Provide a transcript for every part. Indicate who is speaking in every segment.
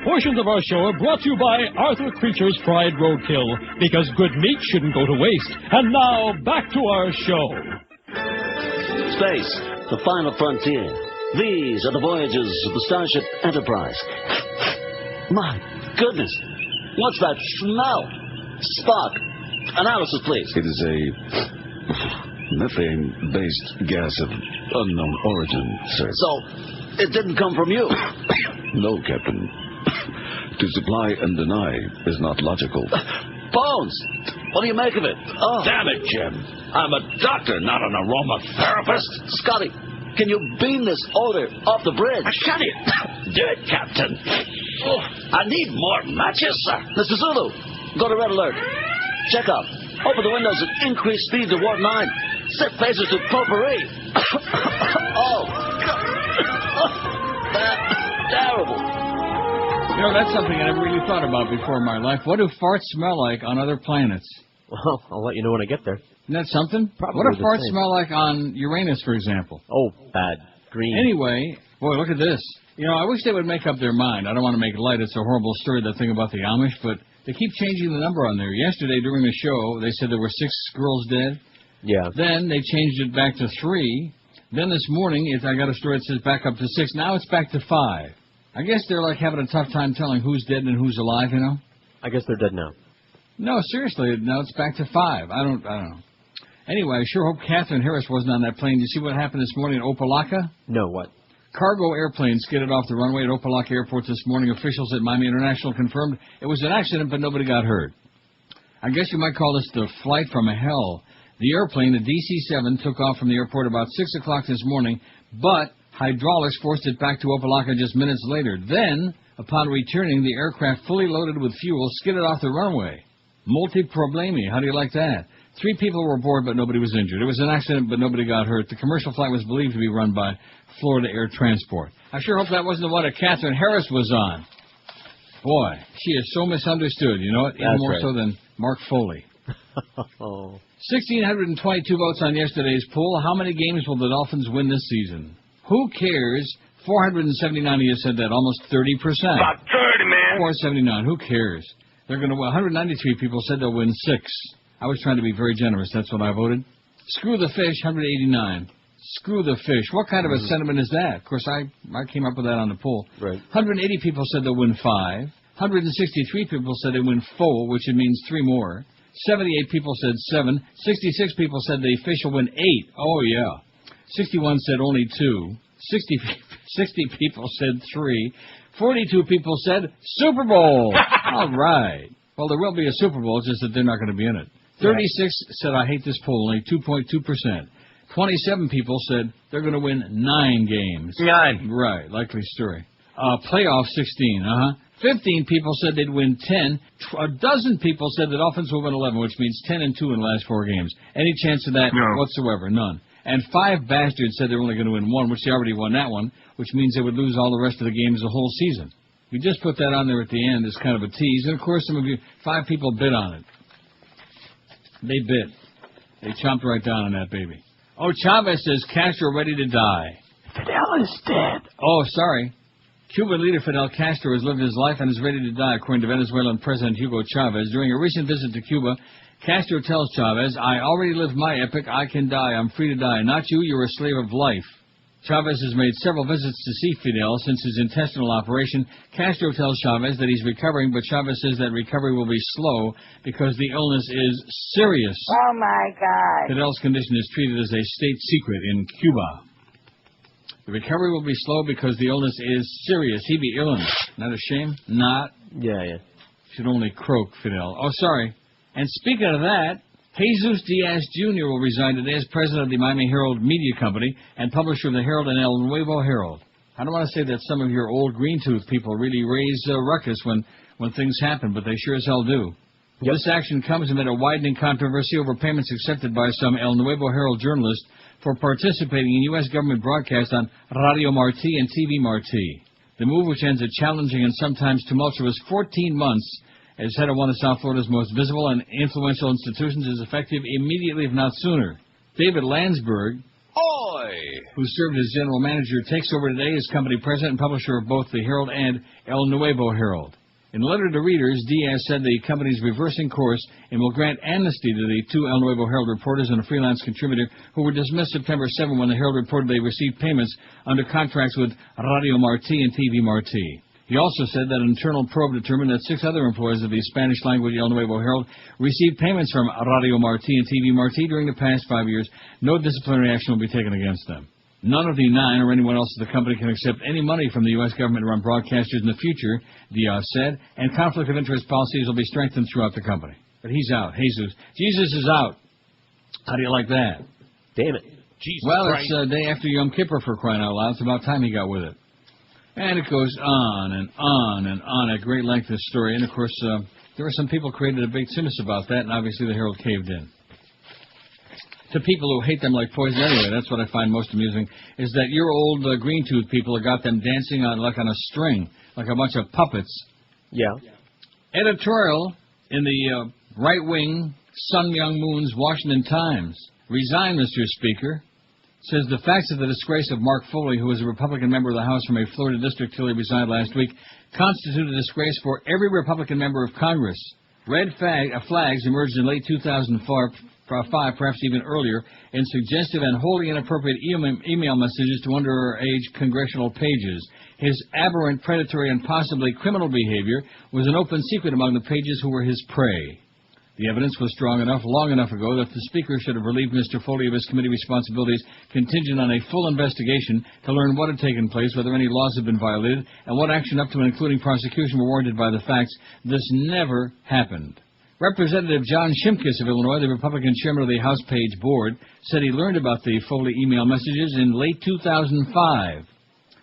Speaker 1: Portions of our show are brought to you by Arthur Creature's Fried Roadkill, because good meat shouldn't go to waste. And now, back to our show.
Speaker 2: Space, the final frontier. These are the voyages of the Starship Enterprise. My goodness, what's that smell? Spock, analysis, please.
Speaker 3: It is a methane-based gas of unknown origin, sir.
Speaker 2: So, it didn't come from you?
Speaker 3: No, Captain. To supply and deny is not logical.
Speaker 2: Bones! What do you make of it? Oh.
Speaker 4: Damn it, Jim. I'm a doctor, not an aromatherapist.
Speaker 2: Scotty, can you beam this odor off the bridge?
Speaker 4: Can you? Do it, Captain. Oh, I need more matches, sir.
Speaker 2: Mr. Zulu, go to red alert. Check out. Open the windows and increase speed to warp 9. Set phasers to potpourri. Oh. That's terrible.
Speaker 5: You know, that's something I never really thought about before in my life. What do farts smell like on other planets?
Speaker 6: Well, I'll let you know when I get there.
Speaker 5: Isn't that something?
Speaker 6: Probably
Speaker 5: what do farts
Speaker 6: same.
Speaker 5: smell like on Uranus, for example?
Speaker 6: Oh, bad. Green.
Speaker 5: Anyway, boy, look at this. You know, I wish they would make up their mind. I don't want to make it light. It's a horrible story, that thing about the Amish, but they keep changing the number on there. Yesterday, during the show, they said there were 6 girls dead.
Speaker 6: Yeah.
Speaker 5: Then they changed it back to 3. Then this morning, I got a story that says back up to 6. Now it's back to 5. I guess they're like having a tough time telling who's dead and who's alive, you know?
Speaker 6: I guess they're dead now.
Speaker 5: No, seriously, now it's back to 5. I don't know. Anyway, I sure hope Catherine Harris wasn't on that plane. Did you see what happened this morning at Opelika?
Speaker 6: No, what?
Speaker 5: Cargo airplane skidded off the runway at Opelika Airport this morning. Officials at Miami International confirmed it was an accident, but nobody got hurt. I guess you might call this the flight from hell. The airplane, a DC-7, took off from the airport about 6 o'clock this morning, but hydraulics forced it back to Opelika just minutes later. Then, upon returning, the aircraft fully loaded with fuel skidded off the runway. Multi-problemi. How do you like that? 3 people were aboard, but nobody was injured. It was an accident, but nobody got hurt. The commercial flight was believed to be run by Florida Air Transport. I sure hope that wasn't the one that Catherine Harris was on. Boy, she is so misunderstood, you know it? Even more so than Mark Foley. 1,622 votes on yesterday's poll. How many games will the Dolphins win this season? Who cares? 479 of you said that, almost 30%.
Speaker 4: About 30, man.
Speaker 5: 479, who cares? They're going to win. 193 people said they'll win 6. I was trying to be very generous. That's what I voted. Screw the fish, 189. Screw the fish. What kind of a sentiment is that? Of course, I came up with that on the poll.
Speaker 6: Right.
Speaker 5: 180 people said they'll win 5. 163 people said they win 4, which it means 3 more. 78 people said 7. 66 people said the fish will win 8. Oh, yeah. 61 said only 2. 60 people said 3. 42 people said Super Bowl. All right. Well, there will be a Super Bowl, just that they're not going to be in it. 36 said, I hate this poll, only 2.2%. 27 people said they're going to win 9 games.
Speaker 6: 9.
Speaker 5: Right, likely story. Playoff 16, 15 people said they'd win 10. A dozen people said the Dolphins will win 11, which means 10-2 in the last 4 games. Any chance of that whatsoever? None. And 5 bastards said they're only going to win 1, which they already won that one, which means they would lose all the rest of the games the whole season. We just put that on there at the end as kind of a tease. And, of course, some of you, 5 people bid on it. They bid. They chomped right down on that baby. Oh, Chavez says Castro ready to die.
Speaker 6: Fidel is dead.
Speaker 5: Oh, sorry. Cuban leader Fidel Castro has lived his life and is ready to die, according to Venezuelan President Hugo Chavez. During a recent visit to Cuba, Castro tells Chavez, I already lived my epic. I can die. I'm free to die. Not you. You're a slave of life. Chavez has made several visits to see Fidel since his intestinal operation. Castro tells Chavez that he's recovering, but Chavez says that recovery will be slow because the illness is serious.
Speaker 7: Oh, my God.
Speaker 5: Fidel's condition is treated as a state secret in Cuba. The recovery will be slow because the illness is serious. He be illin. Not a shame? Not.
Speaker 6: Yeah.
Speaker 5: Should only croak, Fidel. Oh, sorry. And speaking of that, Jesus Diaz Jr. will resign today as president of the Miami Herald Media Company and publisher of the Herald and El Nuevo Herald. I don't want to say that some of your old green-tooth people really raise a ruckus when things happen, but they sure as hell do. Yep. This action comes amid a widening controversy over payments accepted by some El Nuevo Herald journalists for participating in U.S. government broadcasts on Radio Martí and TV Martí. The move, which ends a challenging and sometimes tumultuous 14 months as head of one of South Florida's most visible and influential institutions, is effective immediately, if not sooner. David Landsberg.
Speaker 8: Oi!
Speaker 5: who served as general manager, takes over today as company president and publisher of both the Herald and El Nuevo Herald. In a letter to readers, Diaz said the company is reversing course and will grant amnesty to the two El Nuevo Herald reporters and a freelance contributor who were dismissed September 7 when the Herald reported they received payments under contracts with Radio Martí and TV Martí. He also said that an internal probe determined that 6 other employees of the Spanish-language El Nuevo Herald received payments from Radio Martí and TV Martí during the past 5 years. No disciplinary action will be taken against them. None of the 9 or anyone else at the company can accept any money from the U.S. government to run broadcasters in the future, Diaz said, and conflict of interest policies will be strengthened throughout the company. But he's out. Jesus is out. How do you like that?
Speaker 6: Damn it.
Speaker 5: Jesus Christ. It's the day after Yom Kippur, for crying out loud. It's about time he got with it. And it goes on and on and on at great length, this story. And, of course, there were some people created a big simus about that, and obviously the Herald caved in. To people who hate them like poison anyway, that's what I find most amusing, is that your old green tooth people have got them dancing on like on a string, like a bunch of puppets.
Speaker 6: Yeah.
Speaker 5: Editorial in the right-wing Sun Myung Moon's Washington Times. Resign, Mr. Speaker. Says the facts of the disgrace of Mark Foley, who was a Republican member of the House from a Florida district till he resigned last week, constitute a disgrace for every Republican member of Congress. Red flags emerged in late 2004, perhaps even earlier, in suggestive and wholly inappropriate email messages to underage congressional pages. His aberrant, predatory, and possibly criminal behavior was an open secret among the pages who were his prey. The evidence was strong enough long enough ago that the Speaker should have relieved Mr. Foley of his committee responsibilities contingent on a full investigation to learn what had taken place, whether any laws had been violated, and what action up to and including prosecution were warranted by the facts. This never happened. Representative John Shimkus of Illinois, the Republican chairman of the House Page Board, said he learned about the Foley email messages in late 2005.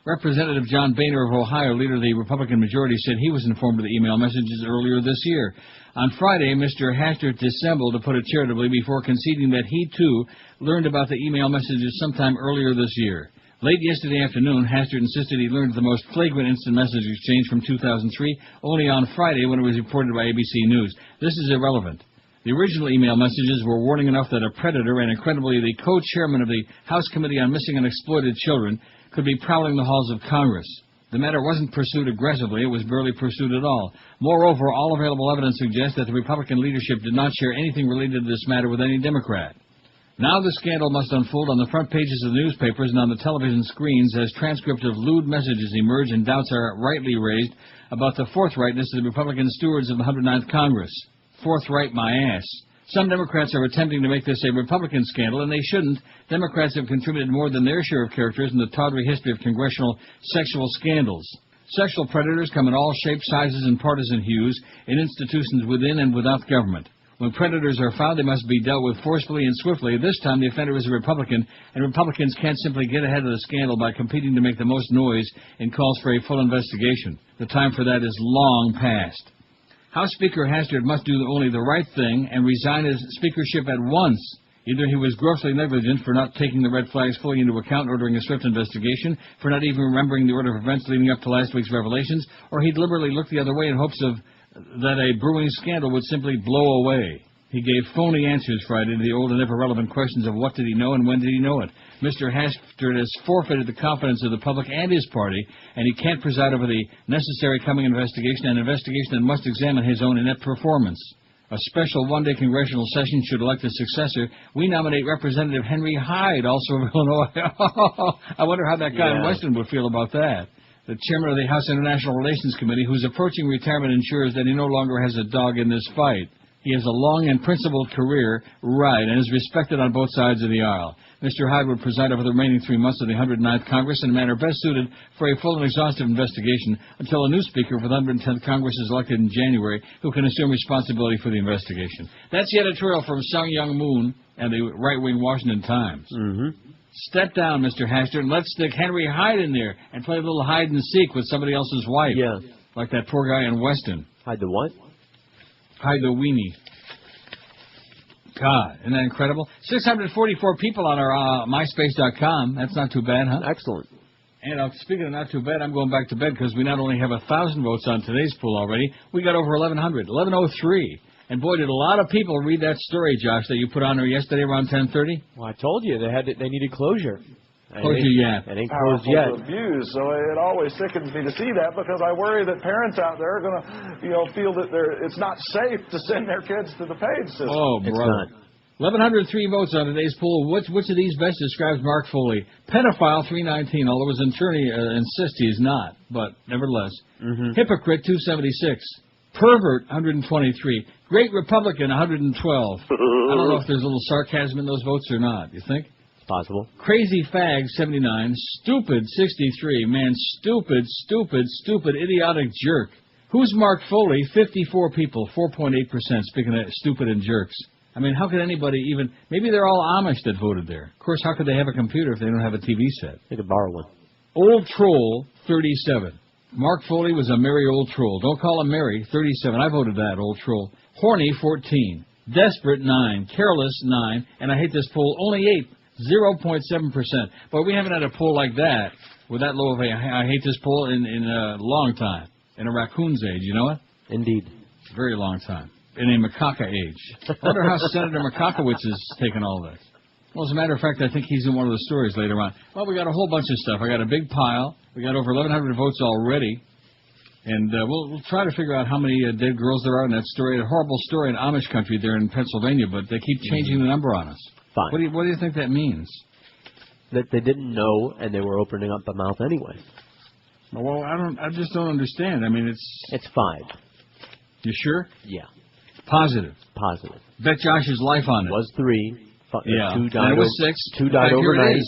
Speaker 5: Representative John Boehner of Ohio, leader of the Republican majority, said he was informed of the email messages earlier this year. On Friday, Mr. Hastert dissembled, to put it charitably, before conceding that he, too, learned about the email messages sometime earlier this year. Late yesterday afternoon, Hastert insisted he learned the most flagrant instant message exchange from 2003 only on Friday when it was reported by ABC News. This is irrelevant. The original email messages were warning enough that a predator, and incredibly the co-chairman of the House Committee on Missing and Exploited Children, could be prowling the halls of Congress. The matter wasn't pursued aggressively. It was barely pursued at all. Moreover, all available evidence suggests that the Republican leadership did not share anything related to this matter with any Democrat. Now the scandal must unfold on the front pages of the newspapers and on the television screens as transcripts of lewd messages emerge and doubts are rightly raised about the forthrightness of the Republican stewards of the 109th Congress. Forthright my ass. Some Democrats are attempting to make this a Republican scandal, and they shouldn't. Democrats have contributed more than their share of characters in the tawdry history of congressional sexual scandals. Sexual predators come in all shapes, sizes, and partisan hues in institutions within and without government. When predators are found, they must be dealt with forcefully and swiftly. This time, the offender is a Republican, and Republicans can't simply get ahead of the scandal by competing to make the most noise in calls for a full investigation. The time for that is long past. House Speaker Hastert must do only the right thing and resign his speakership at once. Either he was grossly negligent for not taking the red flags fully into account, ordering a swift investigation, for not even remembering the order of events leading up to last week's revelations, or he deliberately looked the other way in hopes of that a brewing scandal would simply blow away. He gave phony answers Friday to the old and ever-relevant questions of what did he know and when did he know it. Mr. Hastert has forfeited the confidence of the public and his party, and he can't preside over the necessary coming investigation, an investigation that must examine his own inept performance. A special one-day congressional session should elect a successor. We nominate Representative Henry Hyde, also of Illinois. I wonder how that guy in Weston would feel about that. The chairman of the House International Relations Committee, who's approaching retirement, ensures that he no longer has a dog in this fight. He has a long and principled career, right, and is respected on both sides of the aisle. Mr. Hyde would preside over the remaining 3 months of the 109th Congress in a manner best suited for a full and exhaustive investigation until a new Speaker for the 110th Congress is elected in January who can assume responsibility for the investigation. That's the editorial from Sun Myung Moon and the right-wing Washington Times. Step down, Mr. Hastert, and let's stick Henry Hyde in there and play a little hide-and-seek with somebody else's wife.
Speaker 6: Yeah.
Speaker 5: Like that poor guy in Weston.
Speaker 6: Hide the what?
Speaker 5: Hide the weenie. God, isn't that incredible? 644 people on our MySpace.com. That's not too bad, huh?
Speaker 6: Excellent.
Speaker 5: And speaking of not too bad, I'm going back to bed because we not only have 1,000 votes on today's poll already, we got over 1,100, 1,103. And boy, did a lot of people read that story, Josh, that you put on there yesterday around 10:30.
Speaker 6: Well, I told you they needed closure.
Speaker 5: Close your yap.
Speaker 6: It ain't closed yet.
Speaker 7: To abuse, so it always sickens me to see that because I worry that parents out there are going to, feel that it's not safe to send their kids to the paid system.
Speaker 5: Oh, brother. 1,103 votes on today's poll. Which of these best describes Mark Foley? Pedophile, 319, although his attorney insists he's not, but nevertheless. Hypocrite, 276. Pervert, 123. Great Republican, 112. I don't know if there's a little sarcasm in those votes or not. You think?
Speaker 6: It's possible.
Speaker 5: Crazy Fag, 79. Stupid, 63. Man, stupid, idiotic jerk. Who's Mark Foley? 54 people, 4.8%, speaking of stupid and jerks. I mean, how could anybody even... Maybe they're all Amish that voted there. Of course, how could they have a computer if they don't have a TV set?
Speaker 6: They could borrow one.
Speaker 5: Old Troll, 37. Mark Foley was a merry old troll. Don't call him merry, 37. I voted that, old troll. Horny, 14. Desperate, 9. Careless, 9. And I hate this poll, only 8. 0.7%. But we haven't had a poll like that, with that low of a I hate this poll in a long time. In a raccoon's age, you know what?
Speaker 6: Indeed.
Speaker 5: Very long time. In a macaca age. I wonder how Senator Makakowicz is taking all this. Well, as a matter of fact, I think he's in one of the stories later on. Well, we got a whole bunch of stuff. I got a big pile. We got over 1,100 votes already. And we'll try to figure out how many dead girls there are in that story. A horrible story in Amish country there in Pennsylvania, but they keep changing the number on us.
Speaker 6: Fine.
Speaker 5: What do you think that means?
Speaker 6: That they didn't know and they were opening up the mouth anyway.
Speaker 5: Well, I just don't understand. I mean,
Speaker 6: It's 5.
Speaker 5: You sure?
Speaker 6: Yeah.
Speaker 5: Positive. Bet Josh's life on it.
Speaker 6: Was 3.
Speaker 5: Yeah.
Speaker 6: 2 died.
Speaker 5: And it was 6.
Speaker 6: 2 died overnight.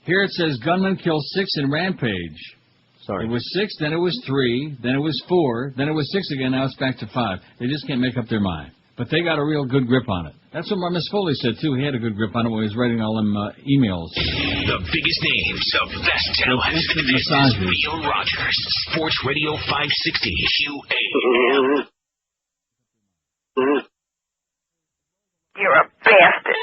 Speaker 5: Here it says gunman kills 6 in Rampage.
Speaker 6: Sorry.
Speaker 5: It was 6, then it was 3, then it was 4, then it was 6 again, now it's back to 5. They just can't make up their mind. But they got a real good grip on it. That's what Miss Foley said, too. He had a good grip on it when he was writing all them emails.
Speaker 8: The biggest names, the best talent. This is Real Rogers, Sports Radio 560 QAM.
Speaker 9: You're a bastard.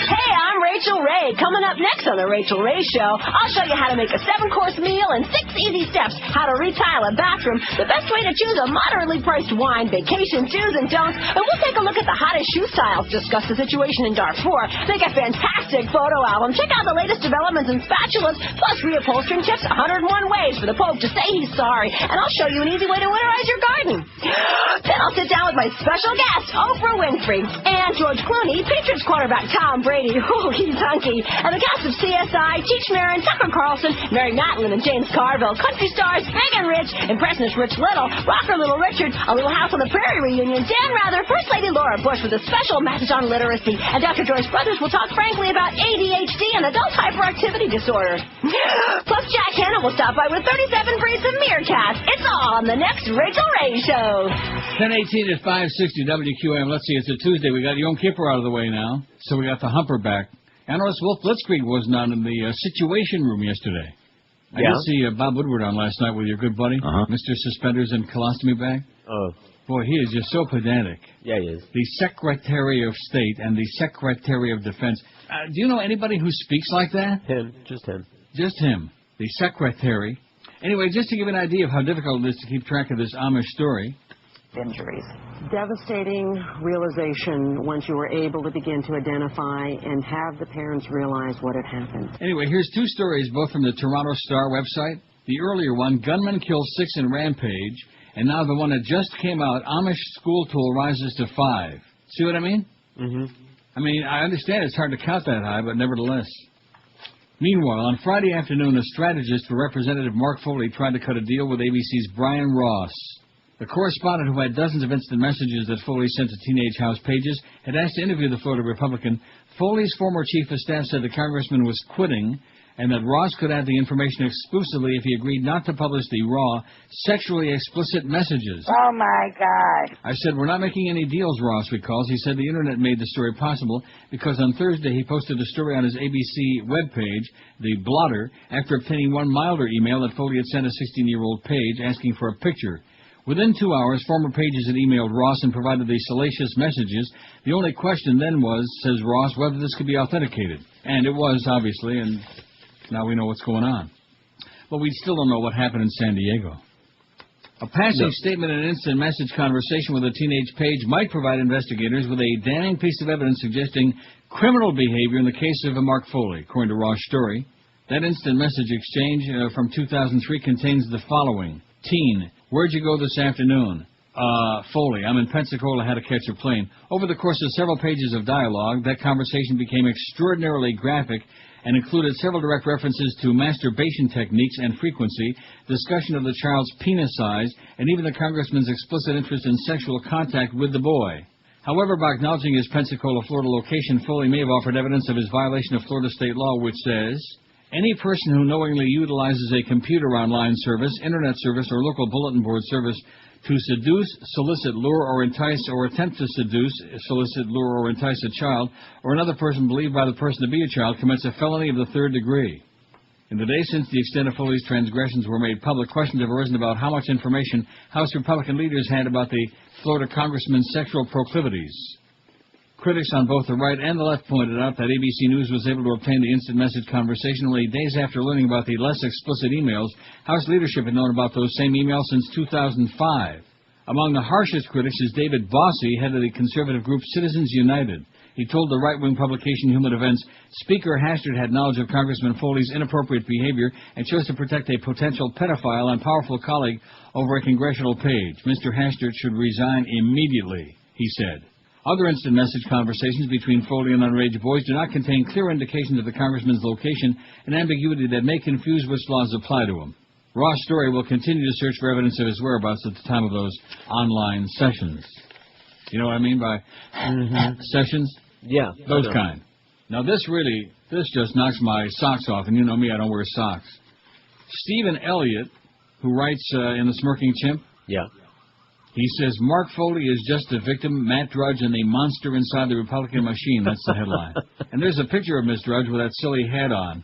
Speaker 9: Hey, I'm Rachel Ray. Coming up next on The Rachel Ray Show, I'll show you how to make a 7-course meal and 6 easy steps, how to retile a bathroom, the best way to choose a moderately priced wine, vacation do's and don'ts, and we'll take a look at the hottest shoe styles, discuss the situation in Darfur, make a fantastic photo album, check out the latest developments in spatulas, plus reupholstering tips, 101 ways for the Pope to say he's sorry, and I'll show you an easy way to winterize your garden. Then I'll sit down with my special guest, Oprah Winfrey, and George Clooney, Patriots quarterback Tom Brady, he's hunky, and the cast of CSI, Cheech Marin, Tucker Carlson, Mary Matlin and James Carville, country stars Megan Rich, impressionist Rich Little, rocker Little Richard, a Little House on the Prairie reunion, Dan Rather, First Lady Laura Bush with a special message on literacy, and Dr. Joyce Brothers will talk frankly about ADHD and adult hyperactivity disorder. Plus, Jack Hanna will stop by with 37 breeds of meerkats. It's all on the next Rachel Ray Show.
Speaker 5: 10:18 at 560 WQAM. Let's see, it's a Tuesday. We got Yom Kippur out of the way now, so we got the humper back. Analyst Wolf Blitzkrieg wasn't on in the Situation Room yesterday. I did see Bob Woodward on last night with your good buddy, Mr. Suspenders and Colostomy Bag.
Speaker 6: Oh.
Speaker 5: Boy, he is just so pedantic.
Speaker 6: Yeah, he is.
Speaker 5: The Secretary of State and the Secretary of Defense. Do you know anybody who speaks like that?
Speaker 6: Him. Just him.
Speaker 5: Just him. The Secretary. Anyway, just to give you an idea of how difficult it is to keep track of this Amish story.
Speaker 10: Injuries. Devastating realization once you were able to begin to identify and have the parents realize what had happened.
Speaker 5: Anyway, here's 2 stories, both from the Toronto Star website. The earlier one, gunman kills 6 in Rampage, and now the one that just came out, Amish school tool rises to 5. See what I mean?
Speaker 6: Mm-hmm.
Speaker 5: I mean, I understand it's hard to count that high, but nevertheless. Meanwhile, on Friday afternoon, a strategist for Representative Mark Foley tried to cut a deal with ABC's Brian Ross. The correspondent who had dozens of instant messages that Foley sent to teenage house pages had asked to interview the Florida Republican. Foley's former chief of staff said the congressman was quitting and that Ross could have the information exclusively if he agreed not to publish the raw, sexually explicit messages.
Speaker 9: Oh, my God.
Speaker 5: I said, we're not making any deals, Ross recalls. He said the Internet made the story possible because on Thursday he posted a story on his ABC webpage, the blotter, after obtaining one milder email that Foley had sent a 16-year-old Page asking for a picture. Within 2 hours, former pages had emailed Ross and provided the salacious messages. The only question then was, says Ross, whether this could be authenticated. And it was, obviously, and now we know what's going on. But we still don't know what happened in San Diego. A passive statement in an instant message conversation with a teenage Page might provide investigators with a damning piece of evidence suggesting criminal behavior in the case of Mark Foley, according to Ross' story. That instant message exchange from 2003 contains the following. Teen, where'd you go this afternoon? Foley, I'm in Pensacola, had to catch a plane. Over the course of several pages of dialogue, that conversation became extraordinarily graphic and included several direct references to masturbation techniques and frequency, discussion of the child's penis size, and even the congressman's explicit interest in sexual contact with the boy. However, by acknowledging his Pensacola, Florida location, Foley may have offered evidence of his violation of Florida state law, which says, any person who knowingly utilizes a computer online service, internet service, or local bulletin board service to seduce, solicit, lure, or entice, or attempt to seduce, solicit, lure, or entice a child, or another person believed by the person to be a child, commits a felony of the 3rd degree. In the days since the extent of Foley's transgressions were made public, questions have arisen about how much information House Republican leaders had about the Florida congressman's sexual proclivities. Critics on both the right and the left pointed out that ABC News was able to obtain the instant message conversation only days after learning about the less explicit emails. House leadership had known about those same emails since 2005. Among the harshest critics is David Bossie, head of the conservative group Citizens United. He told the right-wing publication Human Events, Speaker Hastert had knowledge of Congressman Foley's inappropriate behavior and chose to protect a potential pedophile and powerful colleague over a congressional page. Mr. Hastert should resign immediately, he said. Other instant message conversations between Foley and underage boys do not contain clear indications of the congressman's location and ambiguity that may confuse which laws apply to him. Ross Story will continue to search for evidence of his whereabouts at the time of those online sessions. You know what I mean by sessions?
Speaker 6: Yeah.
Speaker 5: Those kind. Now this just knocks my socks off, and you know me, I don't wear socks. Stephen Elliott, who writes in The Smirking Chimp.
Speaker 6: Yeah.
Speaker 5: He says, Mark Foley is just a victim, Matt Drudge, and the monster inside the Republican machine. That's the headline. And there's a picture of Miss Drudge with that silly hat on.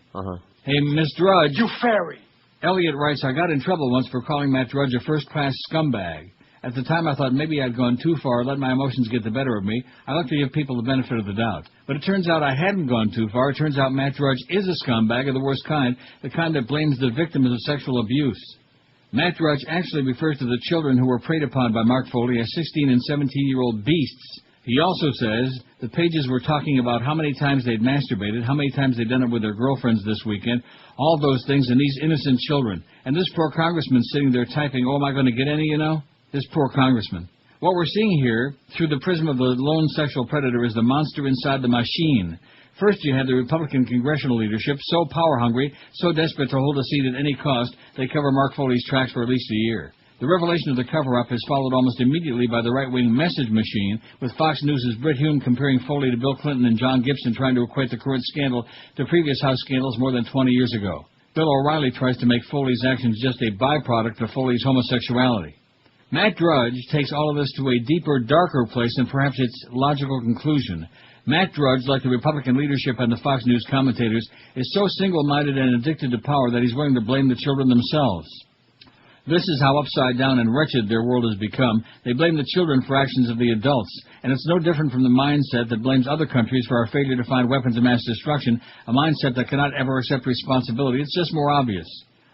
Speaker 5: Hey, Miss Drudge.
Speaker 11: You fairy.
Speaker 5: Elliot writes, I got in trouble once for calling Matt Drudge a first-class scumbag. At the time, I thought maybe I'd gone too far, let my emotions get the better of me. I like to give people the benefit of the doubt. But it turns out I hadn't gone too far. It turns out Matt Drudge is a scumbag of the worst kind, the kind that blames the victims of sexual abuse. Matt Drudge actually refers to the children who were preyed upon by Mark Foley as 16- and 17-year-old beasts. He also says the pages were talking about how many times they'd masturbated, how many times they'd done it with their girlfriends this weekend, all those things, and these innocent children. And this poor congressman sitting there typing, oh, am I going to get any, you know? This poor congressman. What we're seeing here, through the prism of the lone sexual predator, is the monster inside the machine. First, you had the Republican congressional leadership, so power-hungry, so desperate to hold a seat at any cost, they cover Mark Foley's tracks for at least a year. The revelation of the cover-up is followed almost immediately by the right-wing message machine, with Fox News' Britt Hume comparing Foley to Bill Clinton and John Gibson, trying to equate the current scandal to previous House scandals more than 20 years ago. Bill O'Reilly tries to make Foley's actions just a byproduct of Foley's homosexuality. Matt Drudge takes all of this to a deeper, darker place than perhaps its logical conclusion. Matt Drudge, like the Republican leadership and the Fox News commentators, is so single-minded and addicted to power that he's willing to blame the children themselves. This is how upside down and wretched their world has become. They blame the children for actions of the adults, and it's no different from the mindset that blames other countries for our failure to find weapons of mass destruction, a mindset that cannot ever accept responsibility. It's just more obvious.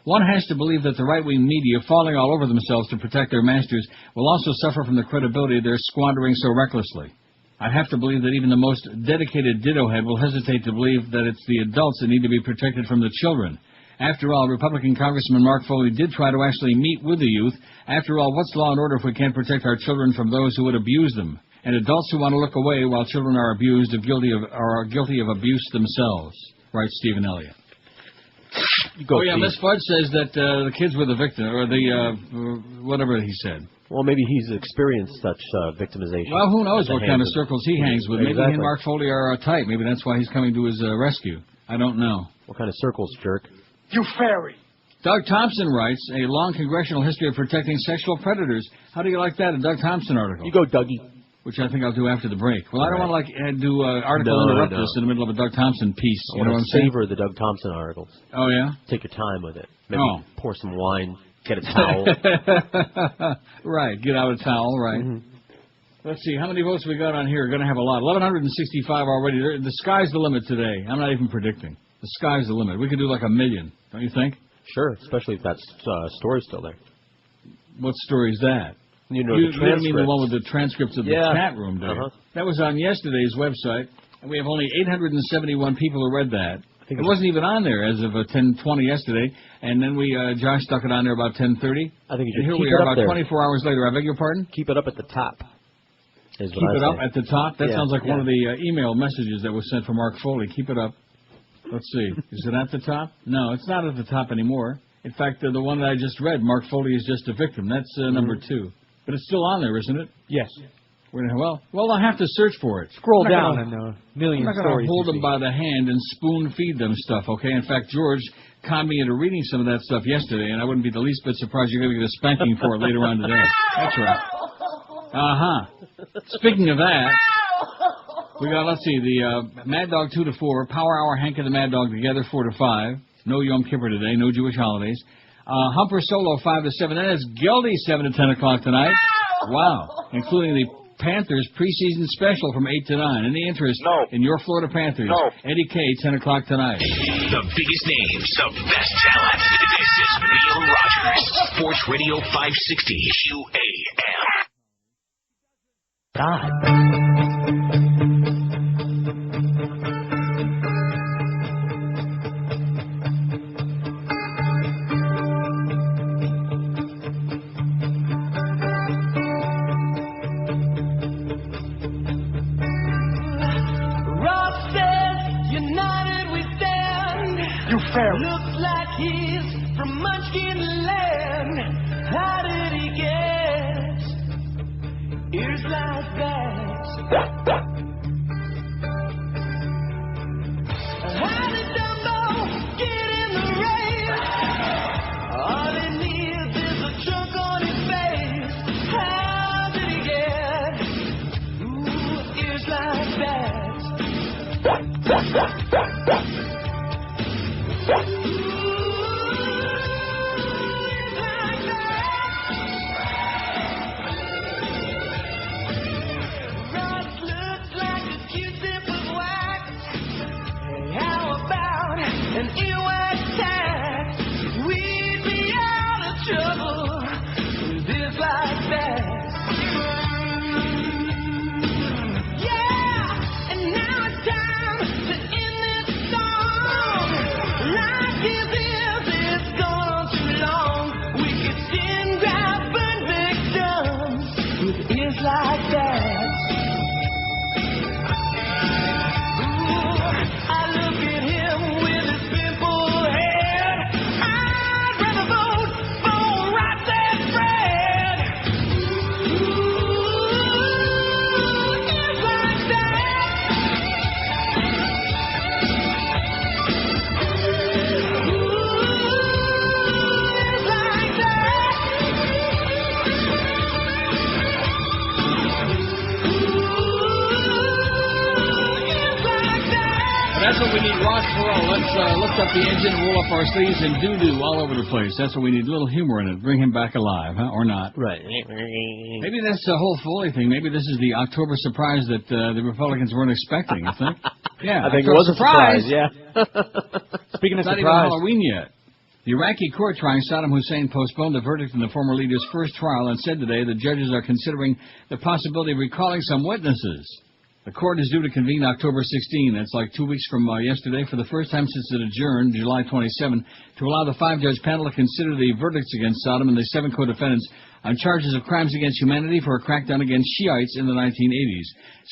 Speaker 5: One has to believe that the right-wing media, falling all over themselves to protect their masters, will also suffer from the credibility they're squandering so recklessly. I'd have to believe that even the most dedicated ditto-head will hesitate to believe that it's the adults that need to be protected from the children. After all, Republican Congressman Mark Foley did try to actually meet with the youth. After all, what's law and order if we can't protect our children from those who would abuse them? And adults who want to look away while children are abused are guilty of abuse themselves, writes Stephen Elliott. Miss Fudge says that the kids were the victim, or whatever he said.
Speaker 6: Well, maybe he's experienced such victimization.
Speaker 5: Well, who knows what kind of circles he hangs with. Maybe
Speaker 6: Exactly.
Speaker 5: he and Mark Foley are tight. Maybe that's why he's coming to his rescue. I don't know.
Speaker 6: What kind of circles, jerk?
Speaker 11: You fairy.
Speaker 5: Doug Thompson writes, a long congressional history of protecting sexual predators. How do you like that, a Doug Thompson article?
Speaker 6: You go, Dougie.
Speaker 5: Which I think I'll do after the break. Well, I don't want to do an article interrupt this in the middle of a Doug Thompson piece.
Speaker 6: I want to savor the Doug Thompson articles.
Speaker 5: Oh, yeah?
Speaker 6: Take your time with it. Maybe pour some wine, get a towel.
Speaker 5: Right, get out a towel, right. Let's see, how many votes we got on here? We're going to have a lot. 1,165 already. The sky's the limit today. I'm not even predicting. The sky's the limit. We could do like 1 million, don't you think?
Speaker 6: Sure, especially if that story's still there.
Speaker 5: What story is that?
Speaker 6: You know,
Speaker 5: you
Speaker 6: the transcripts.
Speaker 5: mean the one with the transcripts of the chat room, Dave. That was on yesterday's website, and we have only 871 people who read that. It wasn't even on there as of 10:20 yesterday, and then Josh stuck it on there about 10:30.
Speaker 6: I think you should
Speaker 5: and here
Speaker 6: keep
Speaker 5: we
Speaker 6: it
Speaker 5: are
Speaker 6: up
Speaker 5: about
Speaker 6: there.
Speaker 5: 24 hours later. I beg your pardon?
Speaker 6: Keep it up at the top. Keep
Speaker 5: it up at the top? That sounds like one of the email messages that was sent from Mark Foley. Keep it up. Let's see. Is it at the top? No, it's not at the top anymore. In fact, the one that I just read, Mark Foley is just a victim. That's number 2. But it's still on there, isn't it?
Speaker 11: Yes.
Speaker 5: Well, I'll have to search for it.
Speaker 11: Scroll down and million
Speaker 5: stories. I'm not going to hold them by the hand and spoon feed them stuff, okay? In fact, George conned me into reading some of that stuff yesterday, and I wouldn't be the least bit surprised you're going to get a spanking for it later on today. That's right. Speaking of that, we got, let's see, the Mad Dog 2 to 4, Power Hour, Hank and the Mad Dog together 4 to 5. No Yom Kippur today, no Jewish holidays. Humper Solo 5 to 7. Then it's Gildy 7 to 10 o'clock tonight. Wow. Including the Panthers preseason special from 8 to 9. Any interest in your Florida Panthers?
Speaker 7: No.
Speaker 5: Eddie K, 10 o'clock tonight.
Speaker 8: The biggest names, the best talent. This is Neil Rogers, Sports Radio 560 QAM.
Speaker 12: Looks like he's from Munchkin Land. How did he get ears like that? How did Dumbo get in the race? All he needs is a chunk on his face. How did he get ears like that?
Speaker 5: That's what we need, Ross Perot. Let's lift up the engine and roll up our sleeves and doo-doo all over the place. That's what we need, a little humor in it. Bring him back alive, huh? Or not.
Speaker 6: Right.
Speaker 5: Maybe that's the whole Foley thing. Maybe this is the October surprise that the Republicans weren't expecting, you think? Yeah,
Speaker 6: I think it was a surprise, yeah.
Speaker 5: Speaking of surprise. It's not even Halloween yet. The Iraqi court trying Saddam Hussein postponed the verdict in the former leader's first trial and said today the judges are considering the possibility of recalling some witnesses. The court is due to convene October 16. That's like 2 weeks from yesterday for the first time since it adjourned July 27 to allow the 5-judge panel to consider the verdicts against Saddam and the 7 co-defendants on charges of crimes against humanity for a crackdown against Shiites in the 1980s.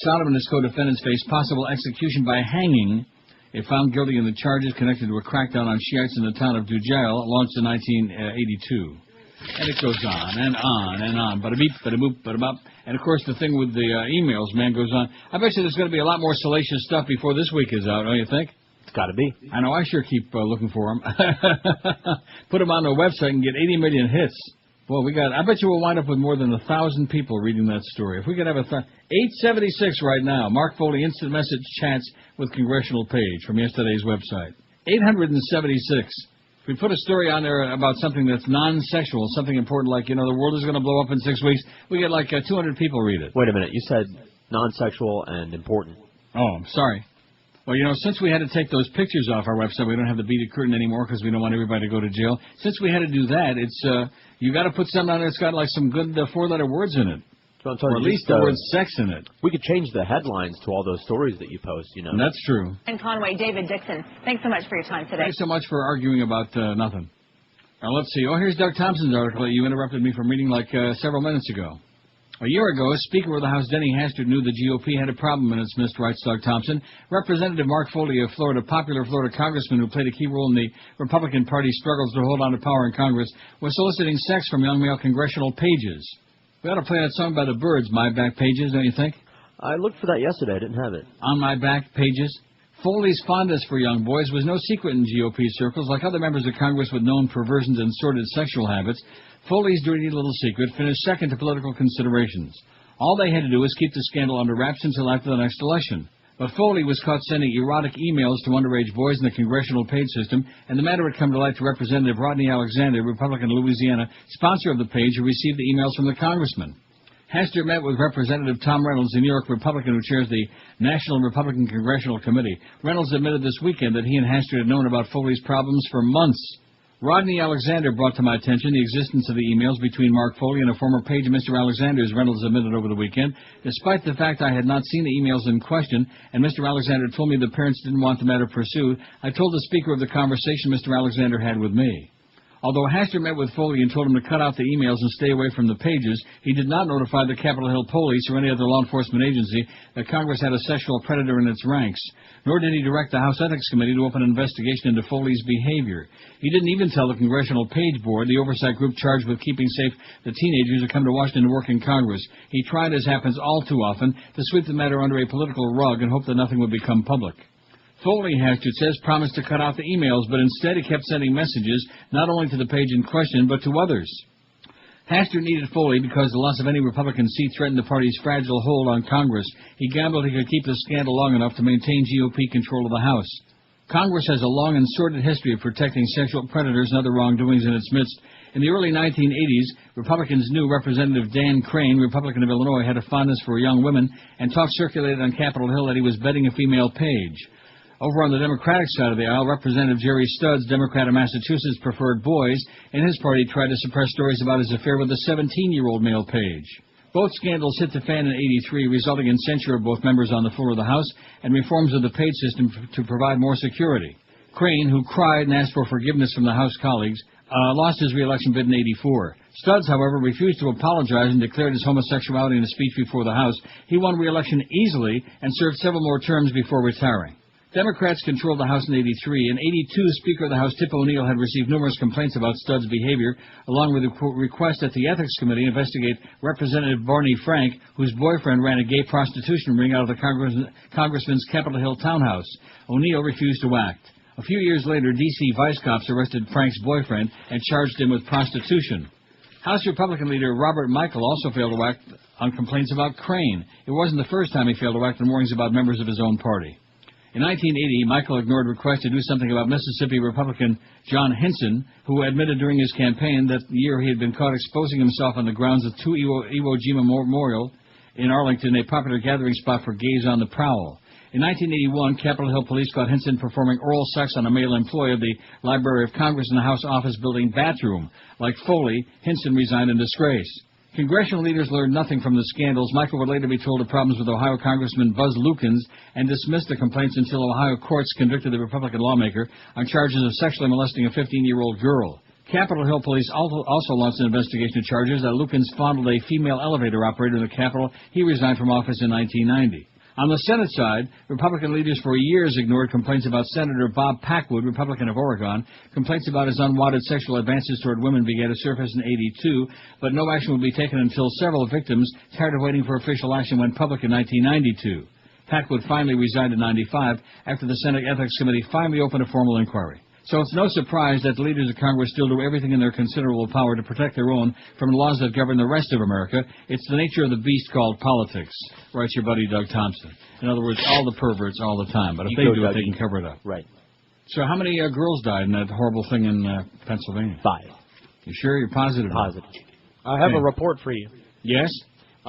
Speaker 5: Saddam and his co-defendants face possible execution by hanging if found guilty in the charges connected to a crackdown on Shiites in the town of Dujail, launched in 1982. And it goes on and on and on. Bada-beep, bada-boop, bada-bop. And, of course, the thing with the emails, man, goes on. I bet you there's going to be a lot more salacious stuff before this week is out, don't you think?
Speaker 6: It's got to be.
Speaker 5: I know. I sure keep looking for them. Put them on the website and get 80 million hits. Well, I bet you we'll wind up with more than 1,000 people reading that story. If we could have 876 right now. Mark Foley instant message chats with congressional page from yesterday's website. 876. If we put a story on there about something that's non-sexual, something important like, the world is going to blow up in 6 weeks, we get like 200 people read it.
Speaker 6: Wait a minute. You said non-sexual and important.
Speaker 5: Oh, I'm sorry. Well, since we had to take those pictures off our website, we don't have the beaded curtain anymore because we don't want everybody to go to jail. Since we had to do that, it's you got to put something on there that's got like some good 4-letter words in it. Or at least the word sex in it.
Speaker 6: We could change the headlines to all those stories that you post, you know.
Speaker 5: And that's true.
Speaker 11: And Conway, David Dixon, thanks so much for your time today.
Speaker 5: Thanks so much for arguing about nothing. Now, let's see. Oh, here's Doug Thompson's article that you interrupted me from reading like several minutes ago. A year ago, Speaker of the House Dennis Hastert knew the GOP had a problem in its midst, writes Doug Thompson. Representative Mark Foley of Florida, popular Florida congressman who played a key role in the Republican Party's struggles to hold on to power in Congress, was soliciting sex from young male congressional pages. We ought to play that song by the Byrds, My Back Pages, don't you think?
Speaker 6: I looked for that yesterday. I didn't have it.
Speaker 5: On My Back Pages. Foley's fondness for young boys was no secret in GOP circles. Like other members of Congress with known perversions and sordid sexual habits, Foley's dirty little secret finished second to political considerations. All they had to do was keep the scandal under wraps until after the next election. But Foley was caught sending erotic emails to underage boys in the congressional page system, and the matter had come to light to Representative Rodney Alexander, Republican of Louisiana, sponsor of the page, who received the emails from the congressman. Hastert met with Representative Tom Reynolds, a New York Republican who chairs the National Republican Congressional Committee. Reynolds admitted this weekend that he and Hastert had known about Foley's problems for months. Rodney Alexander brought to my attention the existence of the emails between Mark Foley and a former page of Mr. Alexander's, Reynolds admitted over the weekend. Despite the fact I had not seen the emails in question, and Mr. Alexander told me the parents didn't want the matter pursued, I told the Speaker of the conversation Mr. Alexander had with me. Although Hastert met with Foley and told him to cut out the emails and stay away from the pages, he did not notify the Capitol Hill Police or any other law enforcement agency that Congress had a sexual predator in its ranks. Nor did he direct the House Ethics Committee to open an investigation into Foley's behavior. He didn't even tell the Congressional Page Board, the oversight group charged with keeping safe the teenagers who come to Washington to work in Congress. He tried, as happens all too often, to sweep the matter under a political rug and hope that nothing would become public. Foley, Hastert says, promised to cut out the emails, but instead he kept sending messages not only to the page in question, but to others. Hastert needed Foley because the loss of any Republican seat threatened the party's fragile hold on Congress. He gambled he could keep the scandal long enough to maintain GOP control of the House. Congress has a long and sordid history of protecting sexual predators and other wrongdoings in its midst. In the early 1980s, Republicans knew Representative Dan Crane, Republican of Illinois, had a fondness for young women, and talk circulated on Capitol Hill that he was bedding a female page. Over on the Democratic side of the aisle, Representative Jerry Studds, Democrat of Massachusetts, preferred boys, and his party tried to suppress stories about his affair with a 17-year-old male page. Both scandals hit the fan in '83, resulting in censure of both members on the floor of the House and reforms of the page system to provide more security. Crane, who cried and asked for forgiveness from the House colleagues, lost his re-election bid in '84. Studds, however, refused to apologize and declared his homosexuality in a speech before the House. He won re-election easily and served several more terms before retiring. Democrats controlled the House in '83. In '82, Speaker of the House Tip O'Neill had received numerous complaints about Studds' behavior, along with a request that the Ethics Committee investigate Representative Barney Frank, whose boyfriend ran a gay prostitution ring out of the congressman's Capitol Hill townhouse. O'Neill refused to act. A few years later, D.C. vice cops arrested Frank's boyfriend and charged him with prostitution. House Republican leader Robert Michael also failed to act on complaints about Crane. It wasn't the first time he failed to act on warnings about members of his own party. In 1980, Michael ignored requests to do something about Mississippi Republican John Hinson, who admitted during his campaign that year he had been caught exposing himself on the grounds of Iwo Jima Memorial in Arlington, a popular gathering spot for gays on the prowl. In 1981, Capitol Hill police caught Hinson performing oral sex on a male employee of the Library of Congress in the House office building bathroom. Like Foley, Hinson resigned in disgrace. Congressional leaders learned nothing from the scandals. Michael would later be told of problems with Ohio Congressman Buzz Lukens and dismissed the complaints until Ohio courts convicted the Republican lawmaker on charges of sexually molesting a 15-year-old girl. Capitol Hill police also launched an investigation of charges that Lukens fondled a female elevator operator in the Capitol. He resigned from office in 1990. On the Senate side, Republican leaders for years ignored complaints about Senator Bob Packwood, Republican of Oregon. Complaints about his unwanted sexual advances toward women began to surface in '82, but no action would be taken until several victims, tired of waiting for official action, went public in 1992. Packwood finally resigned in '95 after the Senate Ethics Committee finally opened a formal inquiry. So it's no surprise that the leaders of Congress still do everything in their considerable power to protect their own from the laws that govern the rest of America. It's the nature of the beast called politics, writes your buddy Doug Thompson. In other words, all the perverts all the time. But if they do it, they can cover it up.
Speaker 6: Right.
Speaker 5: So how many girls died in that horrible thing in Pennsylvania?
Speaker 6: 5.
Speaker 5: You sure? You're positive?
Speaker 13: Positive. I have a report for you.
Speaker 5: Yes?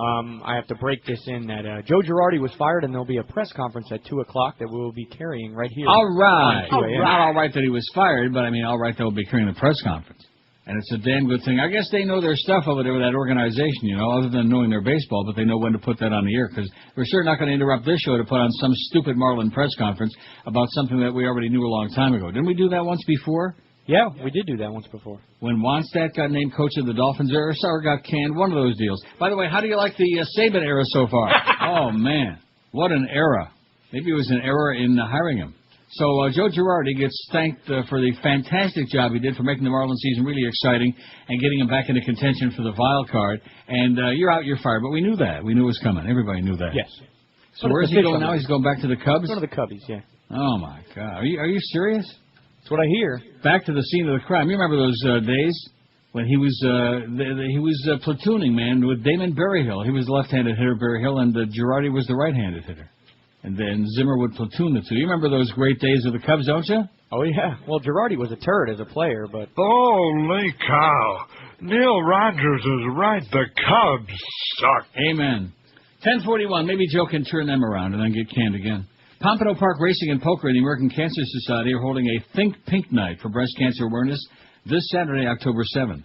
Speaker 13: I have to break this in that Joe Girardi was fired, and there'll be a press conference at 2 o'clock that we will be carrying right here.
Speaker 5: All right. Not all right that he was fired, but I mean all right that we'll be carrying the press conference. And it's a damn good thing. I guess they know their stuff over there with that organization, you know, other than knowing their baseball, but they know when to put that on the air, because we're sure not going to interrupt this show to put on some stupid Marlin press conference about something that we already knew a long time ago. Didn't we do that once before?
Speaker 13: Yeah, we did do that once before.
Speaker 5: When Wannstedt got named coach of the Dolphins, or got canned, one of those deals. By the way, how do you like the Saban era so far? Oh, man, what an era. Maybe it was an error in hiring him. So Joe Girardi gets thanked for the fantastic job he did for making the Marlins season really exciting and getting him back into contention for the wild card. And you're out, you're fired. But we knew that. We knew it was coming. Everybody knew that.
Speaker 13: Yes.
Speaker 5: So where is he going now? He's going back to the Cubs?
Speaker 13: Going to the Cubbies, yeah.
Speaker 5: Oh, my God. Are you serious?
Speaker 13: That's what I hear.
Speaker 5: Back to the scene of the crime. You remember those days when he was platooning, man, with Damon Berryhill. He was the left-handed hitter, Berryhill, and Girardi was the right-handed hitter. And then Zimmer would platoon the two. You remember those great days of the Cubs, don't you?
Speaker 13: Oh, yeah. Well, Girardi was a turd as a player, but...
Speaker 14: Holy cow. Neil Rogers is right. The Cubs suck.
Speaker 5: Amen. 10:41. Maybe Joe can turn them around and then get canned again. Pompano Park Racing and Poker and the American Cancer Society are holding a Think Pink Night for breast cancer awareness this Saturday, October 7th.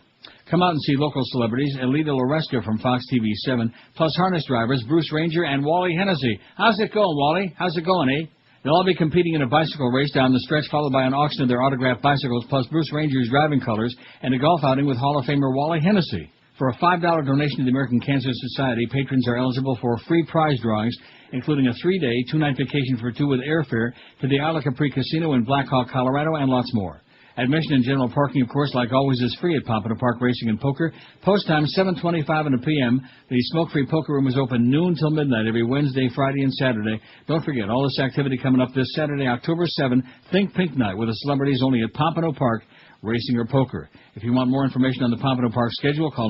Speaker 5: Come out and see local celebrities, Alita Loresca from Fox TV 7, plus harness drivers Bruce Ranger and Wally Hennessy. How's it going, Wally? How's it going, eh? They'll all be competing in a bicycle race down the stretch, followed by an auction of their autographed bicycles, plus Bruce Ranger's driving colors, and a golf outing with Hall of Famer Wally Hennessy. For a $5 donation to the American Cancer Society, patrons are eligible for free prize drawings, including a 3-day, 2-night vacation for two with airfare to the Isla Capri Casino in Black Hawk, Colorado, and lots more. Admission and general parking, of course, like always, is free at Pompano Park Racing and Poker. Post time, 7:25 in the p.m. The smoke-free poker room is open noon till midnight every Wednesday, Friday, and Saturday. Don't forget, all this activity coming up this Saturday, October 7th, Think Pink Night with the celebrities only at Pompano Park Racing or Poker. If you want more information on the Pompano Park schedule, call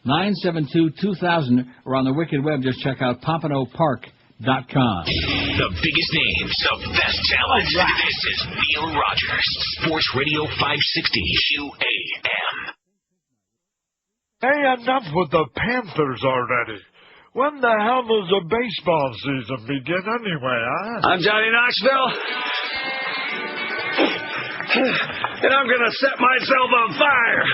Speaker 5: 954-972-2000, or on the Wicked Web, just check out pompanopark.com.
Speaker 8: The biggest names, the best talent. Right. This is Neil Rogers, Sports Radio 560 QAM.
Speaker 14: Hey, enough with the Panthers already. When the hell does the baseball season begin anyway, huh?
Speaker 2: I'm Johnny Knoxville. And I'm going to set myself on fire.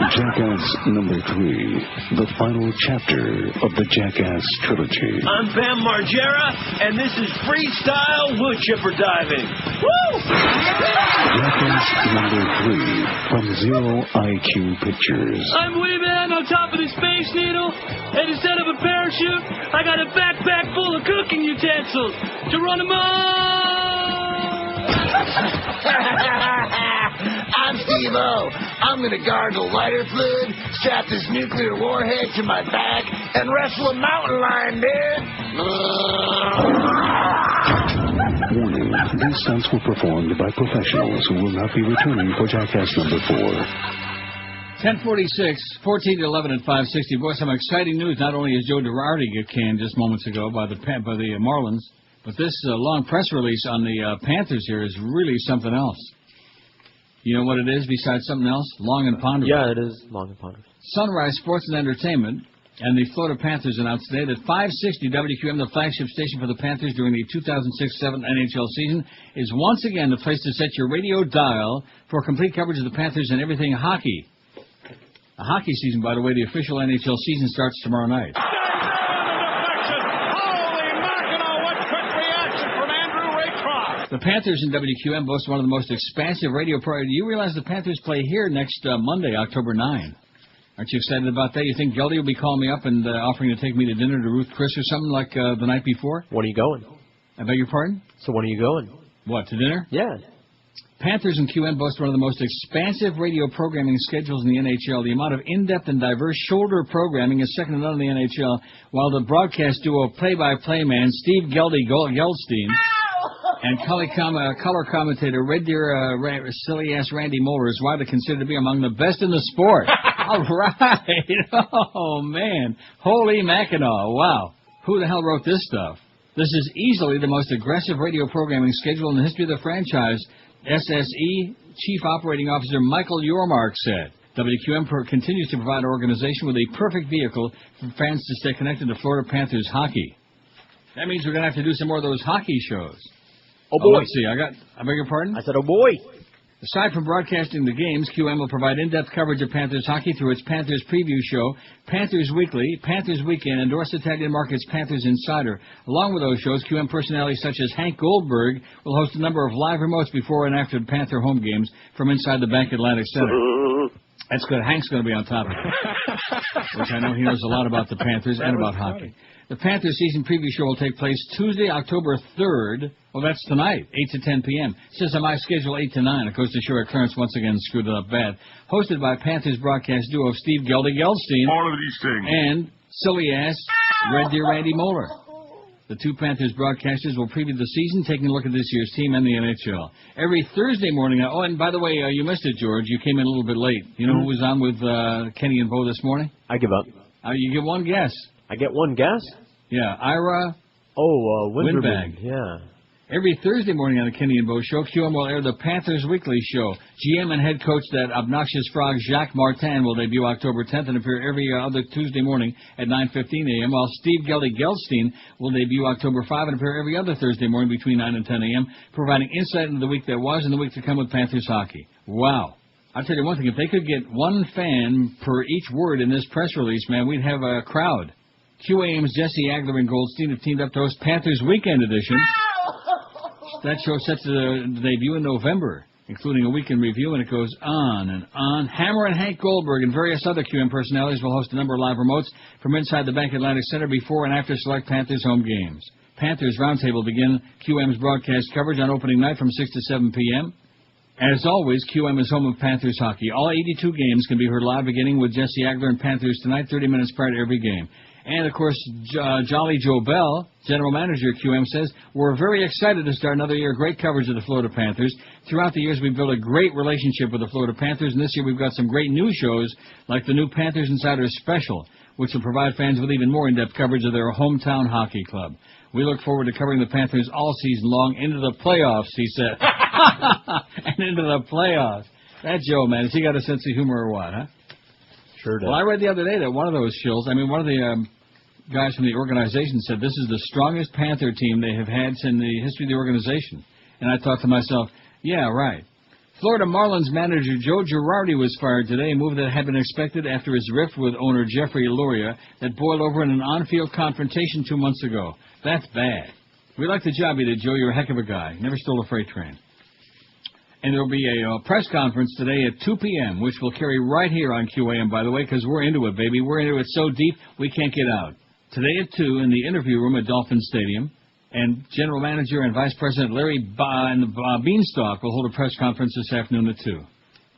Speaker 3: Jackass number 3, the final chapter of the Jackass trilogy.
Speaker 15: I'm Bam Margera, and this is freestyle wood chipper diving. Woo!
Speaker 3: Jackass number 3 from Zero IQ Pictures.
Speaker 15: I'm Wee-Man on top of the Space Needle, and instead of a parachute, I got a backpack full of cooking utensils. Geronimo!
Speaker 16: I'm Steve-O. I'm going to gargle lighter fluid, strap this nuclear warhead to my back, and wrestle a mountain lion, dude.
Speaker 3: Warning, these stunts were performed by professionals who will not be returning for Jackass number 4.
Speaker 5: 10:46, 14-11 at 560. Boy, some exciting news. Not only is Joe Girardi get canned just moments ago by the Marlins, but this long press release on the Panthers here is really something else. You know what it is besides something else? Long and ponderous.
Speaker 6: Yeah, it is long and ponderous.
Speaker 5: Sunrise Sports and Entertainment and the Florida Panthers announced today that 560 WQAM, the flagship station for the Panthers during the 2006-07 NHL season, is once again the place to set your radio dial for complete coverage of the Panthers and everything hockey. The hockey season, by the way, the official NHL season starts tomorrow night. The Panthers in WQAM boast one of the most expansive radio programs. Do you realize the Panthers play here next Monday, October 9? Aren't you excited about that? You think Geldy will be calling me up and offering to take me to dinner to Ruth Chris or something like the night before?
Speaker 6: When are you going?
Speaker 5: I beg your pardon?
Speaker 6: So when are you going?
Speaker 5: What, to dinner?
Speaker 6: Yeah.
Speaker 5: Panthers and QM boast one of the most expansive radio programming schedules in the NHL. The amount of in-depth and diverse shoulder programming is second to none in the NHL, while the broadcast duo play-by-play man Steve Geldstein and color commentator Red Deer silly-ass Randy Moeller is widely considered to be among the best in the sport. All right. Oh, man. Holy Mackinac. Wow. Who the hell wrote this stuff? This is easily the most aggressive radio programming schedule in the history of the franchise, SSE Chief Operating Officer Michael Yormark said. WQM continues to provide our organization with a perfect vehicle for fans to stay connected to Florida Panthers hockey. That means we're going to have to do some more of those hockey shows.
Speaker 6: Oh, boy.
Speaker 5: Let's see. I beg your pardon?
Speaker 6: I said, oh, boy.
Speaker 5: Aside from broadcasting the games, QM will provide in-depth coverage of Panthers hockey through its Panthers preview show, Panthers Weekly, Panthers Weekend, and Dorset Italian Market's Panthers Insider. Along with those shows, QM personalities such as Hank Goldberg will host a number of live remotes before and after the Panther home games from inside the Bank Atlantic Center. That's good. Hank's going to be on top of it, which I know he knows a lot about the Panthers and about hockey. The Panthers season preview show will take place Tuesday, October 3rd. Well, that's tonight, 8 to 10 p.m. It says on my schedule 8 to 9. Of course, the show at Clarence once again screwed it up bad. Hosted by Panthers broadcast duo Steve Geldstein
Speaker 14: All of these things.
Speaker 5: and silly-ass Red Deer Randy Moeller. The two Panthers broadcasters will preview the season, taking a look at this year's team and the NHL. Every Thursday morning. Oh, and by the way, you missed it, George. You came in a little bit late. You know who was on with Kenny and Bo this morning?
Speaker 6: I give up.
Speaker 5: You get one guess.
Speaker 6: I get one guess?
Speaker 5: Yeah, Ira
Speaker 6: Windbag. Yeah.
Speaker 5: Every Thursday morning on the Kenny and Bo Show, QM will air the Panthers Weekly Show. GM and head coach, that obnoxious frog, Jacques Martin, will debut October 10th and appear every other Tuesday morning at 9:15 a.m., while Steve Geldstein will debut October 5 and appear every other Thursday morning between 9 and 10 a.m., providing insight into the week that was and the week to come with Panthers hockey. Wow. I'll tell you one thing, if they could get one fan per each word in this press release, man, we'd have a crowd. QAM's Jesse Agler and Goldstein have teamed up to host Panthers Weekend Edition. That show sets to debut in November, including a weekend review, and it goes on and on. Hammer and Hank Goldberg and various other QM personalities will host a number of live remotes from inside the Bank Atlantic Center before and after select Panthers home games. Panthers Roundtable begin QM's broadcast coverage on opening night from 6 to 7 p.m. As always, QM is home of Panthers hockey. All 82 games can be heard live, beginning with Jesse Agler and Panthers tonight, 30 minutes prior to every game. And, of course, Jolly Joe Bell, general manager at QM, says, we're very excited to start another year of great coverage of the Florida Panthers. Throughout the years, we've built a great relationship with the Florida Panthers, and this year we've got some great new shows, like the new Panthers Insider Special, which will provide fans with even more in-depth coverage of their hometown hockey club. We look forward to covering the Panthers all season long into the playoffs, he said. And into the playoffs. That Joe, man, has he got a sense of humor or what, huh?
Speaker 6: Sure does.
Speaker 5: Well, I read the other day that one of those shills, one of the guys from the organization said this is the strongest Panther team they have had in the history of the organization. And I thought to myself, yeah, right. Florida Marlins manager Joe Girardi was fired today, a move that had been expected after his rift with owner Jeffrey Loria that boiled over in an on-field confrontation 2 months ago. That's bad. We like the job you did, Joe. You're a heck of a guy. Never stole a freight train. And there will be a press conference today at 2 p.m., which will carry right here on QAM, by the way, because we're into it, baby. We're into it so deep we can't get out. Today at 2 in the interview room at Dolphin Stadium, and General Manager and Vice President Larry Beanstalk will hold a press conference this afternoon at 2.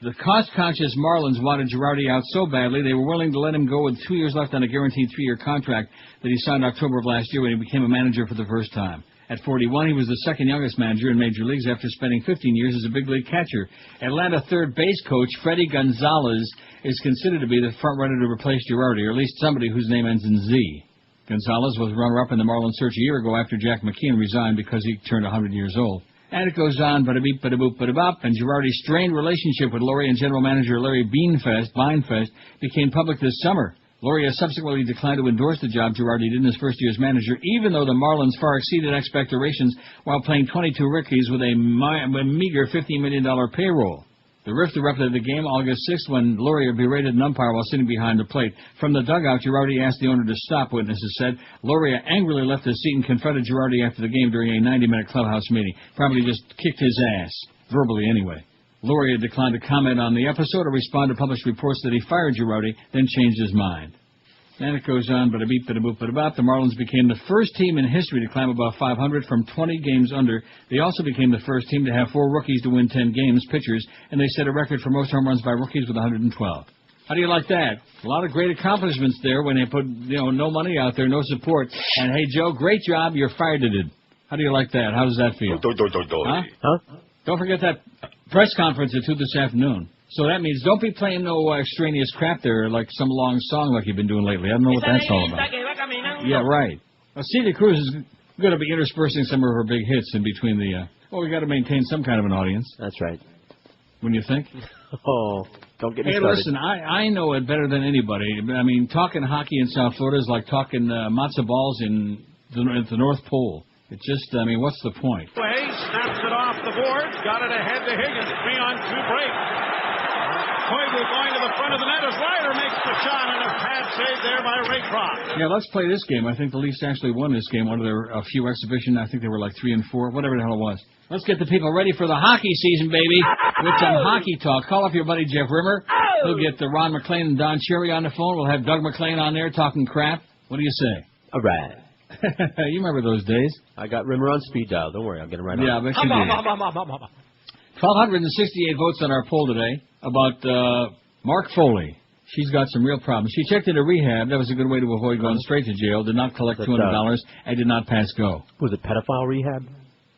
Speaker 5: The cost-conscious Marlins wanted Girardi out so badly they were willing to let him go with 2 years left on a guaranteed 3-year contract that he signed October of last year when he became a manager for the first time. At 41, he was the second youngest manager in Major Leagues after spending 15 years as a big league catcher. Atlanta third base coach Freddie Gonzalez is considered to be the front-runner to replace Girardi, or at least somebody whose name ends in Z. Gonzalez was runner-up in the Marlins search a year ago after Jack McKeon resigned because he turned 100 years old. And it goes on, bada-beep, bada-boop, bada-bop, and Girardi's strained relationship with Loria and general manager Larry Beinfest became public this summer. Loria subsequently declined to endorse the job Girardi did in his first year as manager, even though the Marlins far exceeded expectations while playing 22 rookies with a meager $15 million payroll. The rift erupted at the game August 6th when Loria berated an umpire while sitting behind the plate. From the dugout, Girardi asked the owner to stop, witnesses said. Loria angrily left his seat and confronted Girardi after the game during a 90-minute clubhouse meeting. Probably just kicked his ass, verbally anyway. Loria declined to comment on the episode or respond to published reports that he fired Girardi, then changed his mind. And it goes on, bada-beep, bada-boop, bada-bop. The Marlins became the first team in history to climb above 500 from 20 games under. They also became the first team to have 4 rookies to win 10 games, pitchers, and they set a record for most home runs by rookies with 112. How do you like that? A lot of great accomplishments there when they put, no money out there, no support. And, hey, Joe, great job. You're fired it. How do you like that? How does that feel? Huh? Don't forget that press conference at 2 this afternoon. So that means don't be playing no extraneous crap there like some long song like you've been doing lately. I don't know what that's all about. Yeah, right. Well, Celia Cruz is going to be interspersing some of her big hits in between the... we got to maintain some kind of an audience.
Speaker 6: That's right.
Speaker 5: Wouldn't you think?
Speaker 6: Oh, don't get me started.
Speaker 5: Hey, listen, I know it better than anybody. I mean, talking hockey in South Florida is like talking matzo balls at the North Pole. It just, I mean, what's the point?
Speaker 17: Way snaps it off the boards, got it ahead to Higgins. 3-on-2 break. Koivu going to the front of the net as Ryder makes the shot, and a pad save there by Raycroft.
Speaker 5: Yeah, let's play this game. I think the Leafs actually won this game. One of their few exhibition. I think they were like 3-4, whatever the hell it was. Let's get the people ready for the hockey season, baby, with some hockey talk. Call up your buddy Jeff Rimmer. He'll get Ron McLean and Don Cherry on the phone. We'll have Doug McLean on there talking crap. What do you say?
Speaker 6: All right.
Speaker 5: You remember those days?
Speaker 6: I got Rimmer on speed dial. Don't worry, I'll get him right on.
Speaker 5: Yeah, I bet you did. 1,268 votes on our poll today about Mark Foley. She's got some real problems. She checked into rehab. That was a good way to avoid going straight to jail. Did not collect $200 and did not pass go.
Speaker 6: Was it pedophile rehab?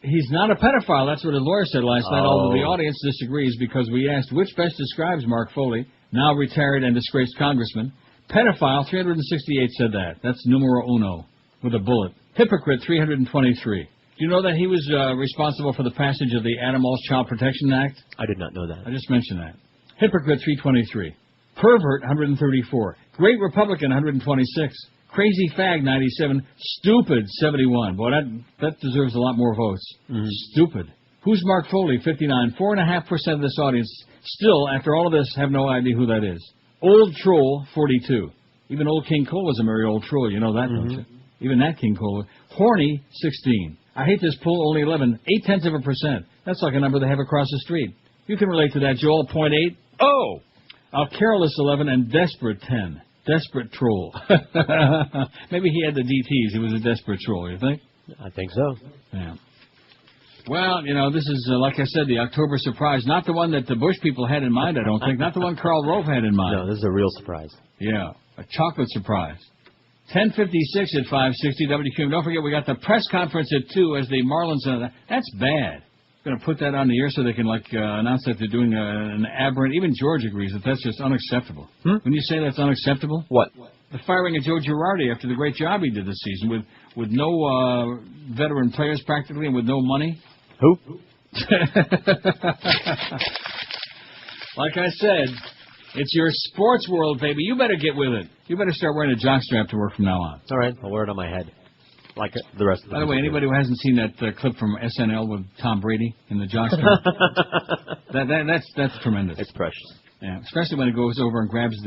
Speaker 5: He's not a pedophile. That's what his lawyer said last night, although the audience disagrees because we asked which best describes Mark Foley, now retired and disgraced congressman. Pedophile, 368 said that. That's numero uno, with a bullet. Hypocrite, 323. Do you know that he was responsible for the passage of the Animals Child Protection Act?
Speaker 6: I did not know that.
Speaker 5: I just mentioned that. Hypocrite, 323. Pervert, 134. Great Republican, 126. Crazy fag, 97. Stupid, 71. Boy, that deserves a lot more votes. Stupid. Who's Mark Foley, 59. 4.5% of this audience still, after all of this, have no idea who that is. Old Troll, 42. Even old King Cole was a merry old troll. You know that, don't you? Even that King Cole. Horny, 16. I hate this poll, only 11. 0.8%. That's like a number they have across the street. You can relate to that, Joel. 0.8. Oh! Careless, 11, and desperate, 10. Desperate troll. Maybe he had the DTs. He was a desperate troll, you think?
Speaker 6: I think so.
Speaker 5: Yeah. Well, you know, this is, like I said, the October surprise. Not the one that the Bush people had in mind, I don't think. Not the one Karl Rove had in mind.
Speaker 6: No, this is a real surprise.
Speaker 5: Yeah, a chocolate surprise. 10:56 at 560 WQAM. Don't forget, we got the press conference at 2 as the Marlins. That's bad. Going to put that on the air so they can announce that they're doing an aberrant. Even George agrees that that's just unacceptable. When you say that's unacceptable,
Speaker 6: what?
Speaker 5: The firing of Joe Girardi after the great job he did this season with no veteran players practically and with no money.
Speaker 6: Who?
Speaker 5: Like I said, it's your sports world, baby. You better get with it. You better start wearing a jockstrap to work from now on.
Speaker 6: All right, I'll wear it on my head. Like the rest of the
Speaker 5: By the way, anybody who hasn't seen that clip from SNL with Tom Brady in the jockstrap, that's tremendous.
Speaker 6: It's precious.
Speaker 5: Yeah, especially when it goes over and grabs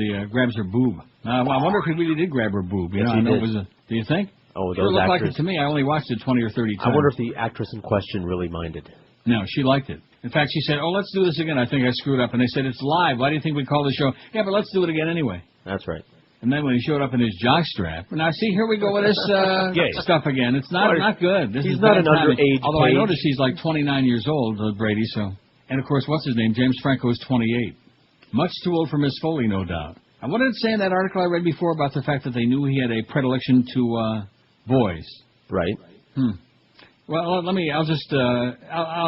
Speaker 5: her boob. I wonder if he really did grab her boob. You
Speaker 6: Yes,
Speaker 5: know,
Speaker 6: he
Speaker 5: I know
Speaker 6: did.
Speaker 5: it was a. Do you think?
Speaker 6: Oh,
Speaker 5: Sure
Speaker 6: those
Speaker 5: looked like
Speaker 6: actors.
Speaker 5: it to me. I only watched it 20 or 30 times.
Speaker 6: I wonder if the actress in question really minded.
Speaker 5: No, she liked it. In fact, she said, "Oh, let's do this again. I think I screwed up." And they said, "It's live. Why do you think we call the show?" Yeah, but let's do it again anyway.
Speaker 6: That's right.
Speaker 5: And then when he showed up in his jockstrap, now see, here we go with this stuff again. It's not good. This
Speaker 6: He's
Speaker 5: is
Speaker 6: not
Speaker 5: bad
Speaker 6: an
Speaker 5: timing.
Speaker 6: underage
Speaker 5: Although I
Speaker 6: page.
Speaker 5: noticed he's like 29 years old, Brady. So, and of course, what's his name? James Franco is 28. Much too old for Miss Foley, no doubt. And what did it say in that article I read before about the fact that they knew he had a predilection to boys?
Speaker 6: Right.
Speaker 5: Well, I'll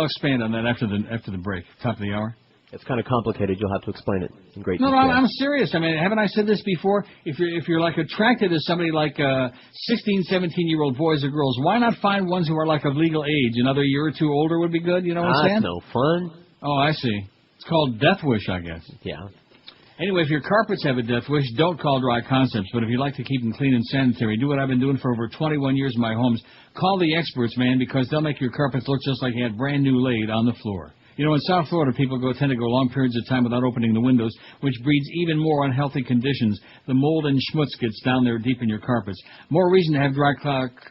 Speaker 5: expand on that after the break, top of the hour.
Speaker 6: It's kind of complicated. You'll have to explain it in great
Speaker 5: No,
Speaker 6: detail.
Speaker 5: I'm serious. I mean, haven't I said this before? If you're like attracted to somebody like 16, 17-year-old boys or girls, why not find ones who are like of legal age? Another year or two older would be good. You know what I'm saying?
Speaker 6: That's no fun.
Speaker 5: Oh, I see. It's called death wish, I guess.
Speaker 6: Yeah.
Speaker 5: Anyway, if your carpets have a death wish, don't call Dry Concepts. But if you like to keep them clean and sanitary, do what I've been doing for over 21 years in my homes. Call the experts, man, because they'll make your carpets look just like you had brand new laid on the floor. You know, in South Florida, people tend to go long periods of time without opening the windows, which breeds even more unhealthy conditions. The mold and schmutz gets down there deep in your carpets. More reason to have Dry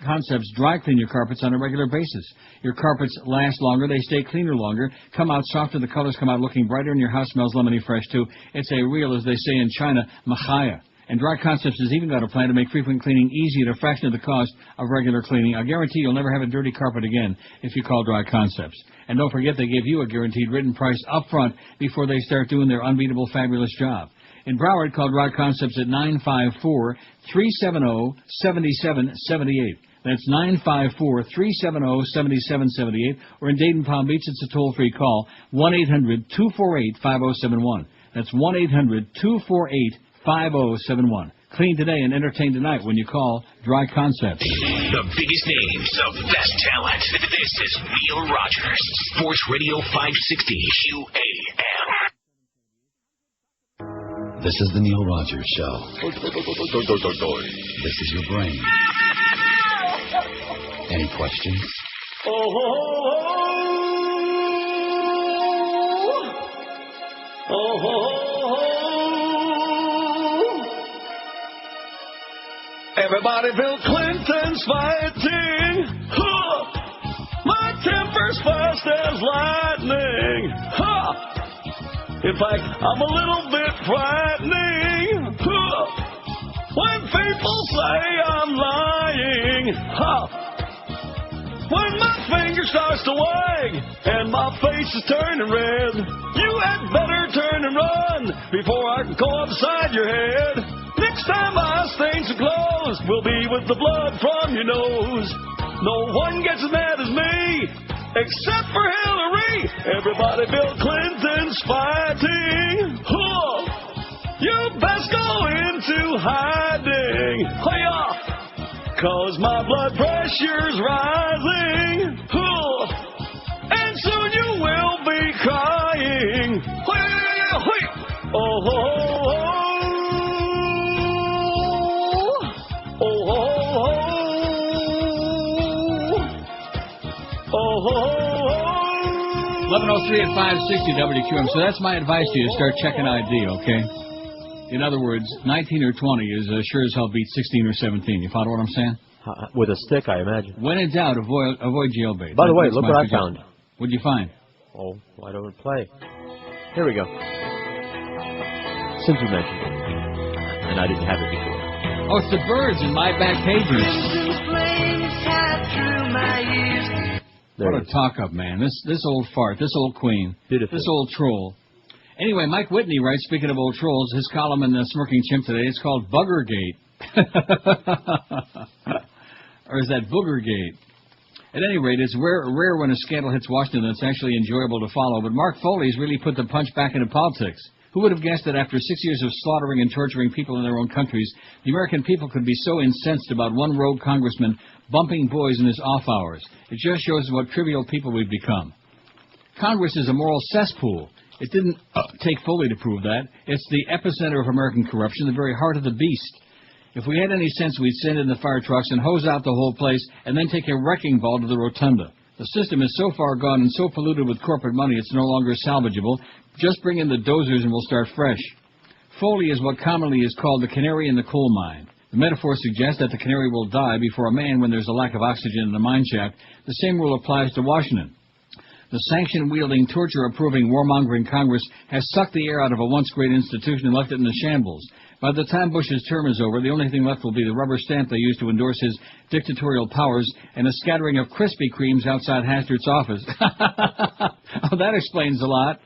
Speaker 5: Concepts dry clean your carpets on a regular basis. Your carpets last longer, they stay cleaner longer, come out softer, the colors come out looking brighter, and your house smells lemony fresh, too. It's a real, as they say in China, machaya. And Dry Concepts has even got a plan to make frequent cleaning easy at a fraction of the cost of regular cleaning. I guarantee you'll never have a dirty carpet again if you call Dry Concepts. And don't forget they give you a guaranteed written price up front before they start doing their unbeatable, fabulous job. In Broward, call Dry Concepts at 954-370-7778. That's 954-370-7778. Or in Dayton, Palm Beach, it's a toll-free call, 1-800-248-5071. That's 1-800-248-5071. Clean today and entertain tonight when you call Dry Concepts.
Speaker 8: The biggest names of best talent. This is Neil Rogers, Sports Radio 560 QAM.
Speaker 18: This is the Neil Rogers Show. This is your brain. Any questions?
Speaker 12: Everybody, Bill Clinton's fighting. Huh. My temper's fast as lightning. Huh. In fact, I'm a little bit frightening. Huh. When people say I'm lying. Huh. When my finger starts to wag and my face is turning red, you had better turn and run before I can go upside your head. Next time I stain some clothes, we'll be with the blood from your nose. No one gets as mad as me, except for Hillary. Everybody, Bill Clinton's fighting. Huh. You best go into hiding. Hi-ya! 'Cause my blood pressure's rising. Huh. And soon you will be crying. Oh, oh, oh,
Speaker 5: 11:03 at 560 WQAM. So that's my advice to you. Start checking ID, okay? In other words, 19 or 20 is sure as hell beat 16 or 17. You follow what I'm saying?
Speaker 6: With a stick, I imagine.
Speaker 5: When in doubt, avoid jailbait.
Speaker 6: By the way, look what I found.
Speaker 5: What'd you find?
Speaker 6: Oh, why don't we play? Here we go. Since you mentioned it. And I didn't have it before.
Speaker 5: Oh, it's the birds in my back pages. What a talk-up, man. This old fart, this old queen,
Speaker 6: Beautiful.
Speaker 5: This old troll. Anyway, Mike Whitney writes, speaking of old trolls, his column in the Smirking Chimp today is called Buggergate. Or is that Boogergate? At any rate, it's rare when a scandal hits Washington that's actually enjoyable to follow, but Mark Foley's really put the punch back into politics. Who would have guessed that after 6 years of slaughtering and torturing people in their own countries, the American people could be so incensed about one rogue congressman bumping boys in his off hours? It just shows what trivial people we've become. Congress is a moral cesspool. It didn't take Foley to prove that. It's the epicenter of American corruption, the very heart of the beast. If we had any sense, we'd send in the fire trucks and hose out the whole place and then take a wrecking ball to the rotunda. The system is so far gone and so polluted with corporate money it's no longer salvageable. Just bring in the dozers and we'll start fresh. Foley is what commonly is called the canary in the coal mine. The metaphor suggests that the canary will die before a man when there's a lack of oxygen in the mine shaft. The same rule applies to Washington. The sanction-wielding, torture-approving, warmongering Congress has sucked the air out of a once great institution and left it in the shambles. By the time Bush's term is over, the only thing left will be the rubber stamp they used to endorse his dictatorial powers and a scattering of Krispy Kremes outside Hastert's office. Oh, that explains a lot.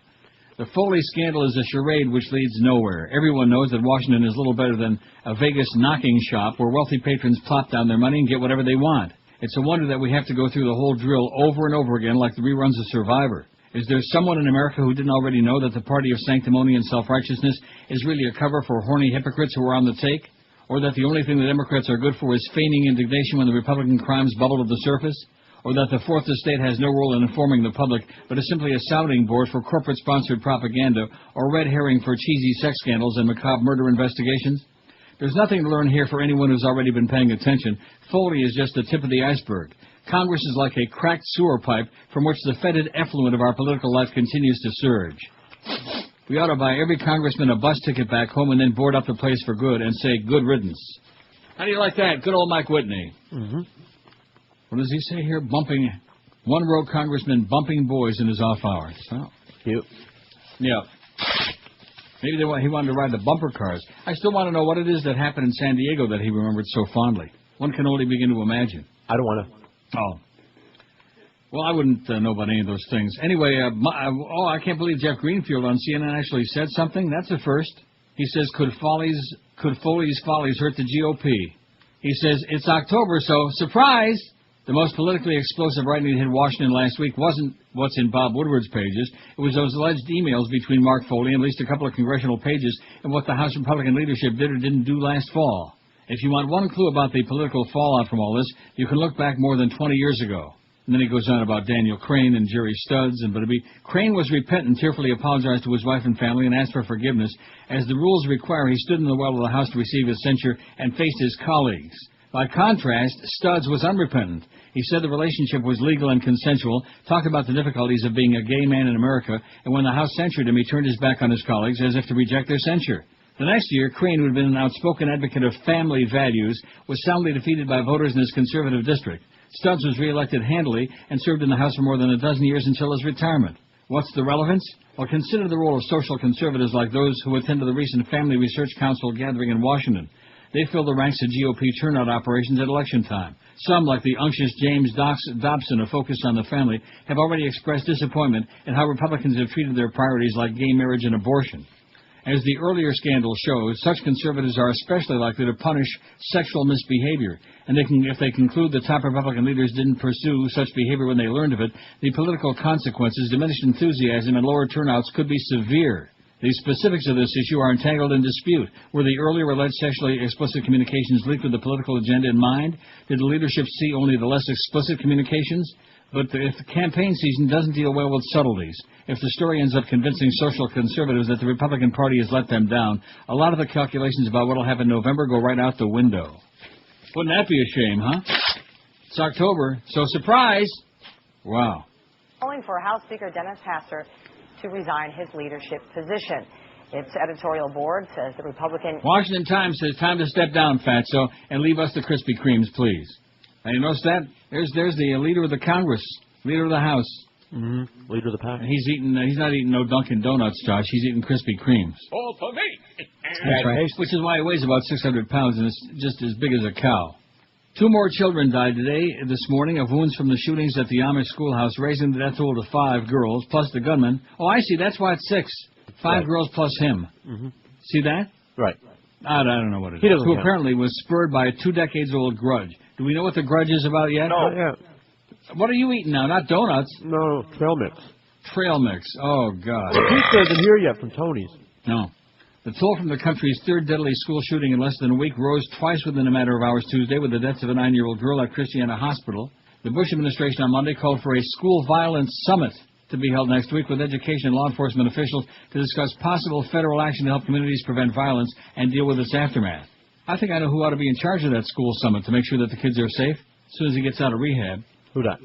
Speaker 5: The Foley scandal is a charade which leads nowhere. Everyone knows that Washington is little better than a Vegas knocking shop where wealthy patrons plop down their money and get whatever they want. It's a wonder that we have to go through the whole drill over and over again like the reruns of Survivor. Is there someone in America who didn't already know that the party of sanctimony and self-righteousness is really a cover for horny hypocrites who are on the take? Or that the only thing the Democrats are good for is feigning indignation when the Republican crimes bubble to the surface? Or that the Fourth Estate has no role in informing the public, but is simply a sounding board for corporate-sponsored propaganda or red herring for cheesy sex scandals and macabre murder investigations? There's nothing to learn here for anyone who's already been paying attention. Foley is just the tip of the iceberg. Congress is like a cracked sewer pipe from which the fetid effluent of our political life continues to surge. We ought to buy every congressman a bus ticket back home and then board up the place for good and say, good riddance. How do you like that? Good old Mike Whitney.
Speaker 6: Mm-hmm.
Speaker 5: What does he say here? Bumping, one rogue congressman bumping boys in his off hours. Oh.
Speaker 6: Cute.
Speaker 5: Yeah. Maybe he wanted to ride the bumper cars. I still want to know what it is that happened in San Diego that he remembered so fondly. One can only begin to imagine.
Speaker 6: I don't want to.
Speaker 5: Oh. Well, I wouldn't know about any of those things. Anyway, I can't believe Jeff Greenfield on CNN actually said something. That's a first. He says, could Foley's follies hurt the GOP? He says, it's October, so surprise! The most politically explosive writing that hit Washington last week wasn't what's in Bob Woodward's pages. It was those alleged emails between Mark Foley and at least a couple of congressional pages and what the House Republican leadership did or didn't do last fall. If you want one clue about the political fallout from all this, you can look back more than 20 years ago. And then he goes on about Daniel Crane and Jerry Studs. Crane was repentant, tearfully apologized to his wife and family, and asked for forgiveness. As the rules require, he stood in the well of the House to receive his censure and faced his colleagues. By contrast, Studs was unrepentant. He said the relationship was legal and consensual, talked about the difficulties of being a gay man in America, and when the House censured him, he turned his back on his colleagues as if to reject their censure. The next year, Crane, who had been an outspoken advocate of family values, was soundly defeated by voters in his conservative district. Stubbs was re-elected handily and served in the House for more than a dozen years until his retirement. What's the relevance? Well, consider the role of social conservatives like those who attended the recent Family Research Council gathering in Washington. They fill the ranks of GOP turnout operations at election time. Some, like the unctuous James Dobson of Focus on the Family, have already expressed disappointment in how Republicans have treated their priorities like gay marriage and abortion. As the earlier scandal shows, such conservatives are especially likely to punish sexual misbehavior, and if they conclude the top Republican leaders didn't pursue such behavior when they learned of it, the political consequences, diminished enthusiasm, and lower turnouts could be severe. The specifics of this issue are entangled in dispute. Were the earlier alleged sexually explicit communications leaked with the political agenda in mind? Did the leadership see only the less explicit communications? But if the campaign season doesn't deal well with subtleties, if the story ends up convincing social conservatives that the Republican Party has let them down, a lot of the calculations about what will happen in November go right out the window. Wouldn't that be a shame, huh? It's October, so surprise! Wow.
Speaker 19: Calling for House Speaker Dennis Hastert to resign his leadership position. Its editorial board says the Republican...
Speaker 5: Washington Times says, time to step down, Fatso, and leave us the Krispy Kremes, please. Now, you notice that? There's the leader of the Congress, leader of the House.
Speaker 6: Mm-hmm. Leader of the pack.
Speaker 5: And he's not eating no Dunkin' Donuts, Josh. He's eating Krispy Kremes.
Speaker 17: All for me.
Speaker 5: That's right. Which is why he weighs about 600 pounds and is just as big as a cow. 2 more children died this morning of wounds from the shootings at the Amish schoolhouse, raising the death toll to 5 girls, plus the gunman. Oh, I see. That's why it's 6. 5 girls plus him.
Speaker 6: Mm-hmm.
Speaker 5: See that?
Speaker 6: Right.
Speaker 5: I don't know what it
Speaker 6: is.
Speaker 5: Who apparently was spurred by a 2-decades-old grudge. Do we know what the grudge is about yet?
Speaker 6: No. Yeah.
Speaker 5: What are you eating now? Not donuts.
Speaker 6: No, trail mix.
Speaker 5: Trail mix. Oh, God.
Speaker 6: The pizza isn't here yet from Tony's.
Speaker 5: No. The toll from the country's 3rd deadly school shooting in less than a week rose twice within a matter of hours Tuesday with the deaths of a 9-year-old girl at Christiana Hospital. The Bush administration on Monday called for a school violence summit to be held next week with education and law enforcement officials to discuss possible federal action to help communities prevent violence and deal with its aftermath. I think I know who ought to be in charge of that school summit to make sure that the kids are safe as soon as he gets out of rehab.
Speaker 6: Who that?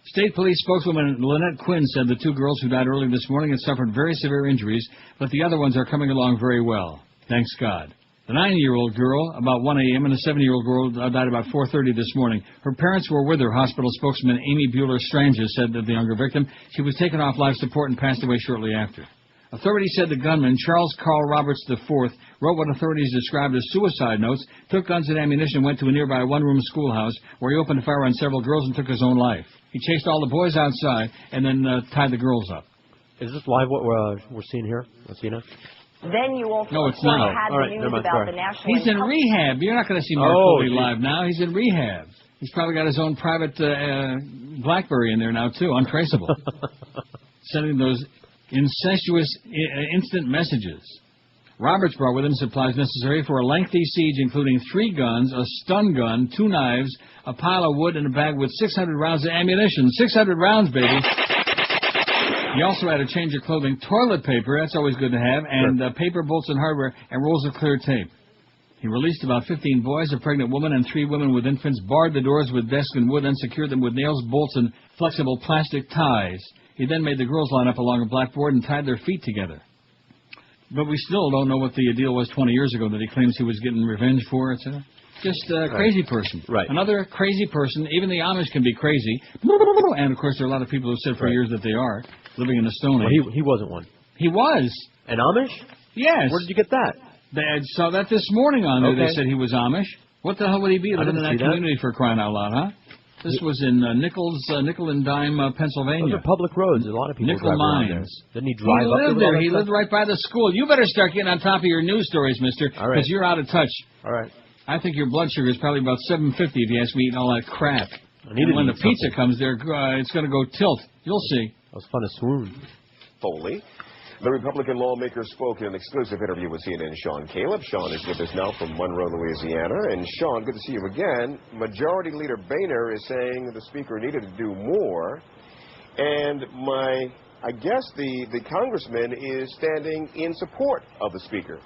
Speaker 5: State Police spokeswoman Lynette Quinn said the 2 girls who died early this morning had suffered very severe injuries, but the other ones are coming along very well. Thanks God. The 9-year-old girl, about 1 a.m., and the 7-year-old girl died about 4:30 this morning. Her parents were with her. Hospital spokesman Amy Bueller-Stranges said that the younger victim, she was taken off life support and passed away shortly after. Authorities said the gunman, Charles Carl Roberts IV, wrote what authorities described as suicide notes, took guns and ammunition, and went to a nearby one-room schoolhouse where he opened fire on several girls and took his own life. He chased all the boys outside and then tied the girls up.
Speaker 6: Is this live what we're seeing here? Athena?
Speaker 19: Then you also
Speaker 5: no, it's not.
Speaker 19: had the news about the national...
Speaker 5: He's in rehab. You're not going to see Mark Foley live now. He's in rehab. He's probably got his own private BlackBerry in there now, too, untraceable. Sending those incestuous instant messages. Roberts brought with him supplies necessary for a lengthy siege, including 3 guns, a stun gun, 2 knives, a pile of wood, and a bag with 600 rounds of ammunition. 600 rounds, baby. He also had a change of clothing, toilet paper, that's always good to have, and paper, bolts, and hardware, and rolls of clear tape. He released about 15 boys, a pregnant woman, and 3 women with infants, barred the doors with desks and wood, and secured them with nails, bolts, and flexible plastic ties. He then made the girls line up along a blackboard and tied their feet together. But we still don't know what the deal was 20 years ago that he claims he was getting revenge for, etc. Just a crazy person.
Speaker 6: Right.
Speaker 5: Another crazy person. Even the Amish can be crazy. And, of course, there are a lot of people who said for years that they are, living in the Stone Age.
Speaker 6: He wasn't one.
Speaker 5: He was.
Speaker 6: An Amish?
Speaker 5: Yes.
Speaker 6: Where did you get that?
Speaker 5: I saw that this morning on there. They said he was Amish. What the hell would he be living in that community for crying out loud, huh? This was in Nickel and Dime, Pennsylvania.
Speaker 6: Those are public roads. A lot of people drive around there. Didn't he drive up
Speaker 5: there? He lived right by the school. You better start getting on top of your news stories, mister, because you're out of touch.
Speaker 6: All right.
Speaker 5: I think your blood sugar is probably about 750 if you ask me eating all that crap. And when the pizza comes there, it's going to go tilt. You'll see.
Speaker 6: That was fun to swoon.
Speaker 20: Foley. The Republican lawmaker spoke in an exclusive interview with CNN Sean Caleb. Sean is with us now from Monroe, Louisiana. And Sean, good to see you again. Majority Leader Boehner is saying the Speaker needed to do more. And I guess the congressman is standing in support of the Speaker.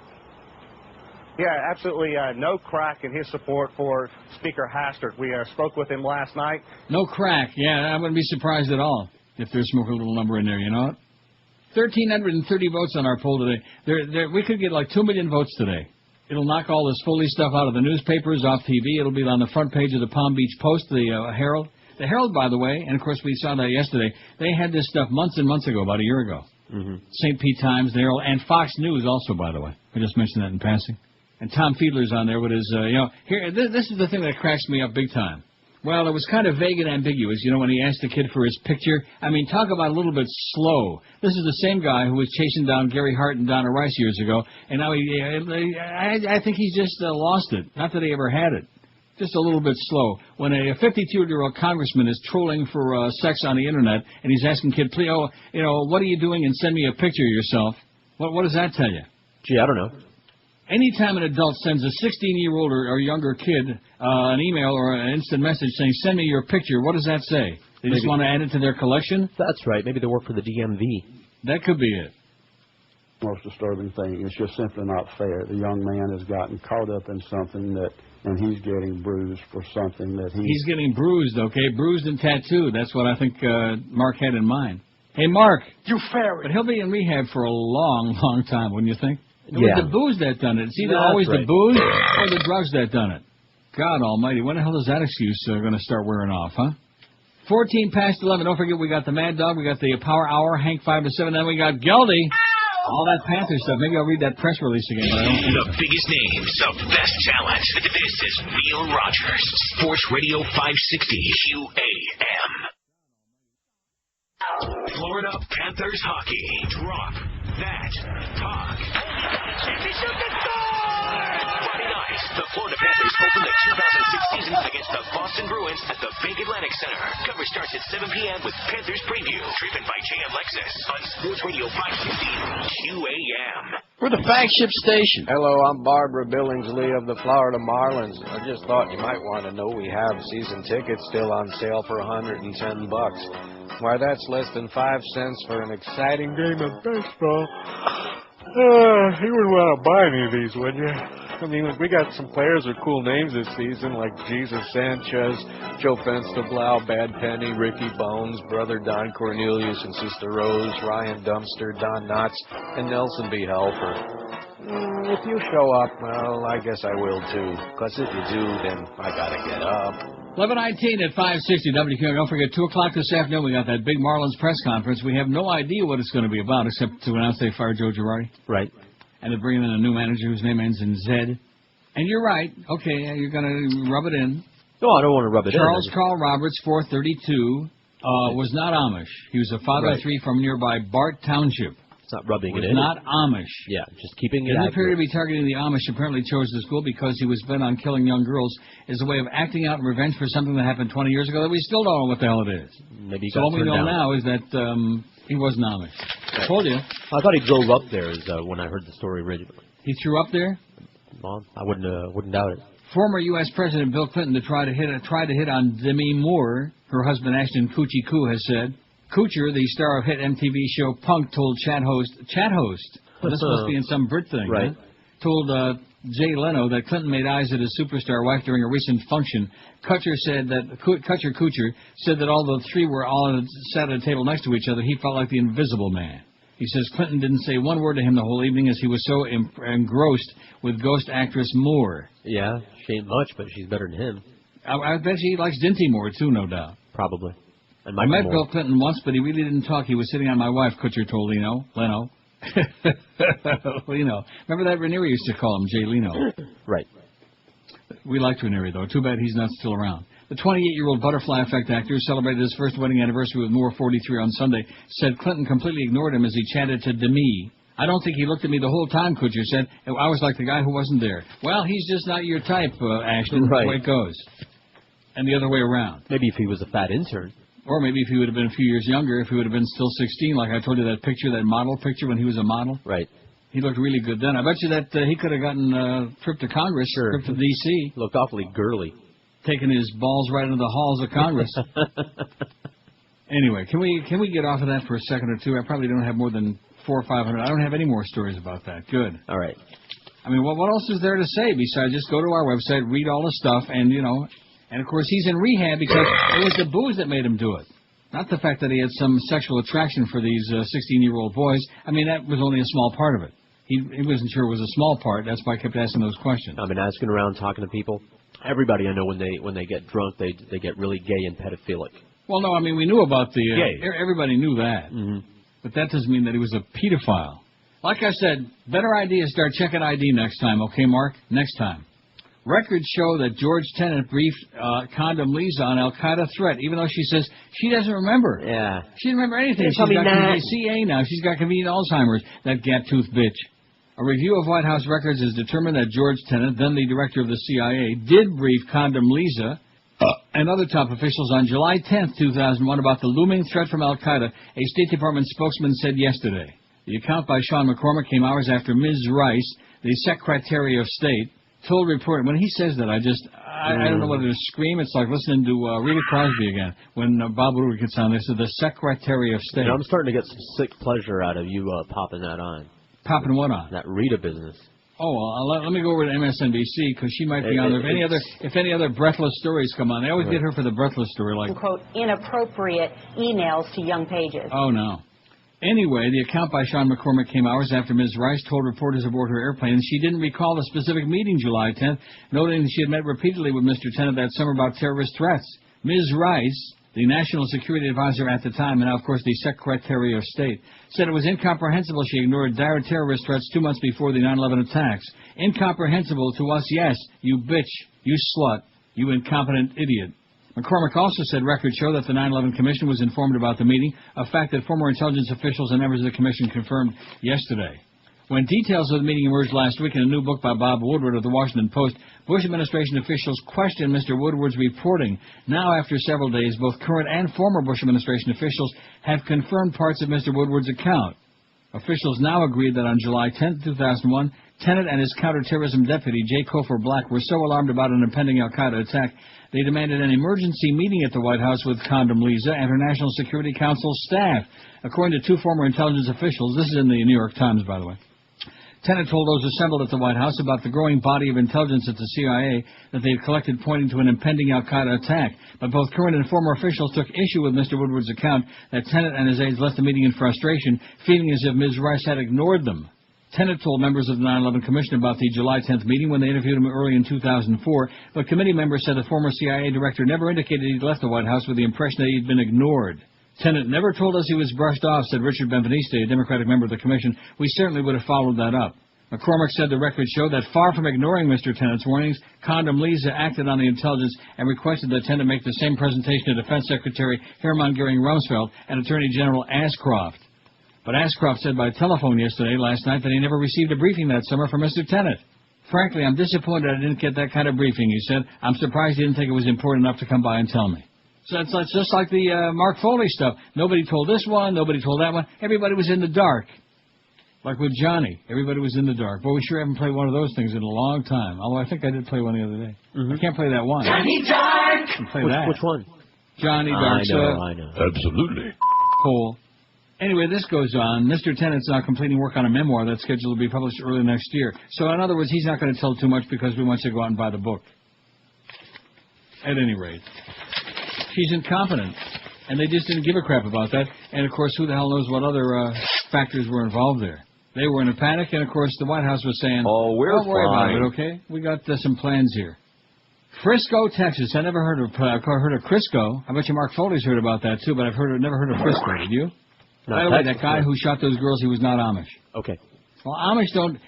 Speaker 21: Yeah, absolutely no crack in his support for Speaker Hastert. We spoke with him last night.
Speaker 5: No crack. Yeah, I wouldn't be surprised at all if there's smoking a little number in there, you know what? 1,330 votes on our poll today. We could get like 2 million votes today. It'll knock all this Foley stuff out of the newspapers, off TV. It'll be on the front page of the Palm Beach Post, the Herald. The Herald, by the way, and of course we saw that yesterday, they had this stuff months and months ago, about a year ago. St. Pete Times, the Herald, and Fox News also, by the way. I just mentioned that in passing. And Tom Fiedler's on there with his, here, this is the thing that cracks me up big time. Well, it was kind of vague and ambiguous, when he asked the kid for his picture. I mean, talk about a little bit slow. This is the same guy who was chasing down Gary Hart and Donna Rice years ago, and now I think he's just lost it. Not that he ever had it. Just a little bit slow. When a 52-year-old congressman is trolling for sex on the Internet, and he's asking kid, please, what are you doing, and send me a picture of yourself, what does that tell you?
Speaker 6: Gee, I don't know.
Speaker 5: Anytime an adult sends a 16-year-old or younger kid an email or an instant message saying, send me your picture, what does that say? They just want to add it to their collection?
Speaker 6: That's right. Maybe they work for the DMV.
Speaker 5: That could be it.
Speaker 22: Most disturbing thing. It's just simply not fair. The young man has gotten caught up in something and he's getting bruised for something that he's
Speaker 5: getting bruised, okay? Bruised and tattooed. That's what I think Mark had in mind. Hey, Mark.
Speaker 23: You fairy.
Speaker 5: But he'll be in rehab for a long, long time, wouldn't you think? It was
Speaker 6: Yeah.
Speaker 5: the booze that done it. It's either always the booze or the drugs that done it. God almighty, when the hell is that excuse going to start wearing off, huh? 14 past 11. Don't forget, we got the Mad Dog, we got the Power Hour, Hank 5 to 7, then we got Geldy. All that Panthers stuff. Maybe I'll read that press release again. But I don't think
Speaker 8: The biggest names of best talent. This is Neil Rogers, Sports Radio 560 QAM. Florida Panthers hockey. Drop that talk. Friday night, the Florida Panthers open the 2006 season against the Boston Bruins at the Bank Atlantic Center. Coverage starts at 7 p.m. with Panthers Preview, driven by JM Lexus on Sports Radio 560 QAM.
Speaker 24: We're the flagship station. Hello, I'm Barbara Billingsley of the Florida Marlins. I just thought you might want to know we have season tickets still on sale for $110. Why, that's less than 5 cents for an exciting game of baseball.
Speaker 25: You wouldn't want to buy any of these, would you? I mean, we got some players with cool names this season, like Jesus Sanchez, Joe Fensteblau, Bad Penny, Ricky Bones, Brother Don Cornelius and Sister Rose, Ryan Dumpster, Don Knotts, and Nelson B. Helfer. If you show up, well, I guess I will too. Because if you do, then I gotta get up.
Speaker 5: 11:19 at 560 WQAM. Don't forget, 2 o'clock this afternoon, we got that big Marlins press conference. We have no idea what it's going to be about, except to announce they fired Joe Girardi.
Speaker 6: Right.
Speaker 5: And they're bringing in a new manager whose name ends in Z. And you're right. Okay, you're going to rub it in.
Speaker 6: No, I don't want to rub it
Speaker 5: Charles
Speaker 6: in.
Speaker 5: Carl Roberts, 432, was not Amish. He was a father of 3 from nearby Bart Township.
Speaker 6: It's not rubbing
Speaker 5: was
Speaker 6: it in.
Speaker 5: not Amish.
Speaker 6: Yeah, just keeping it
Speaker 5: In the
Speaker 6: accurate.
Speaker 5: period to be targeting the Amish, apparently chose the school because he was bent on killing young girls as a way of acting out in revenge for something that happened 20 years ago that we still don't know what the hell it is.
Speaker 6: Maybe he
Speaker 5: So
Speaker 6: got
Speaker 5: what we
Speaker 6: turned
Speaker 5: know
Speaker 6: down.
Speaker 5: now is that he wasn't Amish. I told you.
Speaker 6: I thought he drove up there when I heard the story originally.
Speaker 5: He threw up there?
Speaker 6: Well, I wouldn't doubt it.
Speaker 5: Former U.S. President Bill Clinton tried to hit on Demi Moore, her husband Ashton Kutcher Koo has said. Kutcher, the star of hit MTV show Punk, told chat host, well, this must be in some Brit thing,
Speaker 6: right?
Speaker 5: Huh? Told Jay Leno that Clinton made eyes at his superstar wife during a recent function. Kutcher said that all the three were all sat at a table next to each other. He felt like the Invisible Man. He says Clinton didn't say one word to him the whole evening as he was so engrossed with ghost actress Moore.
Speaker 6: Yeah, she ain't much, but she's better than him.
Speaker 5: I bet she likes Dinty Moore, too, no doubt.
Speaker 6: Probably. And
Speaker 5: I met
Speaker 6: Moore.
Speaker 5: Bill Clinton once, but he really didn't talk. He was sitting on my wife, Kutcher told Leno. Leno. Remember that Ranieri used to call him Jay Leno?
Speaker 6: Right.
Speaker 5: We liked Ranieri, though. Too bad he's not still around. The 28-year-old Butterfly Effect actor who celebrated his first wedding anniversary with Moore, 43, on Sunday, said Clinton completely ignored him as he chatted to Demi. I don't think he looked at me the whole time, Kutcher said. I was like the guy who wasn't there. Well, he's just not your type, Ashton.
Speaker 6: Right.
Speaker 5: The way it goes. And the other way around.
Speaker 6: Maybe if he was a fat intern.
Speaker 5: Or maybe if he would have been a few years younger, if he would have been still 16, like I told you that picture, that model picture when he was a model.
Speaker 6: Right.
Speaker 5: He looked really good then. I bet you that he could have gotten a trip to Congress, trip to D.C.
Speaker 6: Looked awfully girly.
Speaker 5: Taking his balls right into the halls of Congress. Anyway, can we get off of that for a second or two? I probably don't have more than 400 or 500. I don't have any more stories about that. Good.
Speaker 6: All right.
Speaker 5: I mean, what else is there to say besides just go to our website, read all the stuff, and, and, of course, he's in rehab because it was the booze that made him do it. Not the fact that he had some sexual attraction for these 16-year-old boys. I mean, that was only a small part of it. He wasn't sure it was a small part. That's why I kept asking those questions.
Speaker 6: I've been asking around, talking to people. Everybody I know, when they get drunk, they get really gay and pedophilic.
Speaker 5: Well, no, I mean, we knew about the...
Speaker 6: Gay.
Speaker 5: Everybody knew that.
Speaker 6: Mm-hmm.
Speaker 5: But that doesn't mean that he was a pedophile. Like I said, better idea is start checking ID next time, okay, Mark? Next time. Records show that George Tenet briefed Condoleezza on al-Qaeda threat, even though she says she doesn't remember.
Speaker 6: Yeah.
Speaker 5: She didn't remember anything. She's got CA now. She's got convenient Alzheimer's, that gap-toothed bitch. A review of White House records has determined that George Tenet, then the director of the CIA, did brief Condoleezza and other top officials on July 10, 2001, about the looming threat from al-Qaeda, a State Department spokesman said yesterday. The account by Sean McCormick came hours after Ms. Rice, the Secretary of State, told reporters. When he says that, I don't know whether to scream. It's like listening to Rita Crosby again. When Bob Woodward gets on, they said the Secretary of State.
Speaker 6: I'm starting to get some sick pleasure out of you popping that on.
Speaker 5: Popping what on?
Speaker 6: That Rita business.
Speaker 5: Oh, well, let me go over to MSNBC because she might be on there. If any other breathless stories come on, they always get her for the breathless story, like
Speaker 19: quote inappropriate emails to young pages.
Speaker 5: Oh no. Anyway, the account by Sean McCormick came hours after Ms. Rice told reporters aboard her airplane she didn't recall the specific meeting July 10th, noting she had met repeatedly with Mr. Tenet that summer about terrorist threats. Ms. Rice, the National Security Advisor at the time, and now, of course, the Secretary of State, said it was incomprehensible she ignored dire terrorist threats 2 months before the 9/11 attacks. Incomprehensible to us, yes, you bitch, you slut, you incompetent idiot. McCormick also said records show that the 9/11 Commission was informed about the meeting, a fact that former intelligence officials and members of the Commission confirmed yesterday. When details of the meeting emerged last week in a new book by Bob Woodward of the Washington Post, Bush administration officials questioned Mr. Woodward's reporting. Now, after several days, both current and former Bush administration officials have confirmed parts of Mr. Woodward's account. Officials now agreed that on July 10, 2001, Tenet and his counterterrorism deputy, J. Cofer Black, were so alarmed about an impending al-Qaeda attack, they demanded an emergency meeting at the White House with Condoleezza and her National Security Council staff. According to two former intelligence officials, this is in the New York Times, by the way, Tenet told those assembled at the White House about the growing body of intelligence at the CIA that they had collected pointing to an impending al-Qaeda attack. But both current and former officials took issue with Mr. Woodward's account that Tenet and his aides left the meeting in frustration, feeling as if Ms. Rice had ignored them. Tenet told members of the 9/11 Commission about the July 10th meeting when they interviewed him early in 2004, but committee members said the former CIA director never indicated he'd left the White House with the impression that he'd been ignored. Tenet never told us he was brushed off, said Richard Benveniste, a Democratic member of the Commission. We certainly would have followed that up. McCormick said the records showed that far from ignoring Mr. Tenet's warnings, Condoleezza acted on the intelligence and requested that Tenet make the same presentation to Defense Secretary Herman Goering-Rumsfeld and Attorney General Ashcroft. But Ashcroft said by telephone last night, that he never received a briefing that summer from Mr. Tenet. Frankly, I'm disappointed I didn't get that kind of briefing, he said. I'm surprised he didn't think it was important enough to come by and tell me. So it's just like the Mark Foley stuff. Nobody told this one, nobody told that one. Everybody was in the dark. Like with Johnny, everybody was in the dark. Boy, we sure haven't played one of those things in a long time. Although I think I did play one the other day. Mm-hmm. I can't play that one.
Speaker 6: Johnny Dark!
Speaker 5: Which
Speaker 6: one?
Speaker 5: Johnny Dark.
Speaker 6: I know.
Speaker 14: Absolutely.
Speaker 5: Cool. Anyway, this goes on. Mr. Tenet's now completing work on a memoir that's scheduled to be published early next year. So, in other words, he's not going to tell too much because we want you to go out and buy the book. At any rate. She's incompetent. And they just didn't give a crap about that. And, of course, who the hell knows what other factors were involved there. They were in a panic, and, of course, the White House was saying,
Speaker 20: don't worry
Speaker 5: about it, okay? We got some plans here. Frisco, Texas. I never heard of Crisco. I bet you Mark Foley's heard about that, too, but I've never heard of Frisco. Did you? By the way, that guy who shot those girls, he was not Amish.
Speaker 6: Okay.
Speaker 5: Well, Amish don't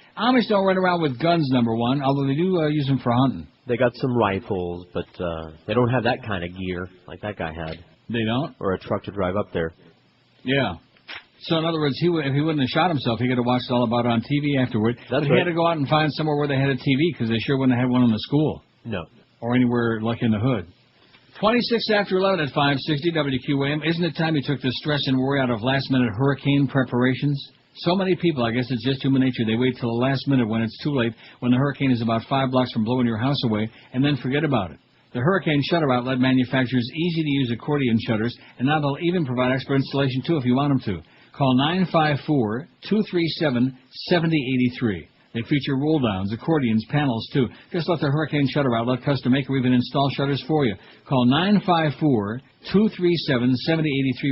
Speaker 5: run around with guns, number one, although they do use them for hunting.
Speaker 6: They got some rifles, but they don't have that kind of gear like that guy had.
Speaker 5: They don't?
Speaker 6: Or a truck to drive up there.
Speaker 5: Yeah. So, in other words, if he wouldn't have shot himself, he could have watched all about it on TV afterward. But he had to go out and find somewhere where they had a TV, because they sure wouldn't have had one in the school.
Speaker 6: No.
Speaker 5: Or anywhere like in the hood. 26 after 11 at 560 WQAM. Isn't it time you took the stress and worry out of last-minute hurricane preparations? So many people, I guess it's just human nature, they wait till the last minute when it's too late, when the hurricane is about 5 blocks from blowing your house away, and then forget about it. The hurricane shutter outlet manufactures easy-to-use accordion shutters, and now they'll even provide expert installation, too, if you want them to. Call 954-237-7083. They feature roll-downs, accordions, panels, too. Just let the Hurricane Shutter Outlet custom make or even install shutters for you. Call 954-237-7083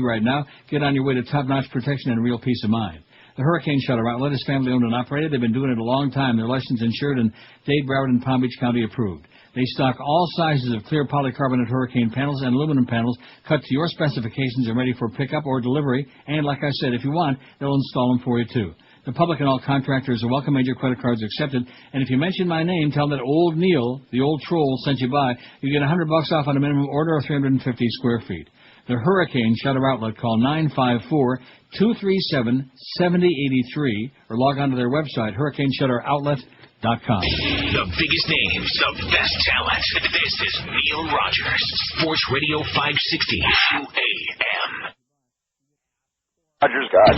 Speaker 5: right now. Get on your way to top-notch protection and real peace of mind. The Hurricane Shutter Outlet is family-owned and operated. They've been doing it a long time. They're licensed, insured, and Dade, Broward, and Palm Beach County approved. They stock all sizes of clear polycarbonate hurricane panels and aluminum panels cut to your specifications and ready for pickup or delivery. And like I said, if you want, they'll install them for you, too. The public and all contractors are welcome. Major credit cards accepted. And if you mention my name, tell them that old Neil, the old troll, sent you by. You get $100 off on a minimum order of 350 square feet. The Hurricane Shutter Outlet. Call 954-237-7083 or log on to their website, hurricaneshutteroutlet.com.
Speaker 8: The biggest names, the best talent. This is Neil Rogers, Sports Radio 560 WQAM.
Speaker 1: Rogers, God.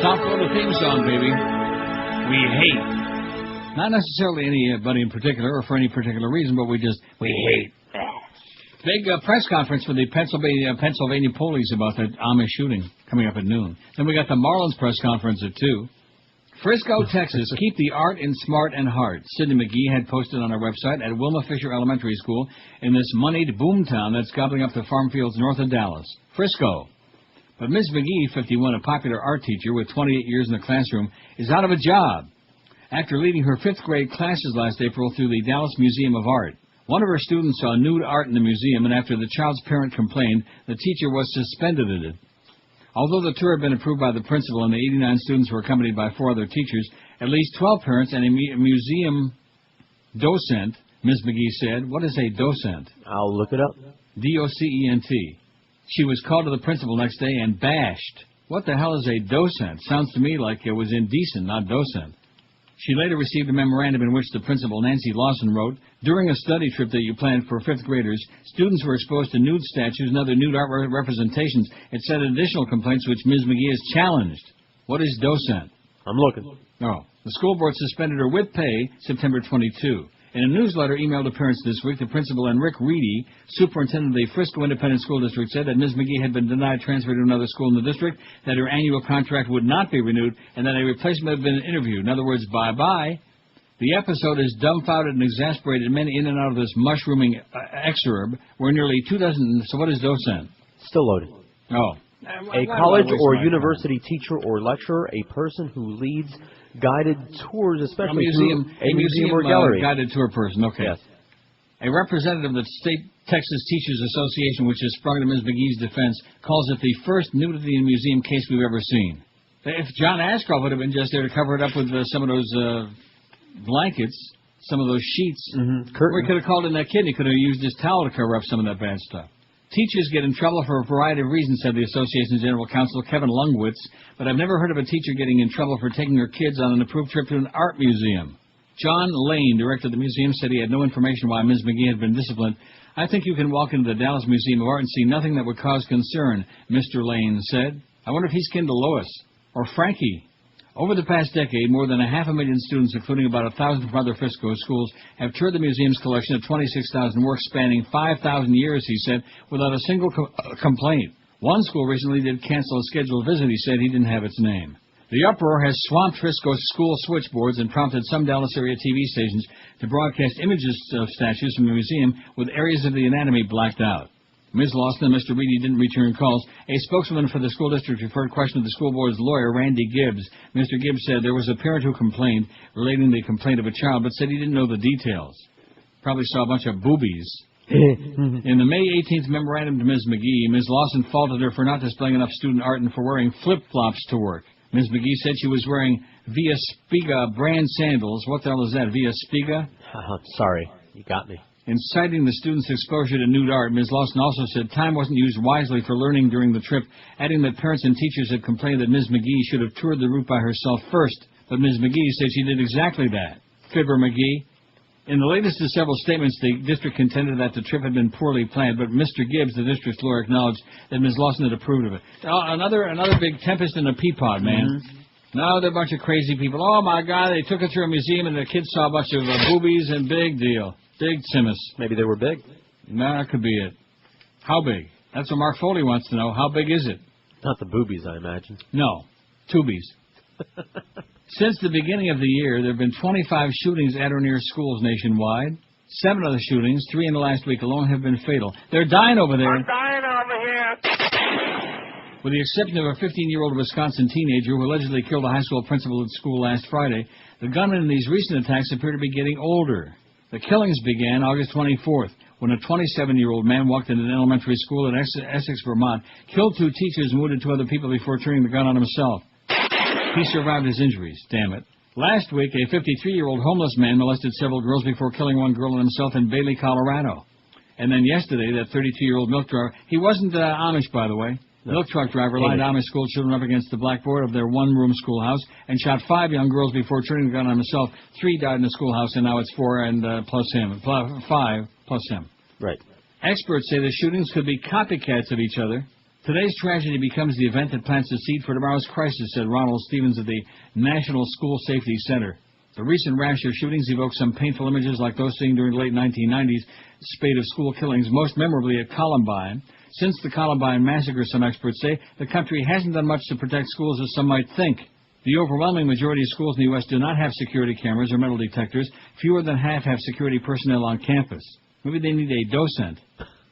Speaker 5: Top Florida theme song, baby. We hate. Not necessarily anybody in particular or for any particular reason, but we hate. Big press conference for the Pennsylvania police about the Amish shooting coming up at noon. Then we got the Marlins press conference at 2. Frisco, Texas. Keep the art in smart and heart. Sidney McGee had posted on our website at Wilma Fisher Elementary School in this moneyed boomtown that's gobbling up the farm fields north of Dallas. Frisco. But Ms. McGee, 51, a popular art teacher with 28 years in the classroom, is out of a job after leading her 5th grade classes last April through the Dallas Museum of Art. One of her students saw nude art in the museum, and after the child's parent complained, the teacher was suspended at it. Although the tour had been approved by the principal and the 89 students were accompanied by 4 other teachers, at least 12 parents and a museum docent, Ms. McGee said. What is a docent?
Speaker 6: I'll look it up.
Speaker 5: D-O-C-E-N-T. She was called to the principal next day and bashed. What the hell is a docent? Sounds to me like it was indecent, not docent. She later received a memorandum in which the principal, Nancy Lawson, wrote, during a study trip that you planned for 5th graders, students were exposed to nude statues and other nude art representations. It said additional complaints which Ms. McGee has challenged. What is docent?
Speaker 6: I'm looking.
Speaker 5: Oh. The school board suspended her with pay September 22. In a newsletter emailed to parents this week, the principal and Rick Reedy, superintendent of the Frisco Independent School District, said that Ms. McGee had been denied transfer to another school in the district, that her annual contract would not be renewed, and that a replacement had been interviewed. In other words, bye-bye. The episode has dumbfounded and exasperated many in and out of this mushrooming exurb, where nearly 2 dozen... So what is docent?
Speaker 6: Still loaded.
Speaker 5: Oh.
Speaker 6: A college or university teacher or lecturer, a person who leads guided tours, especially
Speaker 5: a museum
Speaker 6: or gallery.
Speaker 5: Guided tour person, okay.
Speaker 6: Yes.
Speaker 5: A representative of the State Texas Teachers Association, which has sprung to Ms. McGee's defense, calls it the first nudity in a museum case we've ever seen. If John Ashcroft would have been just there to cover it up with some of those blankets, some of those sheets, or he could have called in that kid and he could have used his towel to cover up some of that bad stuff. Teachers get in trouble for a variety of reasons, said the Association's General Counsel, Kevin Lungwitz, but I've never heard of a teacher getting in trouble for taking her kids on an approved trip to an art museum. John Lane, director of the museum, said he had no information why Ms. McGee had been disciplined. I think you can walk into the Dallas Museum of Art and see nothing that would cause concern, Mr. Lane said. I wonder if he's kin to Lois or Frankie. Over the past decade, more than 500,000 students, including about 1,000 from other Frisco schools, have toured the museum's collection of 26,000 works spanning 5,000 years, he said, without a single complaint. One school recently did cancel a scheduled visit, he said. He didn't have its name. The uproar has swamped Frisco's school switchboards and prompted some Dallas area TV stations to broadcast images of statues from the museum with areas of the anatomy blacked out. Ms. Lawson and Mr. Reedy didn't return calls. A spokesman for the school district referred question to the school board's lawyer, Randy Gibbs. Mr. Gibbs said there was a parent who complained, relating the complaint of a child, but said he didn't know the details. Probably saw a bunch of boobies. In the May 18th memorandum to Ms. McGee, Ms. Lawson faulted her for not displaying enough student art and for wearing flip-flops to work. Ms. McGee said she was wearing Via Spiga brand sandals. What the hell is that, Via Spiga?
Speaker 6: Sorry, you got me.
Speaker 5: In citing the students' exposure to nude art, Ms. Lawson also said time wasn't used wisely for learning during the trip, adding that parents and teachers had complained that Ms. McGee should have toured the route by herself first. But Ms. McGee said she did exactly that. Fibber McGee. In the latest of several statements, the district contended that the trip had been poorly planned, but Mr. Gibbs, the district's lawyer, acknowledged that Ms. Lawson had approved of it. Another big tempest in a teapot, man. Now they're a bunch of crazy people. Oh, my God, they took her to a museum and the kids saw a bunch of boobies and big deal. Big Timmis.
Speaker 6: Maybe they were big.
Speaker 5: No, that could be it. How big? That's what Mark Foley wants to know. How big is it?
Speaker 6: Not the boobies, I imagine.
Speaker 5: No. Tubies. Since the beginning of the year, there have been 25 shootings at or near schools nationwide. 7 of the shootings, 3 in the last week alone, have been fatal. They're dying over there.
Speaker 1: I'm dying over here.
Speaker 5: With the exception of a 15-year-old Wisconsin teenager who allegedly killed a high school principal at school last Friday, the gunmen in these recent attacks appear to be getting older. The killings began August 24th, when a 27-year-old man walked into an elementary school in Essex, Vermont, killed 2 teachers and wounded 2 other people before turning the gun on himself. He survived his injuries, damn it. Last week, a 53-year-old homeless man molested several girls before killing 1 girl and himself in Bailey, Colorado. And then yesterday, that 32-year-old milk driver, he wasn't Amish, by the way. The milk truck driver lined Amish school children up against the blackboard of their 1-room schoolhouse and shot 5 young girls before turning the gun on himself. 3 died in the schoolhouse, and now it's 4 and plus him. 5 plus him.
Speaker 6: Right.
Speaker 5: Experts say the shootings could be copycats of each other. Today's tragedy becomes the event that plants the seed for tomorrow's crisis, said Ronald Stevens of the National School Safety Center. The recent rash of shootings evokes some painful images like those seen during the late 1990s spate of school killings, most memorably at Columbine. Since the Columbine massacre, some experts say, the country hasn't done much to protect schools as some might think. The overwhelming majority of schools in the U.S. do not have security cameras or metal detectors. Fewer than half have security personnel on campus. Maybe they need a docent.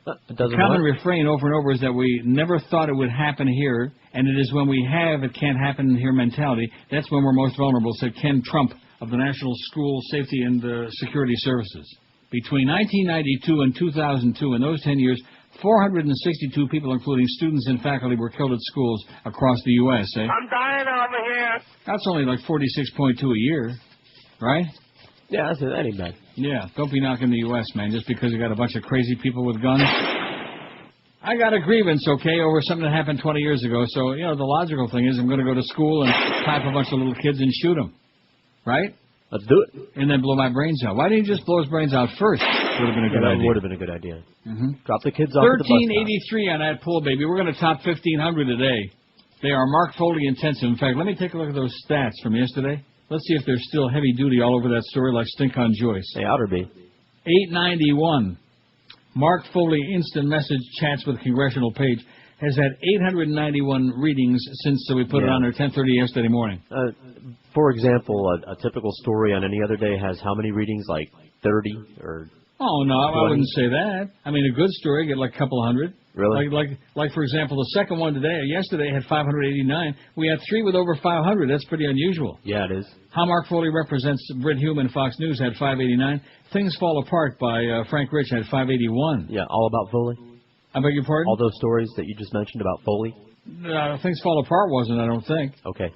Speaker 5: The common refrain over and over is that we never thought it would happen here, and it is when we have it can't happen here mentality. That's when we're most vulnerable, said Ken Trump of the National School Safety and Security Services. Between 1992 and 2002, in those 10 years, 462 people, including students and faculty, were killed at schools across the U.S., eh?
Speaker 1: I'm dying over here.
Speaker 5: That's only like 46.2 a year, right?
Speaker 6: Yeah, that ain't bad.
Speaker 5: Yeah, don't be knocking the U.S., man, just because you got a bunch of crazy people with guns. I got a grievance, okay, over something that happened 20 years ago. So, the logical thing is I'm going to go to school and type a bunch of little kids and shoot them. Right?
Speaker 6: Let's do it.
Speaker 5: And then blow my brains out. Why didn't you just blow his brains out first? Would have been a good idea.
Speaker 6: That would have been a good idea.
Speaker 5: Mm-hmm.
Speaker 6: Drop the kids off at the bus stop.
Speaker 5: 1383 on that poll, baby. We're going to top 1,500 today. They are Mark Foley intensive. In fact, let me take a look at those stats from yesterday. Let's see if they're still heavy duty all over that story like Stink on Joyce.
Speaker 6: They ought to be.
Speaker 5: 891. Mark Foley instant message chats with congressional page has had 891 readings since we put it on there 10:30 yesterday morning.
Speaker 6: For example, a typical story on any other day has how many readings? Like 30 or?
Speaker 5: Oh no, 20? I wouldn't say that. I mean, a good story get like a couple hundred.
Speaker 6: Really?
Speaker 5: Like for example, the second one yesterday had 589. We had 3 with over 500. That's pretty unusual.
Speaker 6: Yeah, it is.
Speaker 5: How Mark Foley represents Britt Hume and Fox News had 589. Things Fall Apart by Frank Rich had 581.
Speaker 6: Yeah, all about Foley.
Speaker 5: I beg your pardon?
Speaker 6: All those stories that you just mentioned about Foley?
Speaker 5: Things Fall Apart wasn't, I don't think.
Speaker 6: Okay.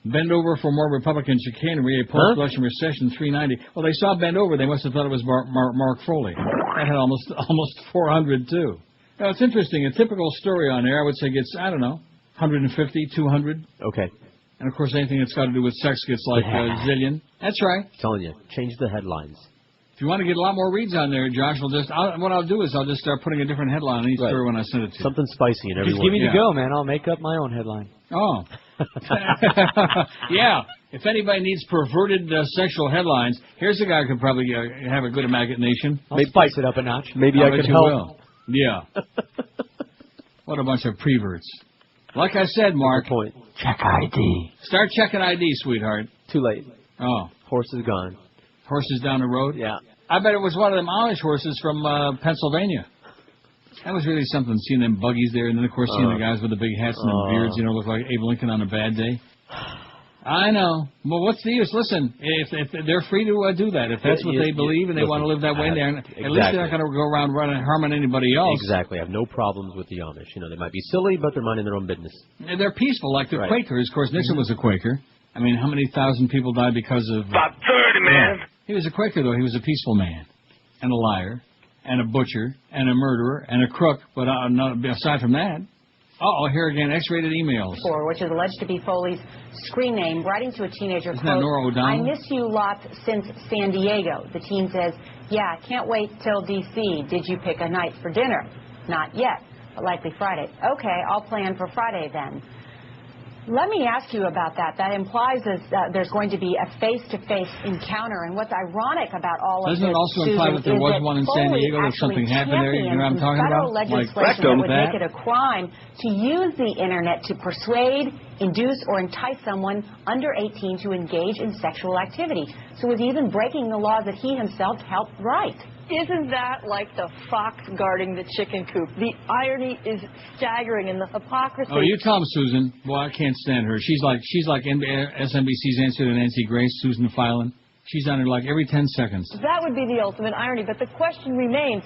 Speaker 5: Bend Over for More Republican Chicanery, a post-election recession, 390. Well, they saw Bend Over. They must have thought it was Mark Foley. That had almost 400, too. Now, it's interesting. A typical story on there, I would say, gets, 150, 200.
Speaker 6: Okay.
Speaker 5: And, of course, anything that's got to do with sex gets like a zillion. That's right.
Speaker 6: I'm telling you, change the headlines.
Speaker 5: If you want to get a lot more reads on there, Josh, what I'll do is I'll just start putting a different headline on each story when I send it to you.
Speaker 6: Something spicy in every
Speaker 13: Just give me the go, man. I'll make up my own headline.
Speaker 5: Oh. Yeah. If anybody needs perverted sexual headlines, here's a guy who could probably have a good imagination.
Speaker 13: I'll spice it up a notch.
Speaker 6: Maybe I could help.
Speaker 5: Will. Yeah. What a bunch of preverts. Like I said, Mark.
Speaker 6: Point.
Speaker 13: Check ID.
Speaker 5: Start checking ID, sweetheart.
Speaker 6: Too late.
Speaker 5: Oh.
Speaker 6: Horse is gone.
Speaker 5: Horses down the road?
Speaker 6: Yeah.
Speaker 5: I bet it was one of them Amish horses from Pennsylvania. That was really something, seeing them buggies there, and then, of course, seeing the guys with the big hats and the beards, look like Abe Lincoln on a bad day. I know. Well, what's the use? Listen, if they're free to do that. If that's what they believe and they want to live that way, at least they're not going to go around harming anybody else.
Speaker 6: Exactly. I have no problems with the Amish. They might be silly, but they're minding their own business.
Speaker 5: And they're peaceful, like the Quakers. Of course, Nixon was a Quaker. I mean, how many thousand people died because of...
Speaker 1: About 30, man.
Speaker 5: He was a Quaker, though. He was a peaceful man. And a liar. And a butcher. And a murderer. And a crook. But aside from that, Uh-oh, here again, X-rated emails.
Speaker 19: Which is alleged to be Foley's screen name, writing to a teenager,
Speaker 5: Isn't that
Speaker 19: quote,
Speaker 5: Nora O'Donnell?
Speaker 19: I miss you lots since San Diego. The teen says, yeah, can't wait till D.C. Did you pick a night for dinner? Not yet, but likely Friday. Okay, I'll plan for Friday then. Let me ask you about that. That implies that there's going to be a face-to-face encounter. And what's ironic about all of this,
Speaker 5: Doesn't it also imply that there was one in San Diego, that something happened there? You know what I'm talking about?
Speaker 19: Federal legislation that would make it a crime to use the Internet to persuade, induce, or entice someone under 18 to engage in sexual activity. So he's even breaking the laws that he himself helped write.
Speaker 4: Isn't that like the fox guarding the chicken coop? The irony is staggering, and the hypocrisy.
Speaker 5: Oh, you tell him, Susan. Boy, I can't stand her. She's like SNBC's answer to Nancy Grace, Susan Filan. She's on her like every 10 seconds.
Speaker 4: That would be the ultimate irony. But the question remains,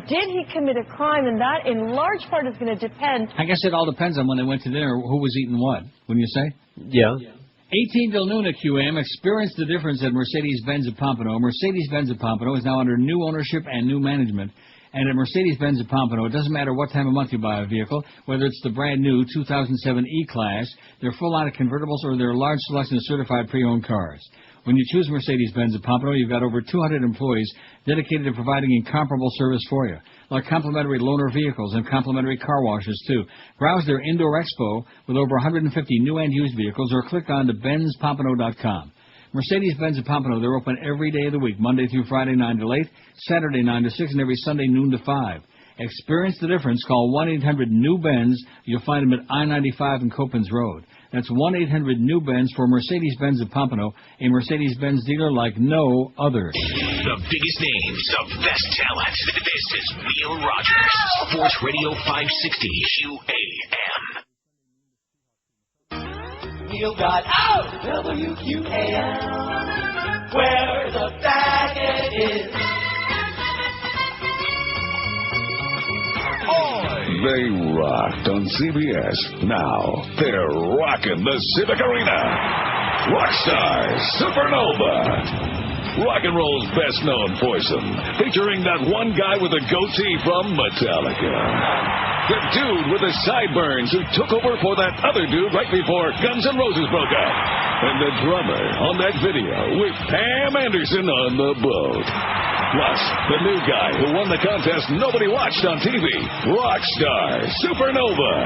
Speaker 4: did he commit a crime? And that, in large part, is going to depend.
Speaker 5: I guess it all depends on when they went to dinner, who was eating what. Wouldn't you say?
Speaker 6: Yeah.
Speaker 5: 18 till noon at QAM. Experience the difference at Mercedes-Benz of Pompano. Mercedes-Benz of Pompano is now under new ownership and new management. And at Mercedes-Benz of Pompano, it doesn't matter what time of month you buy a vehicle, whether it's the brand new 2007 E-Class, their full line of convertibles, or their large selection of certified pre-owned cars. When you choose Mercedes-Benz of Pompano, you've got over 200 employees dedicated to providing incomparable service for you, like complimentary loaner vehicles and complimentary car washes, too. Browse their indoor expo with over 150 new and used vehicles, or click on to benzpompano.com. Mercedes-Benz of Pompano, they're open every day of the week, Monday through Friday, 9 to 8, Saturday, 9 to 6, and every Sunday, noon to 5. Experience the difference. Call 1-800-NEW-BENZ. You'll find them at I-95 and Copans Road. That's 1-800-NEW-BENZ for Mercedes-Benz of Pompano, a Mercedes-Benz dealer like no other.
Speaker 8: The biggest names, the best talent. This is Neil Rogers, Sports Radio 560 QAM.
Speaker 7: Neil got out WQAM, where the faggot is.
Speaker 9: They rocked on CBS. Now they're rocking the Civic Arena. Rockstars Supernova. Rock and roll's best-known foursome, featuring that one guy with a goatee from Metallica. The dude with the sideburns who took over for that other dude right before Guns N' Roses broke up. And the drummer on that video with Pam Anderson on the boat. Plus, the new guy who won the contest nobody watched on TV, Rockstar Supernova.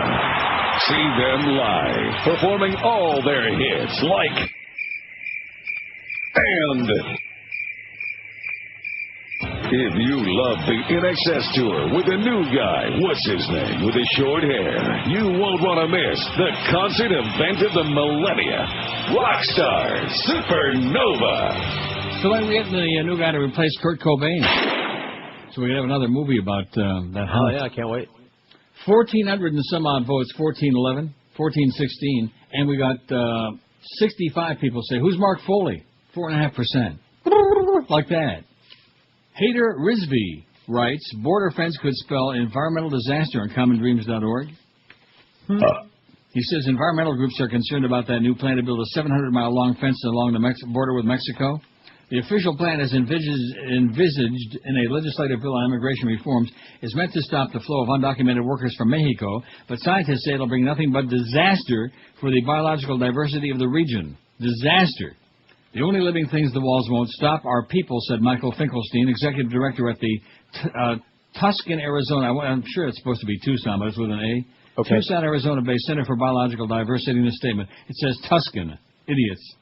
Speaker 9: See them live, performing all their hits like... And... If you love the InXS Tour with the new guy, what's his name, with his short hair, you won't want to miss the concert event of the millennia, Rockstar Supernova.
Speaker 5: So when we get the new guy to replace Kurt Cobain, so we can have another movie about that.
Speaker 6: Oh, yeah, I can't wait.
Speaker 5: 1,400 and some odd votes, 1,411, 1,416, and we got 65 people say, who's Mark Foley? 4.5%. Like that. Hader Rizvi writes, border fence could spell environmental disaster on commondreams.org. He says environmental groups are concerned about that new plan to build a 700-mile-long fence along the border with Mexico. The official plan, as envisaged in a legislative bill on immigration reforms, is meant to stop the flow of undocumented workers from Mexico, but scientists say it'll bring nothing but disaster for the biological diversity of the region. Disaster. The only living things the walls won't stop are people, said Michael Finkelstein, executive director at the Tucson, Arizona. I'm sure it's supposed to be Tucson, but it's with an A.
Speaker 6: Okay.
Speaker 5: Tucson, Arizona-based Center for Biological Diversity in the statement. It says Tuscan. Idiots.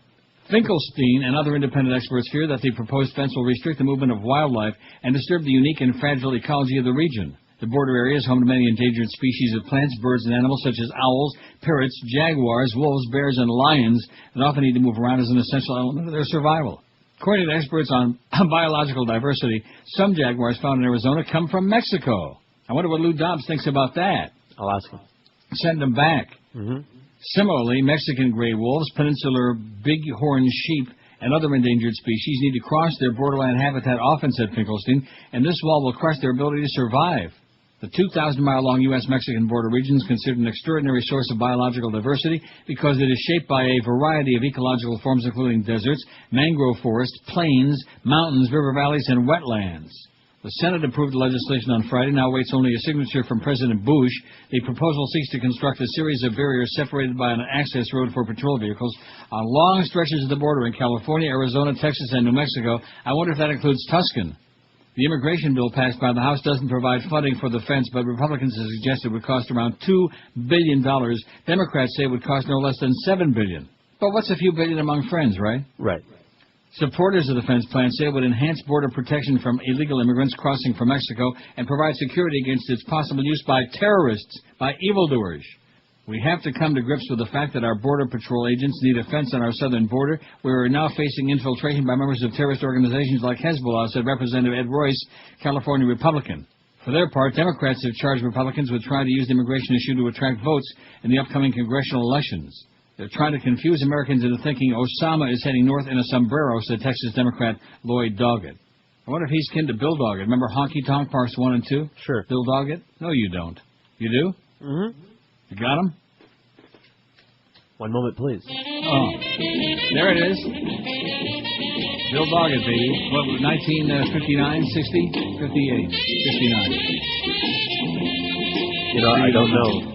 Speaker 5: Finkelstein and other independent experts fear that the proposed fence will restrict the movement of wildlife and disturb the unique and fragile ecology of the region. The border area is home to many endangered species of plants, birds, and animals such as owls, parrots, jaguars, wolves, bears, and lions that often need to move around as an essential element of their survival. According to experts on biological diversity, some jaguars found in Arizona come from Mexico. I wonder what Lou Dobbs thinks about that.
Speaker 6: I'll ask him.
Speaker 5: Send them back.
Speaker 6: Mm-hmm.
Speaker 5: Similarly, Mexican gray wolves, peninsular bighorn sheep, and other endangered species need to cross their borderland habitat often, said Finkelstein, and this wall will crush their ability to survive. The 2,000-mile-long U.S.-Mexican border region is considered an extraordinary source of biological diversity because it is shaped by a variety of ecological forms, including deserts, mangrove forests, plains, mountains, river valleys, and wetlands. The Senate approved the legislation on Friday, now waits only a signature from President Bush. The proposal seeks to construct a series of barriers separated by an access road for patrol vehicles on long stretches of the border in California, Arizona, Texas, and New Mexico. I wonder if that includes Tuscan. The immigration bill passed by the House doesn't provide funding for the fence, but Republicans have suggested it would cost around $2 billion. Democrats say it would cost no less than $7 billion. But what's a few billion among friends, right?
Speaker 6: Right.
Speaker 5: Supporters of the fence plan say it would enhance border protection from illegal immigrants crossing from Mexico and provide security against its possible use by terrorists, by evildoers. We have to come to grips with the fact that our Border Patrol agents need a fence on our southern border. We are now facing infiltration by members of terrorist organizations like Hezbollah, said Representative Ed Royce, California Republican. For their part, Democrats have charged Republicans with trying to use the immigration issue to attract votes in the upcoming congressional elections. They're trying to confuse Americans into thinking Osama is heading north in a sombrero, said Texas Democrat Lloyd Doggett. I wonder if he's kin to Bill Doggett. Remember Honky Tonk Parts 1 and 2?
Speaker 6: Sure.
Speaker 5: Bill Doggett? No, you don't. You do?
Speaker 6: Mm-hmm.
Speaker 5: You got him?
Speaker 6: One moment, please.
Speaker 5: Oh. There it is. Bill Doggett, baby. What, 1959, 60, 58, 59.
Speaker 6: You know, I don't know.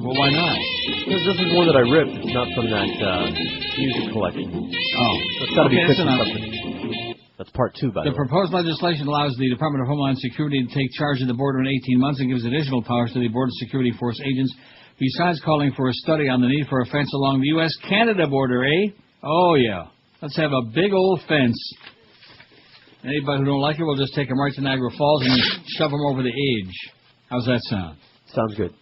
Speaker 5: Well, why not?
Speaker 6: Because this is one that I ripped. It's not from that music collection.
Speaker 5: Oh.
Speaker 6: It's got to be
Speaker 5: that's
Speaker 6: fixed
Speaker 5: enough.
Speaker 6: something. That's part 2, by the way.
Speaker 5: The proposed legislation allows the Department of Homeland Security to take charge of the border in 18 months and gives additional powers to the Border Security Force agents, besides calling for a study on the need for a fence along the U.S.-Canada border, eh? Oh, yeah. Let's have a big old fence. Anybody who don't like it, we'll just take them right to Niagara Falls and shove them over the edge. How's that sound?
Speaker 6: Sounds good.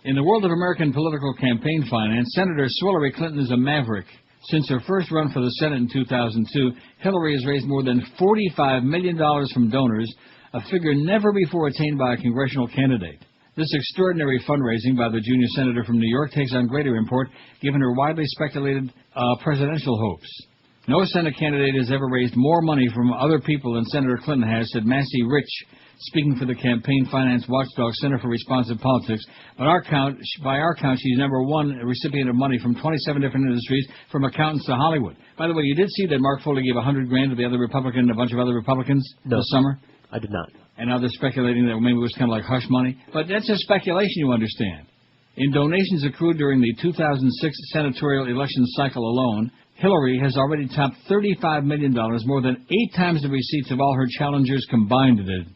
Speaker 5: In the world of American political campaign finance, Senator Hillary Clinton is a maverick. Since her first run for the Senate in 2002, Hillary has raised more than $45 million from donors, a figure never before attained by a congressional candidate. This extraordinary fundraising by the junior senator from New York takes on greater import, given her widely speculated presidential hopes. No Senate candidate has ever raised more money from other people than Senator Clinton has, said Martí, speaking for the Campaign Finance Watchdog Center for Responsive Politics. By our count, she's number one recipient of money from 27 different industries, from accountants to Hollywood. By the way, you did see that Mark Foley gave $100,000 to the other Republican and a bunch of other Republicans this summer?
Speaker 6: I did not.
Speaker 5: And now they're speculating that maybe it was kind of like hush money. But that's just speculation, you understand. In donations accrued during the 2006 senatorial election cycle alone, Hillary has already topped $35 million, more than 8 times the receipts of all her challengers combined did.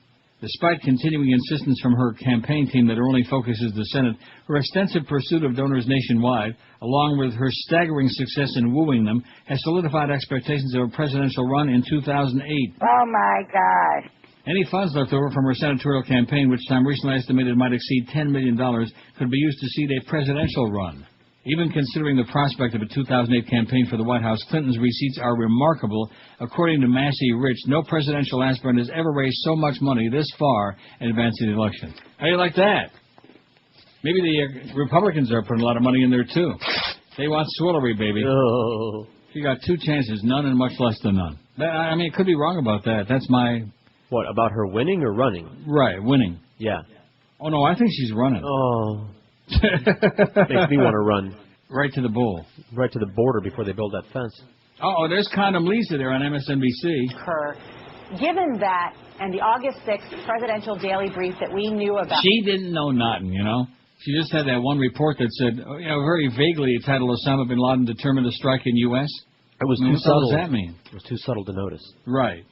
Speaker 5: Despite continuing insistence from her campaign team that her only focus is the Senate, her extensive pursuit of donors nationwide, along with her staggering success in wooing them, has solidified expectations of a presidential run in 2008.
Speaker 2: Oh, my God.
Speaker 5: Any funds left over from her senatorial campaign, which time recently estimated might exceed $10 million, could be used to seed a presidential run. Even considering the prospect of a 2008 campaign for the White House, Clinton's receipts are remarkable. According to Martí, no presidential aspirant has ever raised so much money this far in advance of the election. How do you like that? Maybe the Republicans are putting a lot of money in there, too. They want Swillery, baby.
Speaker 6: Oh.
Speaker 5: You got 2 chances, none and much less than none. I mean, it could be wrong about that. That's my...
Speaker 6: What, about her winning or running?
Speaker 5: Right, winning.
Speaker 6: Yeah.
Speaker 5: Oh, no, I think she's running.
Speaker 6: Oh. Makes me want to run.
Speaker 5: Right to the bull.
Speaker 6: Right to the border before they build that fence.
Speaker 5: Oh, there's Condom Lisa there on MSNBC.
Speaker 19: Given that and the August 6th presidential daily brief that we knew about...
Speaker 5: She didn't know nothing, you know. She just had that one report that said, very vaguely titled Osama bin Laden determined to strike in U.S.
Speaker 6: It was too subtle.
Speaker 5: What does that mean?
Speaker 6: It was too subtle to notice.
Speaker 5: Right.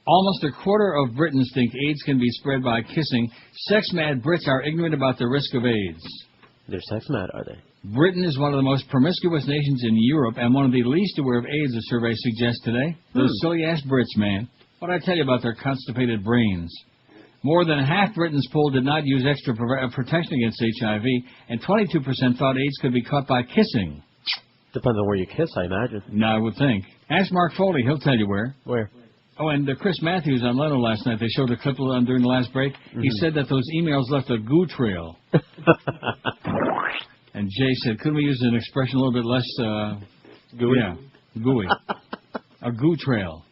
Speaker 5: Almost a quarter of Britons think AIDS can be spread by kissing. Sex-mad Brits are ignorant about the risk of AIDS.
Speaker 6: They're sex-mad, are they?
Speaker 5: Britain is one of the most promiscuous nations in Europe and one of the least aware of AIDS, a survey suggests today. Those silly-ass Brits, man. What'd I tell you about their constipated brains? More than half Britons polled did not use extra protection against HIV, and 22% thought AIDS could be caught by kissing.
Speaker 6: Depends on where you kiss, I imagine.
Speaker 5: No, I would think. Ask Mark Foley. He'll tell you where.
Speaker 6: Where?
Speaker 5: Oh, and Chris Matthews on Leno last night, they showed a clip during the last break. Mm-hmm. He said that those emails left a goo trail. And Jay said, couldn't we use an expression a little bit less...
Speaker 6: gooey?
Speaker 5: Yeah, gooey. A goo trail.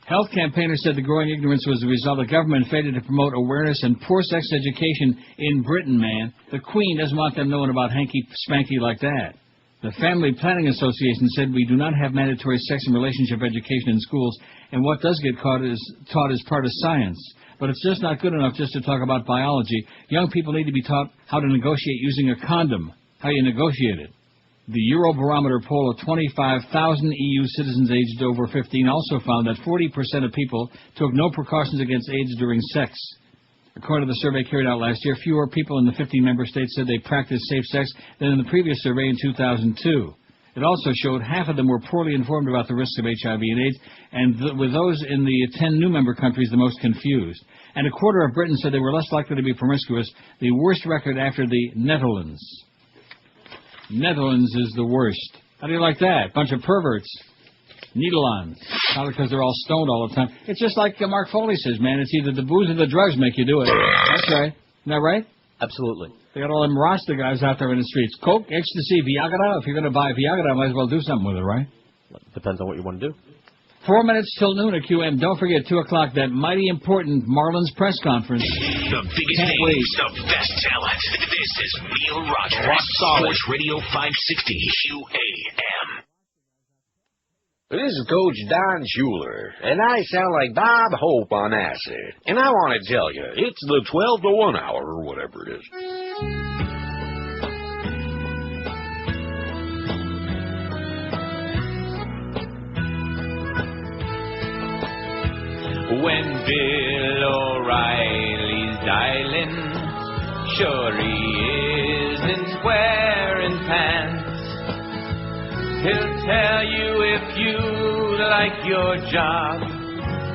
Speaker 5: Health campaigners said the growing ignorance was the result of government failure to promote awareness and poor sex education in Britain, man. The Queen doesn't want them knowing about hanky-spanky like that. The Family Planning Association said we do not have mandatory sex and relationship education in schools, and what does get taught is part of science. but it's just not good enough just to talk about biology. Young people need to be taught how to negotiate using a condom, how you negotiate it. The Eurobarometer poll of 25,000 EU citizens aged over 15 also found that 40% of people took no precautions against AIDS during sex. According to the survey carried out last year, fewer people in the 15 member states said they practiced safe sex than in the previous survey in 2002. It also showed half of them were poorly informed about the risks of HIV and AIDS, and with those in the 10 new member countries the most confused. And a quarter of Britons said they were less likely to be promiscuous, the worst record after the Netherlands. Netherlands is the worst. How do you like that? Bunch of perverts. Needle-ons. Probably because they're all stoned all the time. It's just like Mark Foley says, man. It's either the booze or the drugs make you do it. That's right. Isn't that right?
Speaker 6: Absolutely.
Speaker 5: They got all them Rasta guys out there in the streets. Coke, ecstasy, Viagra. If you're going to buy Viagra, might as well do something with it, right?
Speaker 6: Depends on what you want to do.
Speaker 5: 4 minutes till noon at QM. Don't forget, 2 o'clock, that mighty important Marlins press conference.
Speaker 8: The biggest names, the best talent. This is Neil Rogers. Sports Radio 560 QAM.
Speaker 10: This is Coach Don Schuler, and I sound like Bob Hope on acid. And I want to tell you, it's the 12 to 1 hour, or whatever it is.
Speaker 7: When Bill O'Reilly's dialing, sure he isn't wearing pants. He'll tell you if you like your job,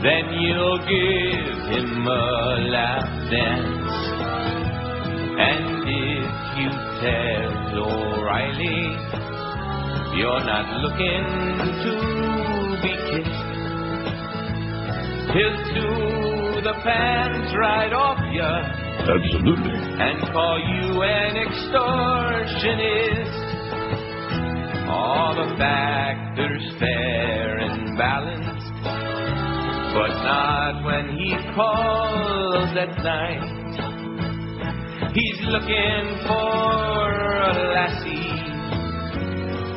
Speaker 7: then you'll give him a lap dance. And if you tell O'Reilly you're not looking to be kissed, he'll do the pants right off ya.
Speaker 9: Absolutely.
Speaker 7: And call you an extortionist. All the factors fair and balanced, but not when he calls at night. He's looking for a lassie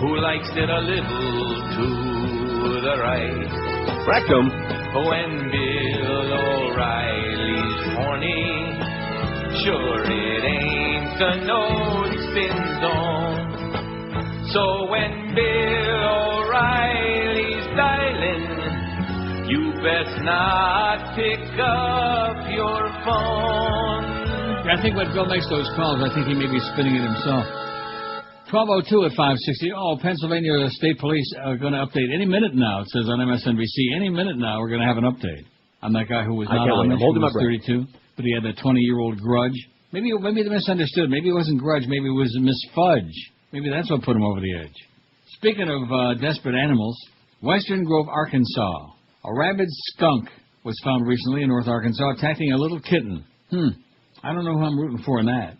Speaker 7: who likes it a little to the right.
Speaker 6: Rectum.
Speaker 7: When Bill O'Reilly's horny, sure it ain't a no-spin zone. So when Bill O'Reilly's dialing, you best not pick up your phone.
Speaker 5: I think when Bill makes those calls, I think he may be spinning it himself. 12:02 at 560. Oh, Pennsylvania State Police are going to update any minute now. It says on MSNBC, any minute now we're going to have an update on that guy who was not Amish, who was 32, but he had that 20-year-old grudge. Maybe they misunderstood. Maybe it wasn't grudge. Maybe it was Miss Fudge. Maybe that's what put him over the edge. Speaking of desperate animals, Western Grove, Arkansas. A rabid skunk was found recently in North Arkansas attacking a little kitten. I don't know who I'm rooting for in that.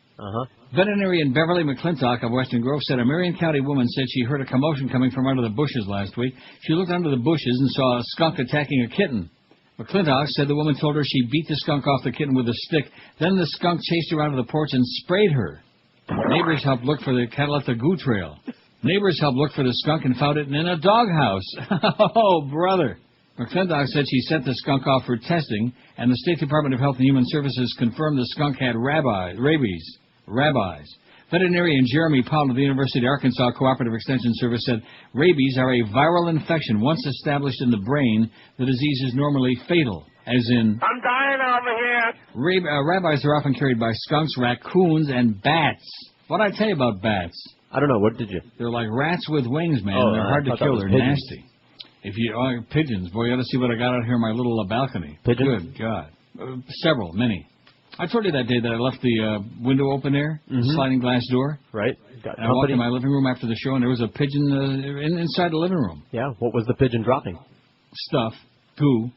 Speaker 5: Veterinarian Beverly McClintock of Western Grove said a Marion County woman said she heard a commotion coming from under the bushes last week. She looked under the bushes and saw a skunk attacking a kitten. McClintock said the woman told her she beat the skunk off the kitten with a stick. Then the skunk chased her out of the porch and sprayed her. Neighbors helped look for the cattle at the goo trail. Neighbors helped look for the skunk and found it in a doghouse. Oh, brother. McClintock said she sent the skunk off for testing, and the State Department of Health and Human Services confirmed the skunk had rabies. Veterinarian Jeremy Powell of the University of Arkansas Cooperative Extension Service said rabies are a viral infection. Once established in the brain, the disease is normally fatal, as in...
Speaker 1: I'm dying over here.
Speaker 5: Rabies are often carried by skunks, raccoons, and bats. What'd I tell you about bats?
Speaker 6: I don't know. What did you?
Speaker 5: They're like rats with wings, man.
Speaker 6: Oh,
Speaker 5: they're hard to kill. They're
Speaker 6: pigeons.
Speaker 5: nasty. If you pigeons, boy, you ought to see what I got out here on my little balcony.
Speaker 6: Pigeons?
Speaker 5: Good God. Many. I told you that day that I left the window open there, sliding glass door.
Speaker 6: Right.
Speaker 5: And I walked in my living room after the show, and there was a pigeon inside the living room.
Speaker 6: Yeah. What was the pigeon dropping?
Speaker 5: Stuff. Goo.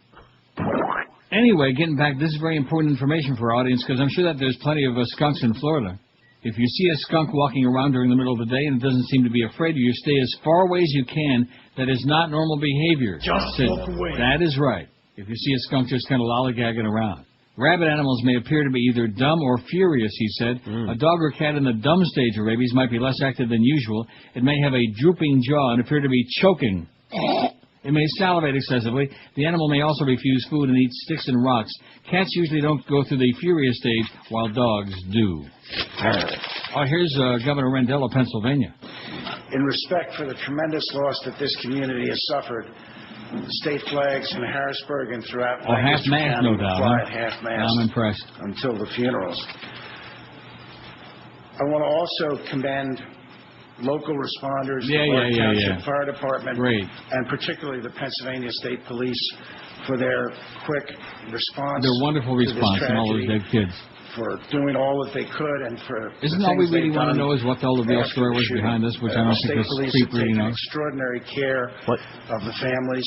Speaker 5: Anyway, getting back, this is very important information for our audience, because I'm sure that there's plenty of skunks in Florida. If you see a skunk walking around during the middle of the day and it doesn't seem to be afraid of you, stay as far away as you can. That is not normal behavior.
Speaker 14: Just walk away.
Speaker 5: That is right. If you see a skunk just kind of lollygagging around. Rabid animals may appear to be either dumb or furious, he said. A dog or cat in the dumb stage of rabies might be less active than usual. It may have a drooping jaw and appear to be choking. It may salivate excessively. The animal may also refuse food and eat sticks and rocks. Cats usually don't go through the furious stage, while dogs do. Oh, here's Governor Rendell of Pennsylvania.
Speaker 3: In respect for the tremendous loss that this community has suffered, state flags in Harrisburg and throughout
Speaker 5: half-mast, no doubt.
Speaker 3: fly at half-mast.
Speaker 5: I'm impressed.
Speaker 3: Until the funerals. I want to also commend local responders, the Clark Township Fire Department, and particularly the Pennsylvania State Police for their quick response.
Speaker 5: Their wonderful response and all those dead kids.
Speaker 3: For doing all that they could and for
Speaker 5: Isn't all we really want to know is what all the real story was behind this, which I don't think this creep really knows.
Speaker 3: Extraordinary care of the families.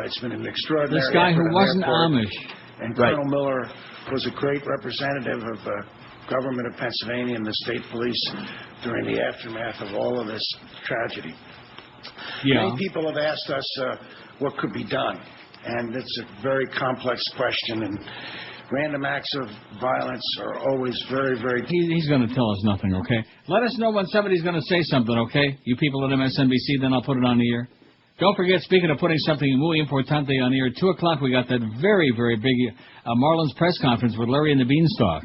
Speaker 3: It's been an extraordinary
Speaker 5: This guy who wasn't
Speaker 3: effort.
Speaker 5: Amish.
Speaker 3: And Colonel Miller was a great representative of the government of Pennsylvania and the state police during the aftermath of all of this tragedy. Many people have asked us what could be done, and it's a very complex question, and random acts of violence are always very, very...
Speaker 5: He's going to tell us nothing, okay? Let us know when somebody's going to say something, okay? You people at MSNBC, then I'll put it on the air. Don't forget, speaking of putting something muy importante on the air, 2 o'clock we got that very, very big Marlins press conference with Larry and the Beanstalk.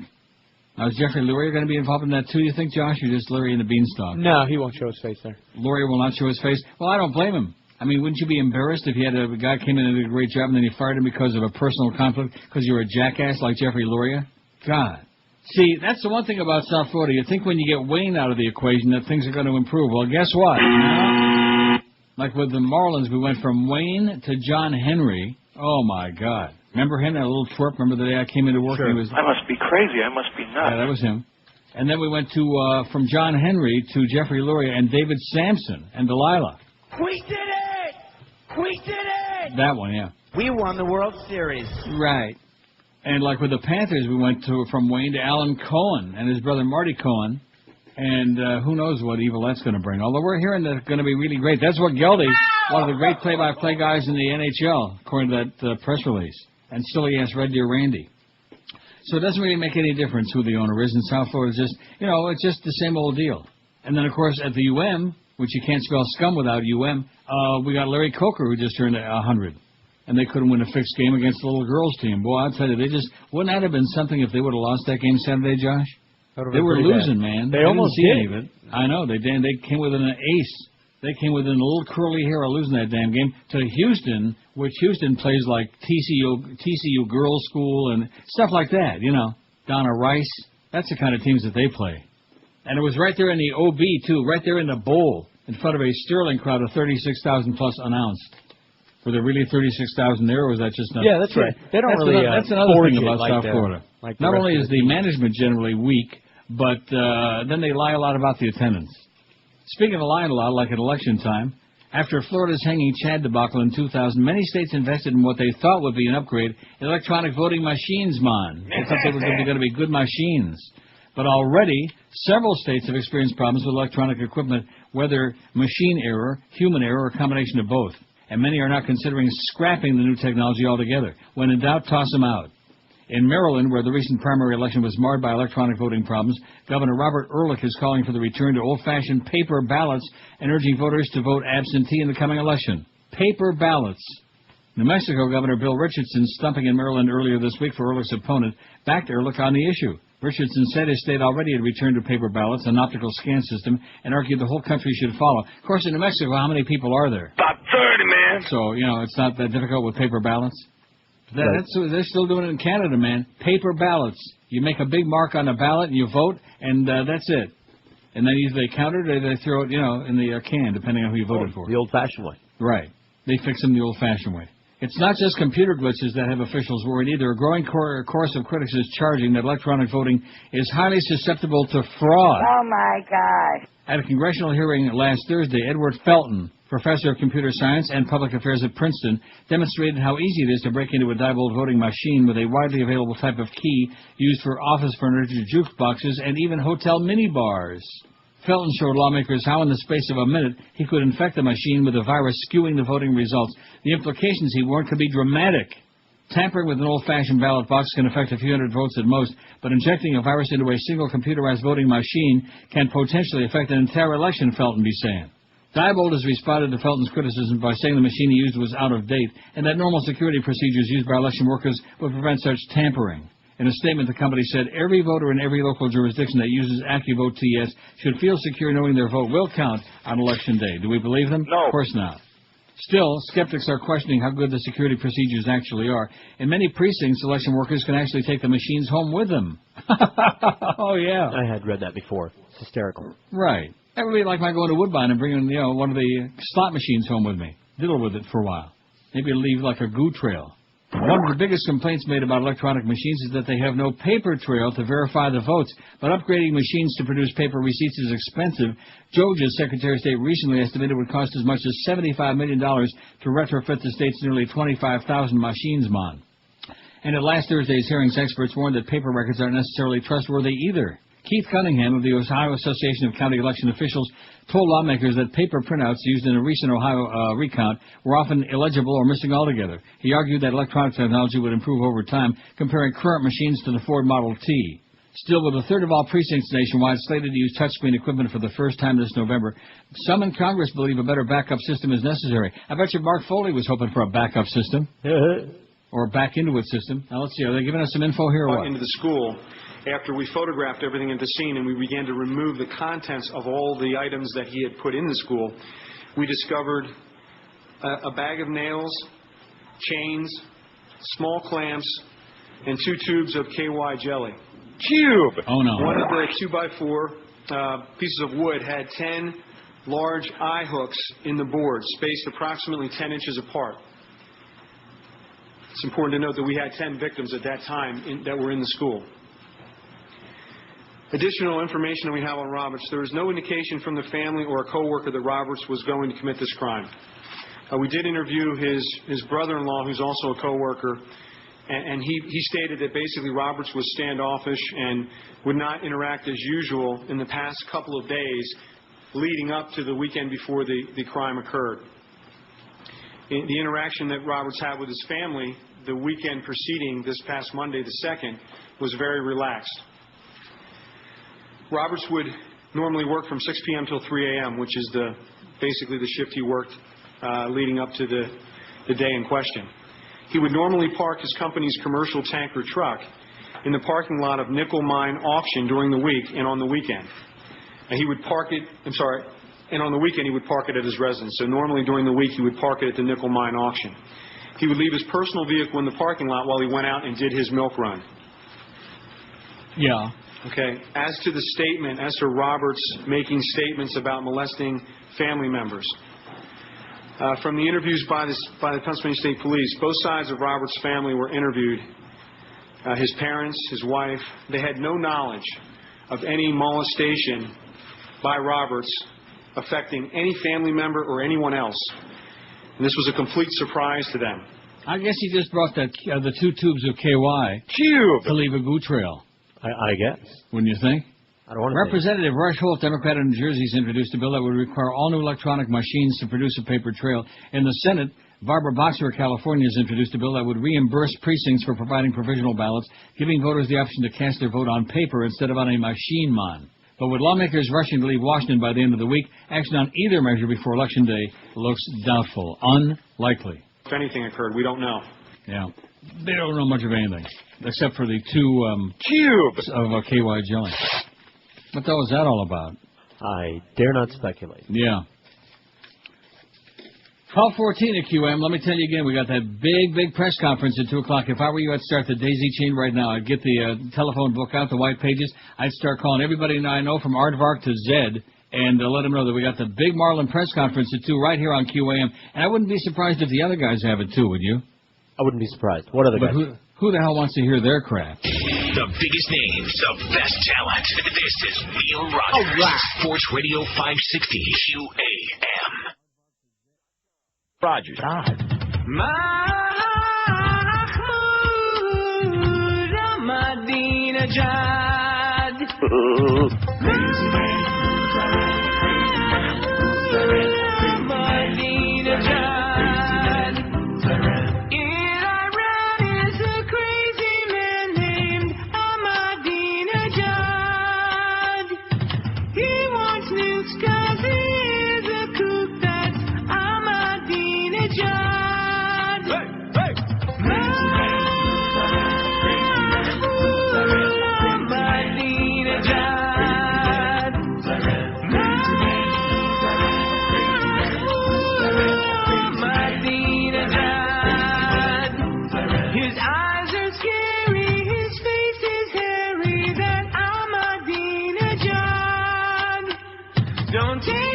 Speaker 5: Now, is Jeffrey Lurie going to be involved in that too, you think, Josh, or just Larry and the Beanstalk?
Speaker 13: No, he won't show his face there.
Speaker 5: Lurie will not show his face? Well, I don't blame him. I mean, wouldn't you be embarrassed if you had a guy came in and did a great job and then you fired him because of a personal conflict, because you were a jackass like Jeffrey Lurie? God. See, that's the one thing about South Florida. You think when you get Wayne out of the equation that things are going to improve. Well, guess what? Like with the Marlins, we went from Wayne to John Henry. Oh, my God. Remember him, that little twerp? Remember the day I came into work?
Speaker 11: Sure.
Speaker 5: And he was,
Speaker 11: I must be crazy. I must be nuts.
Speaker 5: Yeah, that was him. And then we went to from John Henry to Jeffrey Lurie and David Sampson and Delilah.
Speaker 15: We did it! We did it!
Speaker 5: That one, yeah.
Speaker 15: We won the World Series.
Speaker 5: Right. And like with the Panthers, we went to from Wayne to Alan Cohen and his brother Marty Cohen. And who knows what evil that's going to bring. Although we're hearing that it's going to be really great. That's what Geldy, one of the great play-by-play guys in the NHL, according to that press release. And still he has Red Deer Randy. So it doesn't really make any difference who the owner is. In South Florida, it's just, it's just the same old deal. And then, of course, at the UM, which you can't spell scum without UM, we got Larry Coker, who just turned 100. And they couldn't win a fixed game against the little girls' team. Boy, I'll tell you, wouldn't that have been something if they would have lost that game Saturday, Josh? They were losing, man.
Speaker 13: They almost
Speaker 5: didn't see
Speaker 13: did.
Speaker 5: any of it. I know, they came within an ace. They came within a little curly hair of losing that damn game to Houston, which Houston plays like TCU Girls School and stuff like that, Donna Rice. That's the kind of teams that they play. And it was right there in the OB, too, right there in the bowl, in front of a sterling crowd of 36,000 plus announced. Were there really 36,000 there, or was that just...
Speaker 13: Yeah, that's right. They don't really...
Speaker 5: That's another thing about
Speaker 13: like
Speaker 5: South Florida.
Speaker 13: Like
Speaker 5: Not only is the management generally weak, but then they lie a lot about the attendance. Speaking of lying a lot, like at election time, after Florida's hanging Chad debacle in 2000, many states invested in what they thought would be an upgrade, electronic voting machines, man. They thought they were going to be good machines. But already, several states have experienced problems with electronic equipment, whether machine error, human error, or a combination of both. And many are now considering scrapping the new technology altogether. When in doubt, toss them out. In Maryland, where the recent primary election was marred by electronic voting problems, Governor Robert Ehrlich is calling for the return to old-fashioned paper ballots and urging voters to vote absentee in the coming election. Paper ballots. New Mexico Governor Bill Richardson, stumping in Maryland earlier this week for Ehrlich's opponent, backed Ehrlich on the issue. Richardson said his state already had returned to paper ballots, an optical scan system, and argued the whole country should follow. Of course, in New Mexico, how many people are there?
Speaker 11: About 30, man.
Speaker 5: So, it's not that difficult with paper ballots. They're still doing it in Canada, man. Paper ballots. You make a big mark on the ballot and you vote, and that's it. And then either they count it or they throw it, in the can, depending on who you voted for.
Speaker 6: The old-fashioned way.
Speaker 5: Right. They fix them the old-fashioned way. It's not just computer glitches that have officials worried either. A growing chorus of critics is charging that electronic voting is highly susceptible to fraud.
Speaker 2: Oh, my God.
Speaker 5: At a congressional hearing last Thursday, Edward Felton, professor of computer science and public affairs at Princeton, demonstrated how easy it is to break into a diebold voting machine with a widely available type of key used for office furniture, jukeboxes, and even hotel minibars. Felton showed lawmakers how in the space of a minute he could infect the machine with a virus skewing the voting results. The implications, he warned, could be dramatic. Tampering with an old-fashioned ballot box can affect a few hundred votes at most, but injecting a virus into a single computerized voting machine can potentially affect an entire election, Felton be saying. Diebold has responded to Felton's criticism by saying the machine he used was out of date and that normal security procedures used by election workers would prevent such tampering. In a statement, the company said every voter in every local jurisdiction that uses AccuVote TS should feel secure knowing their vote will count on Election Day. Do we believe them?
Speaker 11: No.
Speaker 5: Of course not. Still, skeptics are questioning how good the security procedures actually are. In many precincts, election workers can actually take the machines home with them. Oh, yeah.
Speaker 6: I had read that before. It's hysterical.
Speaker 5: Right. That would be like my going to Woodbine and bringing, one of the slot machines home with me. Diddle with it for a while. Maybe leave like a goo trail. One of the biggest complaints made about electronic machines is that they have no paper trail to verify the votes. But upgrading machines to produce paper receipts is expensive. Georgia's Secretary of State recently estimated it would cost as much as $75 million to retrofit the state's nearly 25,000 machines, And at last Thursday's hearings, experts warned that paper records aren't necessarily trustworthy either. Keith Cunningham of the Ohio Association of County Election Officials told lawmakers that paper printouts used in a recent Ohio recount were often illegible or missing altogether. He argued that electronic technology would improve over time, comparing current machines to the Ford Model T. Still, with a third of all precincts nationwide slated to use touchscreen equipment for the first time this November, some in Congress believe a better backup system is necessary. I bet you Mark Foley was hoping for a backup system. Or a back-into-it system. Now, let's see. Are they giving us some info here or what?
Speaker 12: Into the school after we photographed everything at the scene and we began to remove the contents of all the items that he had put in the school, we discovered a bag of nails, chains, small clamps, and 2 tubes of KY jelly.
Speaker 11: Cube!
Speaker 5: Oh, no.
Speaker 12: One of the 2x4 pieces of wood had 10 large eye hooks in the board, spaced approximately 10 inches apart. It's important to note that we had 10 victims at that time that were in the school. Additional information that we have on Roberts, there was no indication from the family or a co-worker that Roberts was going to commit this crime. We did interview his brother-in-law, who's also a co-worker, and he stated that basically Roberts was standoffish and would not interact as usual in the past couple of days leading up to the weekend before the crime occurred. The interaction that Roberts had with his family the weekend preceding this past Monday, the 2nd, was very relaxed. Roberts would normally work from 6 p.m. till 3 a.m., which is basically the shift he worked leading up to the day in question. He would normally park his company's commercial tanker truck in the parking lot of Nickel Mine Auction during the week and on the weekend. And he would park it, and on the weekend he would park it at his residence. So normally during the week he would park it at the Nickel Mine Auction. He would leave his personal vehicle in the parking lot while he went out and did his milk run.
Speaker 5: Yeah.
Speaker 12: Okay. As to the statement, as to Roberts making statements about molesting family members, from the interviews by the Pennsylvania State Police, both sides of Roberts' family were interviewed. His parents, his wife, they had no knowledge of any molestation by Roberts affecting any family member or anyone else. And this was a complete surprise to them.
Speaker 5: I guess he just brought the 2 tubes of KY to leave a goo trail.
Speaker 6: I guess.
Speaker 5: Wouldn't you think?
Speaker 6: I don't want to
Speaker 5: Representative Rush Holt, Democrat of New Jersey, has introduced a bill that would require all new electronic machines to produce a paper trail. In the Senate, Barbara Boxer of California has introduced a bill that would reimburse precincts for providing provisional ballots, giving voters the option to cast their vote on paper instead of on a machine, But with lawmakers rushing to leave Washington by the end of the week, action on either measure before Election Day looks doubtful. Unlikely.
Speaker 12: If anything occurred, we don't know.
Speaker 5: Yeah. They don't know much of anything, except for the 2 cubes of KY jelly. What the hell is that all about?
Speaker 6: I dare not speculate.
Speaker 5: Yeah. 12:14 at QM. Let me tell you again, we got that big press conference at 2 o'clock. If I were you, I'd start the daisy chain right now. I'd get the telephone book out, the white pages. I'd start calling everybody I know from Aardvark to Zed and let them know that we got the big Marlin press conference at 2 right here on QAM. And I wouldn't be surprised if the other guys have it too, would you?
Speaker 6: I wouldn't be surprised. What other guys?
Speaker 5: Who the hell wants to hear their crap?
Speaker 8: The biggest names, the best talent. This is Neil Rogers. Right. Sports Radio 560 QAM.
Speaker 24: Rogers.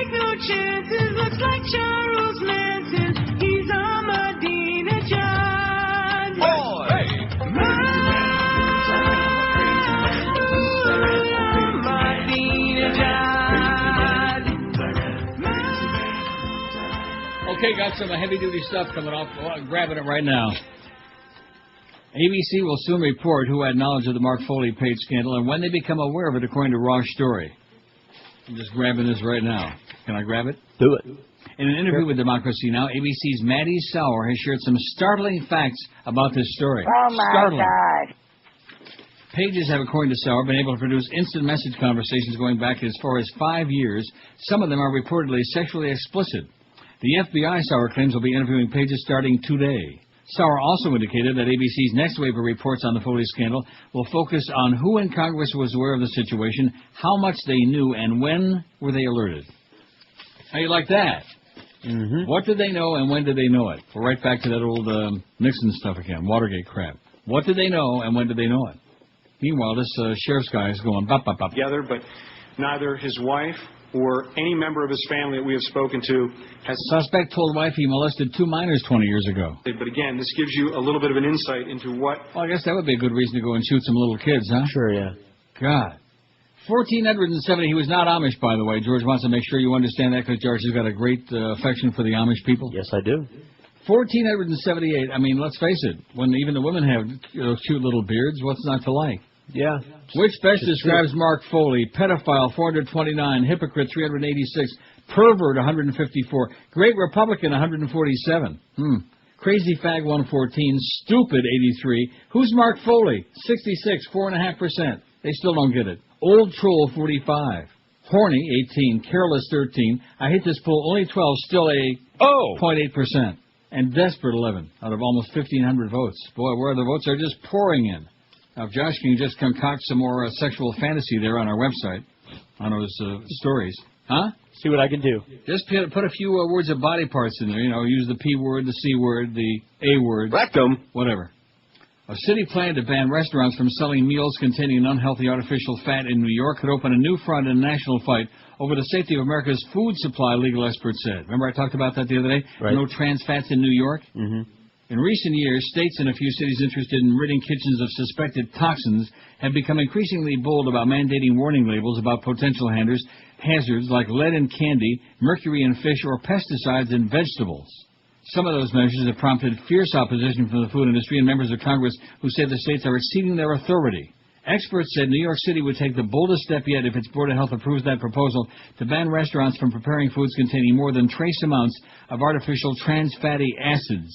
Speaker 15: take no chances. Looks like Charles Manson. He's on Medina John.
Speaker 7: Boy! Hey!
Speaker 5: Okay, got some heavy-duty stuff coming off. Well, I'm grabbing it right now. ABC will soon report who had knowledge of the Mark Foley page scandal and when they become aware of it, according to Raw's story. I'm just grabbing this right now. Can I grab it?
Speaker 6: Do it.
Speaker 5: In an interview with Democracy Now!, ABC's Maddie Sauer has shared some startling facts about this story.
Speaker 2: Oh, my God.
Speaker 5: Pages have, according to Sauer, been able to produce instant message conversations going back as far as 5 years. Some of them are reportedly sexually explicit. The FBI, Sauer claims, will be interviewing Pages starting today. Sauer also indicated that ABC's next wave of reports on the Foley scandal will focus on who in Congress was aware of the situation, how much they knew, and when were they alerted. How you like that?
Speaker 6: Mm-hmm.
Speaker 5: What did they know and when did they know it? We're right back to that old Nixon stuff again, Watergate crap. What did they know and when did they know it? Meanwhile, this sheriff's guy is going bop, bop, bop.
Speaker 12: Together, but neither his wife or any member of his family that we have spoken to has...
Speaker 5: Suspect told wife he molested 2 minors 20 years ago.
Speaker 12: But again, this gives you a little bit of an insight into what...
Speaker 5: Well, I guess that would be a good reason to go and shoot some little kids, huh?
Speaker 6: Sure, yeah.
Speaker 5: God. 1,470. He was not Amish, by the way. George wants to make sure you understand that because George has got a great affection for the Amish people.
Speaker 6: Yes, I do.
Speaker 5: 1,478. I mean, let's face it. When even the women have cute little beards, what's not to like?
Speaker 6: Yeah.
Speaker 5: Which best describes Mark Foley? Pedophile, 429. Hypocrite, 386. Pervert, 154. Great Republican, 147. Crazy fag, 114. Stupid, 83. Who's Mark Foley? 66, 4.5%. They still don't get it. Old troll, 45. Horny, 18. Careless, 13. I hate this poll. Only 12. Still a 0.8%. And desperate, 11. Out of almost 1,500 votes. Boy, where the votes are just pouring in. Now, if Josh can just concoct some more sexual fantasy there on our website, on those stories. Huh?
Speaker 6: See what I can do.
Speaker 5: Just put a few words of body parts in there. You know, use the P word, the C word, the A word.
Speaker 20: Rectum.
Speaker 5: Whatever. A city plan to ban restaurants from selling meals containing unhealthy artificial fat in New York could open a new front in a national fight over the safety of America's food supply, legal experts said. Remember I talked about that the other day?
Speaker 6: Right.
Speaker 5: No trans fats in New York?
Speaker 6: Mm-hmm.
Speaker 5: In recent years, states and a few cities interested in ridding kitchens of suspected toxins have become increasingly bold about mandating warning labels about potential hazards like lead in candy, mercury in fish, or pesticides in vegetables. Some of those measures have prompted fierce opposition from the food industry and members of Congress who say the states are exceeding their authority. Experts said New York City would take the boldest step yet if its Board of Health approves that proposal to ban restaurants from preparing foods containing more than trace amounts of artificial trans fatty acids.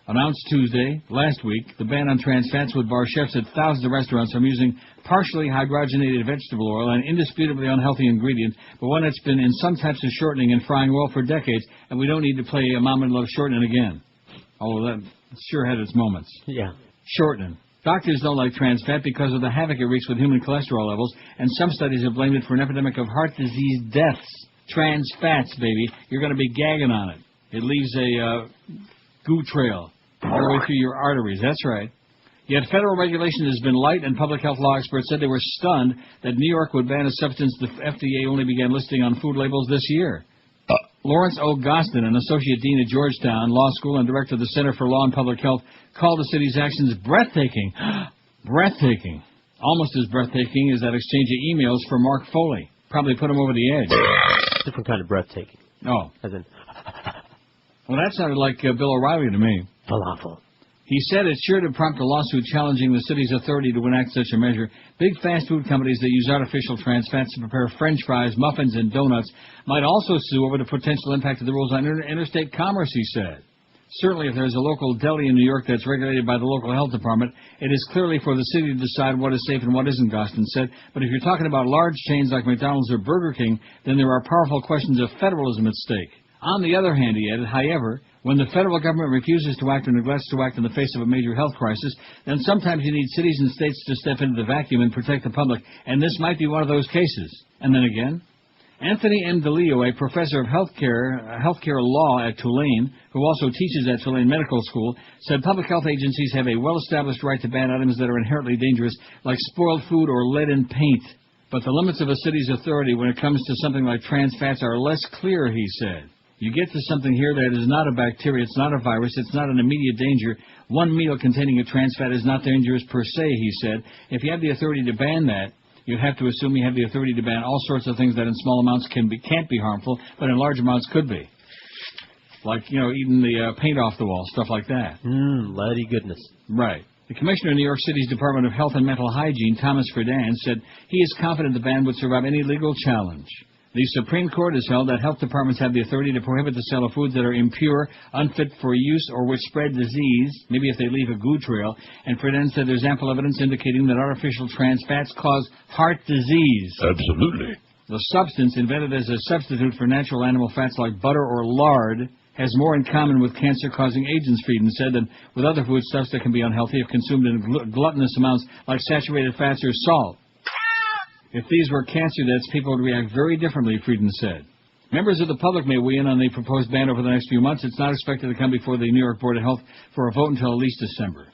Speaker 5: Announced Tuesday, last week, the ban on trans fats would bar chefs at thousands of restaurants from using partially hydrogenated vegetable oil, an indisputably unhealthy ingredient, but one that's been in some types of shortening and frying oil for decades, and we don't need to play Mom and Love shortening again. Although that sure had its moments.
Speaker 6: Yeah.
Speaker 5: Shortening. Doctors don't like trans fat because of the havoc it wreaks with human cholesterol levels, and some studies have blamed it for an epidemic of heart disease deaths. Trans fats, baby. You're going to be gagging on it. It leaves a goo trail all the way through your arteries. That's right. Yet federal regulation has been light, and public health law experts said they were stunned that New York would ban a substance the FDA only began listing on food labels this year. Lawrence O. Gostin, an associate dean at Georgetown Law School and director of the Center for Law and Public Health, called the city's actions breathtaking. Breathtaking. Almost as breathtaking as that exchange of emails for Mark Foley. Probably put him over the edge.
Speaker 6: Different kind of breathtaking.
Speaker 5: Oh.
Speaker 6: As in...
Speaker 5: Well, that sounded like Bill O'Reilly to me.
Speaker 6: Falafel.
Speaker 5: He said it's sure to prompt a lawsuit challenging the city's authority to enact such a measure. Big fast food companies that use artificial trans fats to prepare French fries, muffins, and donuts might also sue over the potential impact of the rules on interstate commerce, he said. Certainly, if there's a local deli in New York that's regulated by the local health department, it is clearly for the city to decide what is safe and what isn't, Gostin said. But if you're talking about large chains like McDonald's or Burger King, then there are powerful questions of federalism at stake. On the other hand, he added, however, when the federal government refuses to act or neglects to act in the face of a major health crisis, then sometimes you need cities and states to step into the vacuum and protect the public, and this might be one of those cases. And then again, Anthony M. DeLeo, a professor of healthcare law at Tulane, who also teaches at Tulane Medical School, said public health agencies have a well-established right to ban items that are inherently dangerous, like spoiled food or lead in paint. But the limits of a city's authority when it comes to something like trans fats are less clear, he said. You get to something here that is not a bacteria, it's not a virus, it's not an immediate danger. One meal containing a trans fat is not dangerous per se, he said. If you have the authority to ban that, you have to assume you have the authority to ban all sorts of things that in small amounts can't be harmful, but in large amounts could be. Like, eating the paint off the wall, stuff like that.
Speaker 6: Bloody goodness.
Speaker 5: Right. The commissioner of New York City's Department of Health and Mental Hygiene, Thomas Friedan, said he is confident the ban would survive any legal challenge. The Supreme Court has held that health departments have the authority to prohibit the sale of foods that are impure, unfit for use, or which spread disease, maybe if they leave a goo trail. And Friedan said there's ample evidence indicating that artificial trans fats cause heart disease.
Speaker 9: Absolutely.
Speaker 5: The substance, invented as a substitute for natural animal fats like butter or lard, has more in common with cancer-causing agents, Frieden said, than with other foodstuffs that can be unhealthy if consumed in gluttonous amounts like saturated fats or salt. If these were cancer deaths, people would react very differently, Frieden said. Members of the public may weigh in on the proposed ban over the next few months. It's not expected to come before the New York Board of Health for a vote until at least December.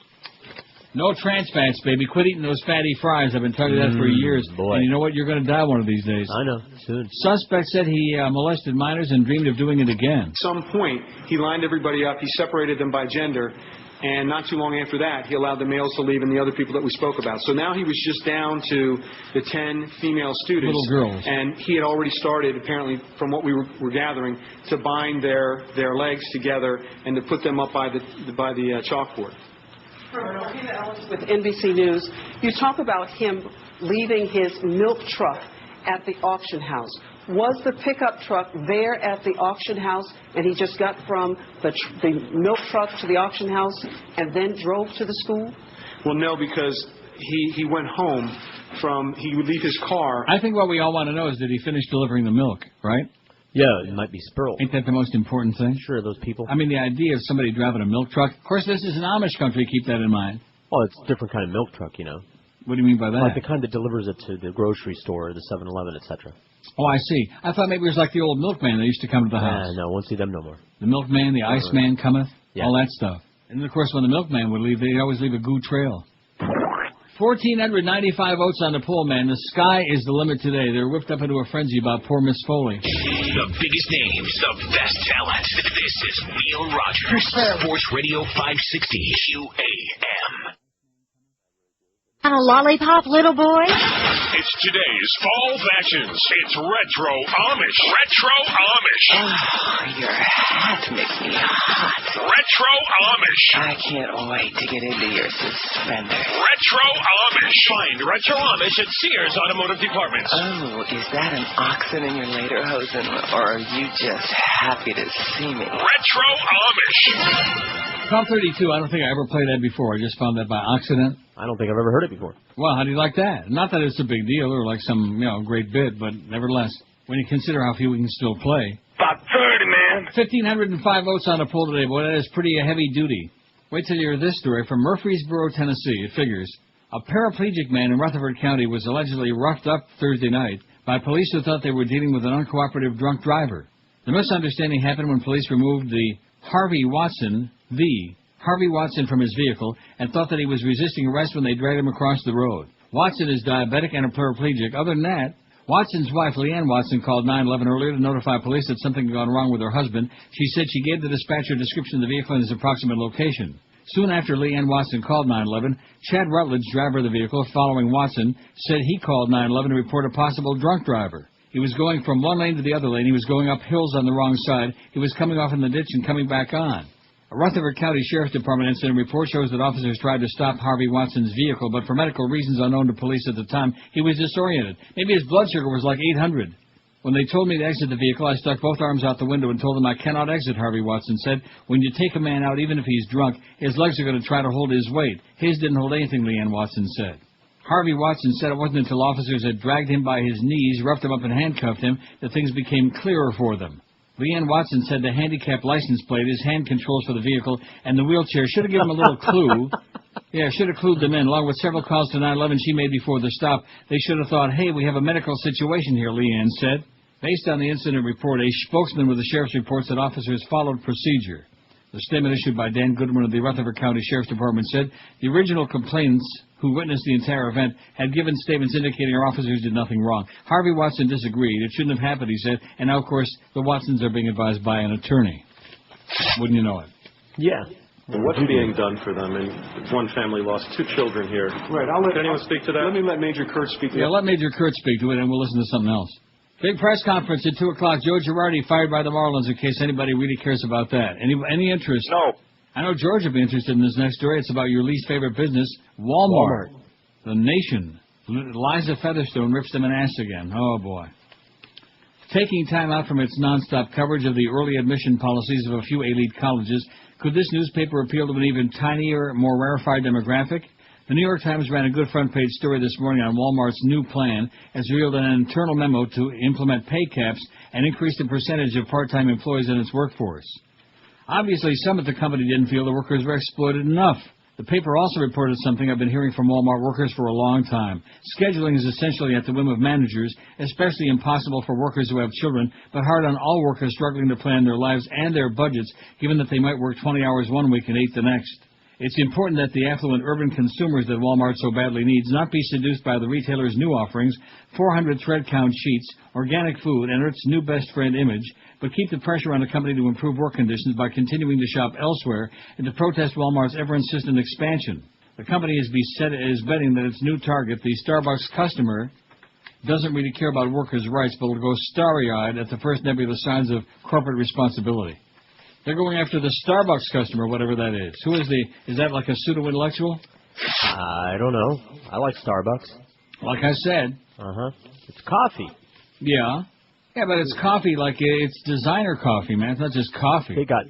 Speaker 5: No trans fats, baby. Quit eating those fatty fries. I've been telling you that for years.
Speaker 6: Boy.
Speaker 5: And you know what? You're going to die one of these days.
Speaker 6: I know. Soon.
Speaker 5: Suspect said he molested minors and dreamed of doing it again.
Speaker 12: At some point, he lined everybody up. He separated them by gender. And not too long after that, he allowed the males to leave and the other people that we spoke about. So now he was just down to the 10 female students.
Speaker 5: Little girls.
Speaker 12: And he had already started, apparently, from what we were gathering, to bind their legs together and to put them up by the chalkboard.
Speaker 16: With NBC News, you talk about him leaving his milk truck at the auction house. Was the pickup truck there at the auction house, and he just got from the milk truck to the auction house and then drove to the school?
Speaker 12: Well, no, because he went home he would leave his car.
Speaker 5: I think what we all want to know is, did he finish delivering the milk, right?
Speaker 6: Yeah, it might be spurled.
Speaker 5: Ain't that the most important thing?
Speaker 6: Sure, those people.
Speaker 5: I mean, the idea of somebody driving a milk truck. Of course, this is an Amish country. Keep that in mind.
Speaker 6: Well, it's a different kind of milk truck,
Speaker 5: What do you mean by that?
Speaker 6: Like the kind that delivers it to the grocery store, the 7-Eleven, etc.
Speaker 5: Oh, I see. I thought maybe it was like the old milkman that used to come to the house.
Speaker 6: No, won't see them no more.
Speaker 5: The milkman, the iceman cometh, all that stuff. And, of course, when the milkman would leave, they'd always leave a goo trail. 1,495 votes on the poll, man. The sky is the limit today. They're whipped up into a frenzy about poor Miss Foley.
Speaker 8: The biggest names, the best talent. This is Neil Rogers, Sports Radio 560 QAM.
Speaker 17: On a lollipop, little boy?
Speaker 8: It's today's fall fashions. It's Retro Amish. Retro Amish.
Speaker 18: Oh, your hat makes me hot.
Speaker 8: Retro Amish.
Speaker 18: I can't wait to get into your suspenders.
Speaker 8: Retro Amish. Find Retro Amish at Sears Automotive Departments.
Speaker 18: Oh, is that an oxen in your lederhosen, or are you just happy to see me?
Speaker 8: Retro Amish.
Speaker 5: Top 32, I don't think I ever played that before. I just found that by accident.
Speaker 6: I don't think I've ever heard it before.
Speaker 5: Well, how do you like that? Not that it's a big deal or like some, great bit, but nevertheless, when you consider how few we can still play.
Speaker 11: About 30, man.
Speaker 5: 1,505 votes on the poll today. Boy, that is pretty heavy duty. Wait till you hear this story from Murfreesboro, Tennessee. It figures. A paraplegic man in Rutherford County was allegedly roughed up Thursday night by police who thought they were dealing with an uncooperative drunk driver. The misunderstanding happened when police removed the Harvey Watson from his vehicle and thought that he was resisting arrest when they dragged him across the road. Watson is diabetic and a paraplegic. Other than that, Watson's wife, Leanne Watson, called 911 earlier to notify police that something had gone wrong with her husband. She said she gave the dispatcher a description of the vehicle and his approximate location. Soon after Leanne Watson called 911, Chad Rutledge, driver of the vehicle, following Watson, said he called 911 to report a possible drunk driver. He was going from one lane to the other lane. He was going up hills on the wrong side. He was coming off in the ditch and coming back on. A Rutherford County Sheriff's Department incident report shows that officers tried to stop Harvey Watson's vehicle, but for medical reasons unknown to police at the time, he was disoriented. Maybe his blood sugar was like 800. When they told me to exit the vehicle, I stuck both arms out the window and told them I cannot exit, Harvey Watson said. When you take a man out, even if he's drunk, his legs are going to try to hold his weight. His didn't hold anything, Leanne Watson said. Harvey Watson said it wasn't until officers had dragged him by his knees, roughed him up and handcuffed him, that things became clearer for them. Leanne Watson said the handicap license plate, his hand controls for the vehicle, and the wheelchair should have given them a little clue. Yeah, should have clued them in. Along with several calls to 911 she made before the stop, they should have thought, hey, we have a medical situation here, Leanne said. Based on the incident report, a spokesman with the sheriff's reports that officers followed procedure. The statement issued by Dan Goodman of the Rutherford County Sheriff's Department said the original complainants who witnessed the entire event, had given statements indicating our officers did nothing wrong. Harvey Watson disagreed. It shouldn't have happened, he said. And now, of course, the Watsons are being advised by an attorney. Wouldn't you know it?
Speaker 4: Yeah. Well, what's being done for them? And one family lost 2 children here.
Speaker 12: Right.
Speaker 4: Can anyone speak to that?
Speaker 12: Let me let Major Kurt speak to that.
Speaker 5: Yeah, let Major Kurt speak to it, and we'll listen to something else. Big press conference at 2 o'clock. Joe Girardi fired by the Marlins, in case anybody really cares about that. Any interest?
Speaker 11: No.
Speaker 5: I know George would be interested in this next story. It's about your least favorite business, Walmart. The Nation. Liza Featherstone rips them an ass again. Oh, boy. Taking time out from its nonstop coverage of the early admission policies of a few elite colleges, could this newspaper appeal to an even tinier, more rarefied demographic? The New York Times ran a good front-page story this morning on Walmart's new plan as revealed an internal memo to implement pay caps and increase the percentage of part-time employees in its workforce. Obviously, some at the company didn't feel the workers were exploited enough. The paper also reported something I've been hearing from Walmart workers for a long time. Scheduling is essentially at the whim of managers, especially impossible for workers who have children, but hard on all workers struggling to plan their lives and their budgets, given that they might work 20 hours one week and 8 the next. It's important that the affluent urban consumers that Walmart so badly needs not be seduced by the retailer's new offerings, 400 thread count sheets, organic food, and its new best friend image, but keep the pressure on the company to improve work conditions by continuing to shop elsewhere and to protest Walmart's ever-insistent expansion. The company is betting that its new target, the Starbucks customer, doesn't really care about workers' rights, but will go starry-eyed at the first nebulous signs of corporate responsibility. They're going after the Starbucks customer, whatever that is. Is that like a pseudo-intellectual?
Speaker 6: I don't know. I like Starbucks.
Speaker 5: Like I said.
Speaker 6: Uh-huh. It's coffee.
Speaker 5: Yeah. Yeah, but it's coffee like it's designer coffee, man. It's not just coffee.
Speaker 6: They got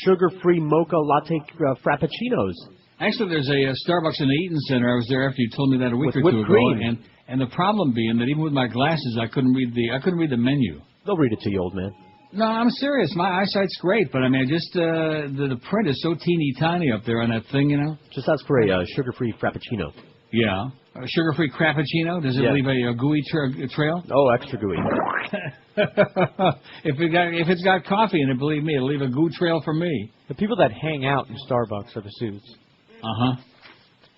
Speaker 6: sugar-free mocha latte frappuccinos.
Speaker 5: Actually, there's a Starbucks in the Eaton Center. I was there after you told me that a week or two ago.
Speaker 6: Cream.
Speaker 5: And the problem being that even with my glasses, I couldn't read the menu.
Speaker 6: They'll read it to you, old man.
Speaker 5: No, I'm serious. My eyesight's great, but I mean, the print is so teeny tiny up there on that thing, you know.
Speaker 6: Just ask for a sugar-free frappuccino.
Speaker 5: Yeah, a sugar-free crappuccino. Does it leave a gooey trail?
Speaker 6: Oh, extra gooey.
Speaker 5: If it's got coffee in it, believe me, it'll leave a goo trail for me.
Speaker 13: The people that hang out in Starbucks are the suits.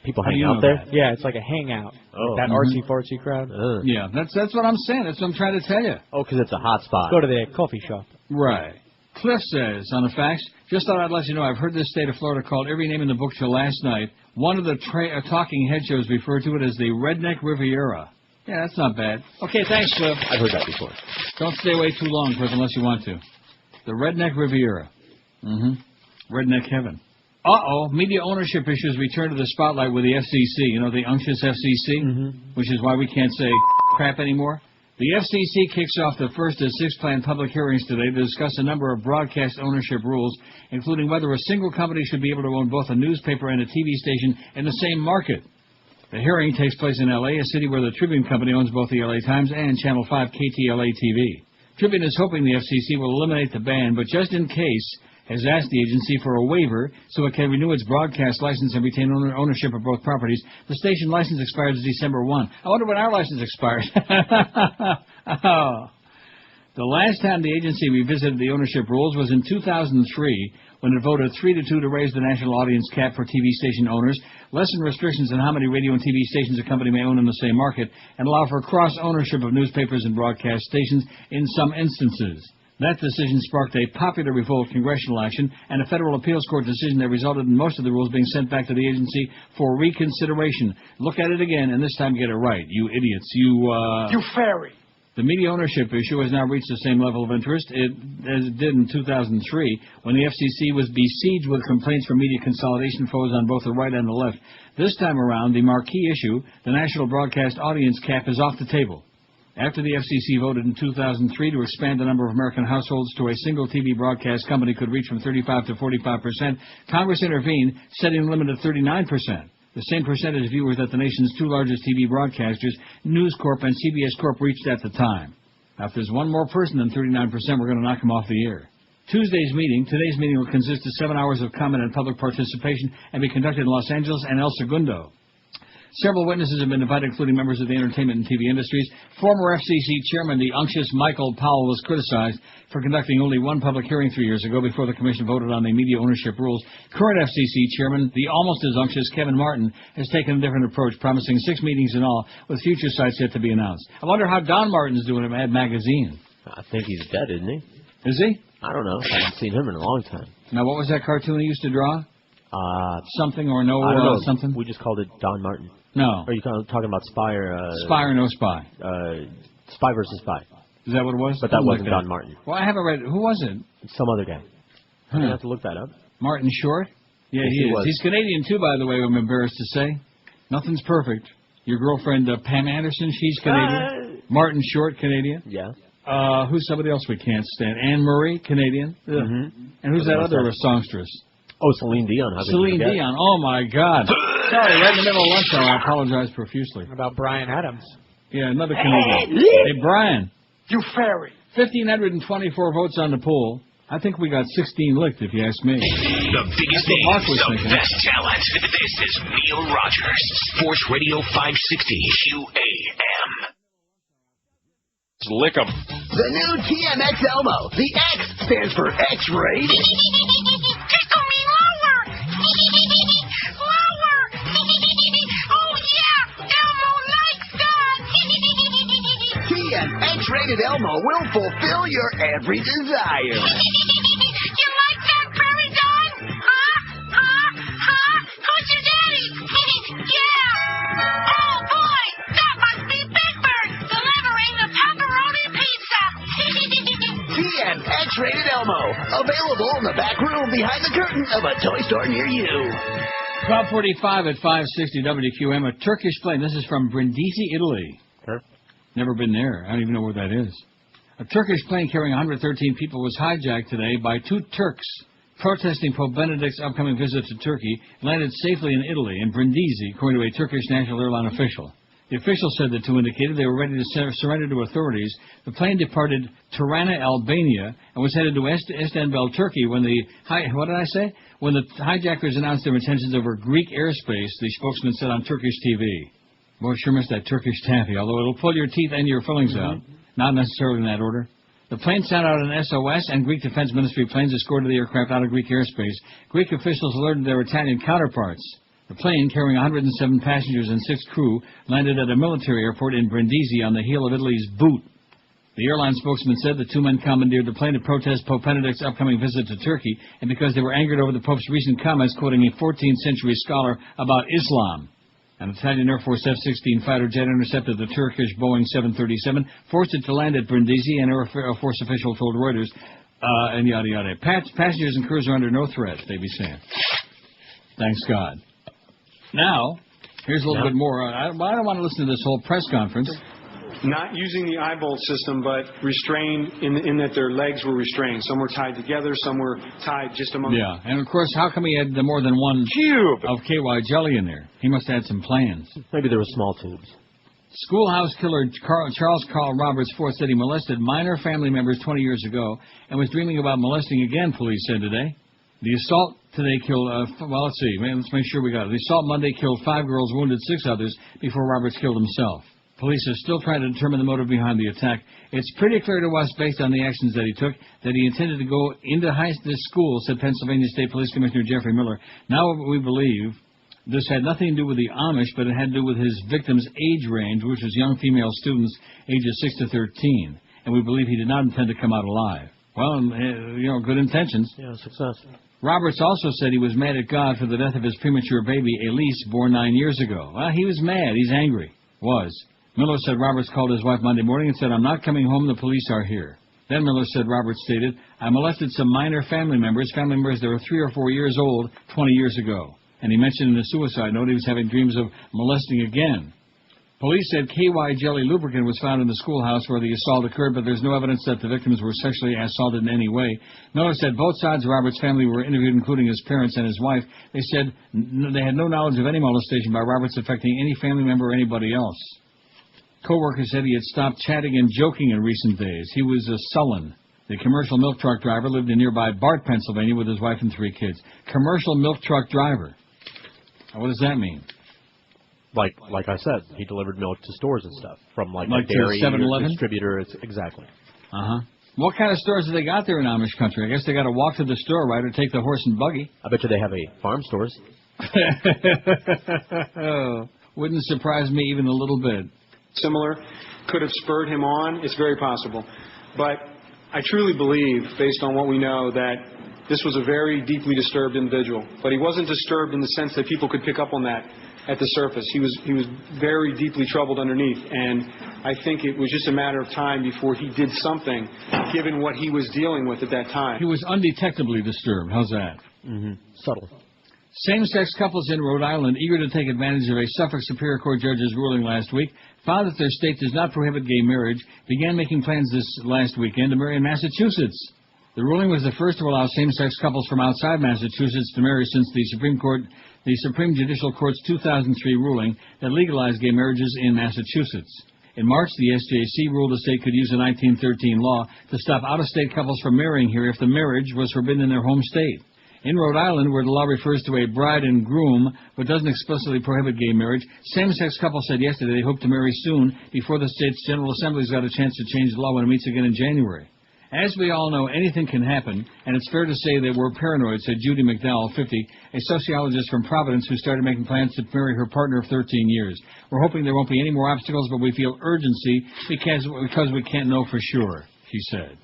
Speaker 6: People hang out there?
Speaker 13: That? Yeah, it's like a hangout.
Speaker 6: Oh.
Speaker 13: Like that artsy-fartsy crowd.
Speaker 5: Yeah, that's what I'm saying. That's what I'm trying to tell you.
Speaker 6: Oh, because it's a hot spot.
Speaker 13: Go to the coffee shop.
Speaker 5: Right. Cliff says, on the fax, just thought I'd let you know I've heard this state of Florida called every name in the book till last night. One of the talking head shows referred to it as the Redneck Riviera. Yeah, that's not bad. Okay, thanks, Cliff.
Speaker 6: I've heard that before.
Speaker 5: Don't stay away too long, Cliff, unless you want to. The Redneck Riviera. Redneck heaven. Uh-oh, media ownership issues return to the spotlight with the FCC. You know, the unctuous FCC, which is why we can't say crap anymore. The FCC kicks off the first of 6 planned public hearings today to discuss a number of broadcast ownership rules, including whether a single company should be able to own both a newspaper and a TV station in the same market. The hearing takes place in L.A., a city where the Tribune Company owns both the L.A. Times and Channel 5 KTLA TV. Tribune is hoping the FCC will eliminate the ban, but just in case, has asked the agency for a waiver so it can renew its broadcast license and retain ownership of both properties. The station license expires December 1. I wonder when our license expires. Oh. The last time the agency revisited the ownership rules was in 2003, when it voted 3-2 to raise the national audience cap for TV station owners, lessen restrictions on how many radio and TV stations a company may own in the same market, and allow for cross-ownership of newspapers and broadcast stations in some instances. That decision sparked a popular revolt, congressional action, and a federal appeals court decision that resulted in most of the rules being sent back to the agency for reconsideration. Look at it again, and this time get it right, you idiots. You fairy. The media ownership issue has now reached the same level of interest as it did in 2003, when the FCC was besieged with complaints from media consolidation foes on both the right and the left. This time around, the marquee issue, the national broadcast audience cap, is off the table. After the FCC voted in 2003 to expand the number of American households to a single TV broadcast company could reach from 35 to 45%, Congress intervened, setting the limit at 39%. The same percentage of viewers that the nation's 2 largest TV broadcasters, News Corp and CBS Corp, reached at the time. Now, if there's one more person than 39%, we're going to knock him off the air. Today's meeting will consist of 7 hours of comment and public participation and be conducted in Los Angeles and El Segundo. Several witnesses have been invited, including members of the entertainment and TV industries. Former FCC chairman, the unctuous Michael Powell, was criticized for conducting only one public hearing 3 years ago before the commission voted on the media ownership rules. Current FCC chairman, the almost as unctuous Kevin Martin, has taken a different approach, promising 6 meetings in all, with future sites yet to be announced. I wonder how Don Martin's doing at Mad Magazine.
Speaker 6: I think he's dead, isn't he?
Speaker 5: Is he?
Speaker 6: I don't know. I haven't seen him in a long time.
Speaker 5: Now, what was that cartoon he used to draw? Something or no
Speaker 6: I don't know.
Speaker 5: something?
Speaker 6: We just called it Don Martin.
Speaker 5: No.
Speaker 6: Or are you talking about Spy or...
Speaker 5: Spy or no Spy?
Speaker 6: Spy versus Spy.
Speaker 5: Is that what it was?
Speaker 6: But that wasn't Don Martin.
Speaker 5: Well, I haven't read it. Who was it?
Speaker 6: Some other guy. I'm going to have to look that up.
Speaker 5: Martin Short? Yeah,
Speaker 6: Yes,
Speaker 5: he is.
Speaker 6: was.
Speaker 5: He's Canadian, too, by the way, I'm embarrassed to say. Nothing's perfect. Your girlfriend, Pam Anderson, she's Canadian. Martin Short, Canadian.
Speaker 6: Yeah.
Speaker 5: Who's somebody else we can't stand? Anne Murray, Canadian.
Speaker 6: Mm-hmm.
Speaker 5: And who's that other songstress?
Speaker 6: Oh, Celine Dion. How could you
Speaker 5: Celine
Speaker 6: forget?
Speaker 5: Dion. Oh, my God. Sorry, right in the middle of lunch hour. I apologize profusely.
Speaker 13: About Brian Adams.
Speaker 5: Yeah, another Canadian. Hey, Brian.
Speaker 13: You fairy.
Speaker 5: 1,524 votes on the poll. I think we got 16 licked, if you ask me.
Speaker 8: The biggest names, the best talent. This is Neil Rogers, Sports Radio 560 QAM.
Speaker 9: Lick 'em.
Speaker 19: The new TMX Elmo. The X stands for X-ray.
Speaker 15: Tickle me lower. Lower. Oh, yeah. Elmo likes that.
Speaker 19: TMX-rated Elmo will fulfill your every desire.
Speaker 15: You like that, Prairie Dog? Huh? Who's your daddy? Yeah. Oh, boy. That must be Big Bird delivering the pepperoni pizza.
Speaker 19: TMX-rated Elmo. Available in the back room behind the curtain of a toy store near you.
Speaker 5: 12:45 at 560 WQAM. A Turkish plane. This is from Brindisi, Italy. Never been there. I don't even know where that is. A Turkish plane carrying 113 people was hijacked today by 2 Turks protesting Pope Benedict's upcoming visit to Turkey. Landed safely in Italy, in Brindisi, according to a Turkish national airline official. The official said the 2 indicated they were ready to surrender to authorities. The plane departed Tirana, Albania, and was headed to Istanbul, Turkey, when the When the hijackers announced their intentions over Greek airspace, the spokesman said on Turkish TV. Boy, sure missed that Turkish taffy, although it'll pull your teeth and your fillings out. Not necessarily in that order. The plane sent out an SOS, and Greek Defense Ministry planes escorted the aircraft out of Greek airspace. Greek officials alerted their Italian counterparts. The plane, carrying 107 passengers and 6 crew, landed at a military airport in Brindisi on the heel of Italy's boot. The airline spokesman said the 2 men commandeered the plane to protest Pope Benedict's upcoming visit to Turkey, and because they were angered over the Pope's recent comments quoting a 14th century scholar about Islam. An Italian Air Force F-16 fighter jet intercepted the Turkish Boeing 737, forced it to land at Brindisi, an Air Force official told Reuters, and yada yada. Passengers and crews are under no threat, they be saying. Thanks God. Now, here's a little bit more. I don't want to listen to this whole press conference.
Speaker 12: Not using the eye-bolt system, but restrained in that their legs were restrained. Some were tied together, some were tied just among them.
Speaker 5: Yeah, and of course, how come he had more than one cube of KY jelly in there? He must have had some plans.
Speaker 6: Maybe there were small tubes.
Speaker 5: Schoolhouse killer Charles Carl Roberts IV said he molested minor family members 20 years ago and was dreaming about molesting again, police said today. The assault today killed, let's see, let's make sure we got it. The assault Monday killed 5 girls, wounded 6 others before Roberts killed himself. Police are still trying to determine the motive behind the attack. It's pretty clear to us, based on the actions that he took, that he intended to go into this school, said Pennsylvania State Police Commissioner Jeffrey Miller. Now we believe this had nothing to do with the Amish, but it had to do with his victim's age range, which was young female students ages 6 to 13. And we believe he did not intend to come out alive. Well, good intentions.
Speaker 6: Yeah, success.
Speaker 5: Roberts also said he was mad at God for the death of his premature baby, Elise, born 9 years ago. Well, he was mad. He's angry. Miller said Roberts called his wife Monday morning and said, "I'm not coming home. The police are here." Then Miller said Roberts stated, "I molested some minor family members that were 3 or 4 years old 20 years ago." And he mentioned in the suicide note he was having dreams of molesting again. Police said KY jelly lubricant was found in the schoolhouse where the assault occurred, but there's no evidence that the victims were sexually assaulted in any way. Miller said both sides of Roberts' family were interviewed, including his parents and his wife. They said they had no knowledge of any molestation by Roberts affecting any family member or anybody else. Co-workers said he had stopped chatting and joking in recent days. He was sullen. The commercial milk truck driver lived in nearby Bart, Pennsylvania, with his wife and 3 kids. Commercial milk truck driver. What does that mean?
Speaker 6: Like I said, he delivered milk to stores and stuff from like
Speaker 5: to
Speaker 6: a dairy
Speaker 5: 7-Eleven?
Speaker 6: distributor. Exactly.
Speaker 5: What kind of stores do they got there in Amish country? I guess they got to walk to the store, right, or take the horse and buggy.
Speaker 6: I bet you they have a farm stores.
Speaker 5: Wouldn't surprise me even a little bit.
Speaker 12: Similar could have spurred him on. It's very possible. But I truly believe, based on what we know, that this was a very deeply disturbed individual. But he wasn't disturbed in the sense that people could pick up on that at the surface. He was very deeply troubled underneath, and I think it was just a matter of time before he did something, given what he was dealing with at that time.
Speaker 5: He was undetectably disturbed. How's that?
Speaker 6: Subtle.
Speaker 5: Same-sex couples in Rhode Island, eager to take advantage of a Suffolk Superior Court judge's ruling last week, found that their state does not prohibit gay marriage, began making plans this last weekend to marry in Massachusetts. The ruling was the first to allow same-sex couples from outside Massachusetts to marry since the Supreme Judicial Court's 2003 ruling that legalized gay marriages in Massachusetts. In March, the SJC ruled the state could use a 1913 law to stop out-of-state couples from marrying here if the marriage was forbidden in their home state. In Rhode Island, where the law refers to a bride and groom but doesn't explicitly prohibit gay marriage, same-sex couples said yesterday they hope to marry soon before the state's General Assembly's got a chance to change the law when it meets again in January. As we all know, anything can happen, and it's fair to say that we're paranoid, said Judy McDowell, 50, a sociologist from Providence who started making plans to marry her partner of 13 years. We're hoping there won't be any more obstacles, but we feel urgency because we can't know for sure, she said.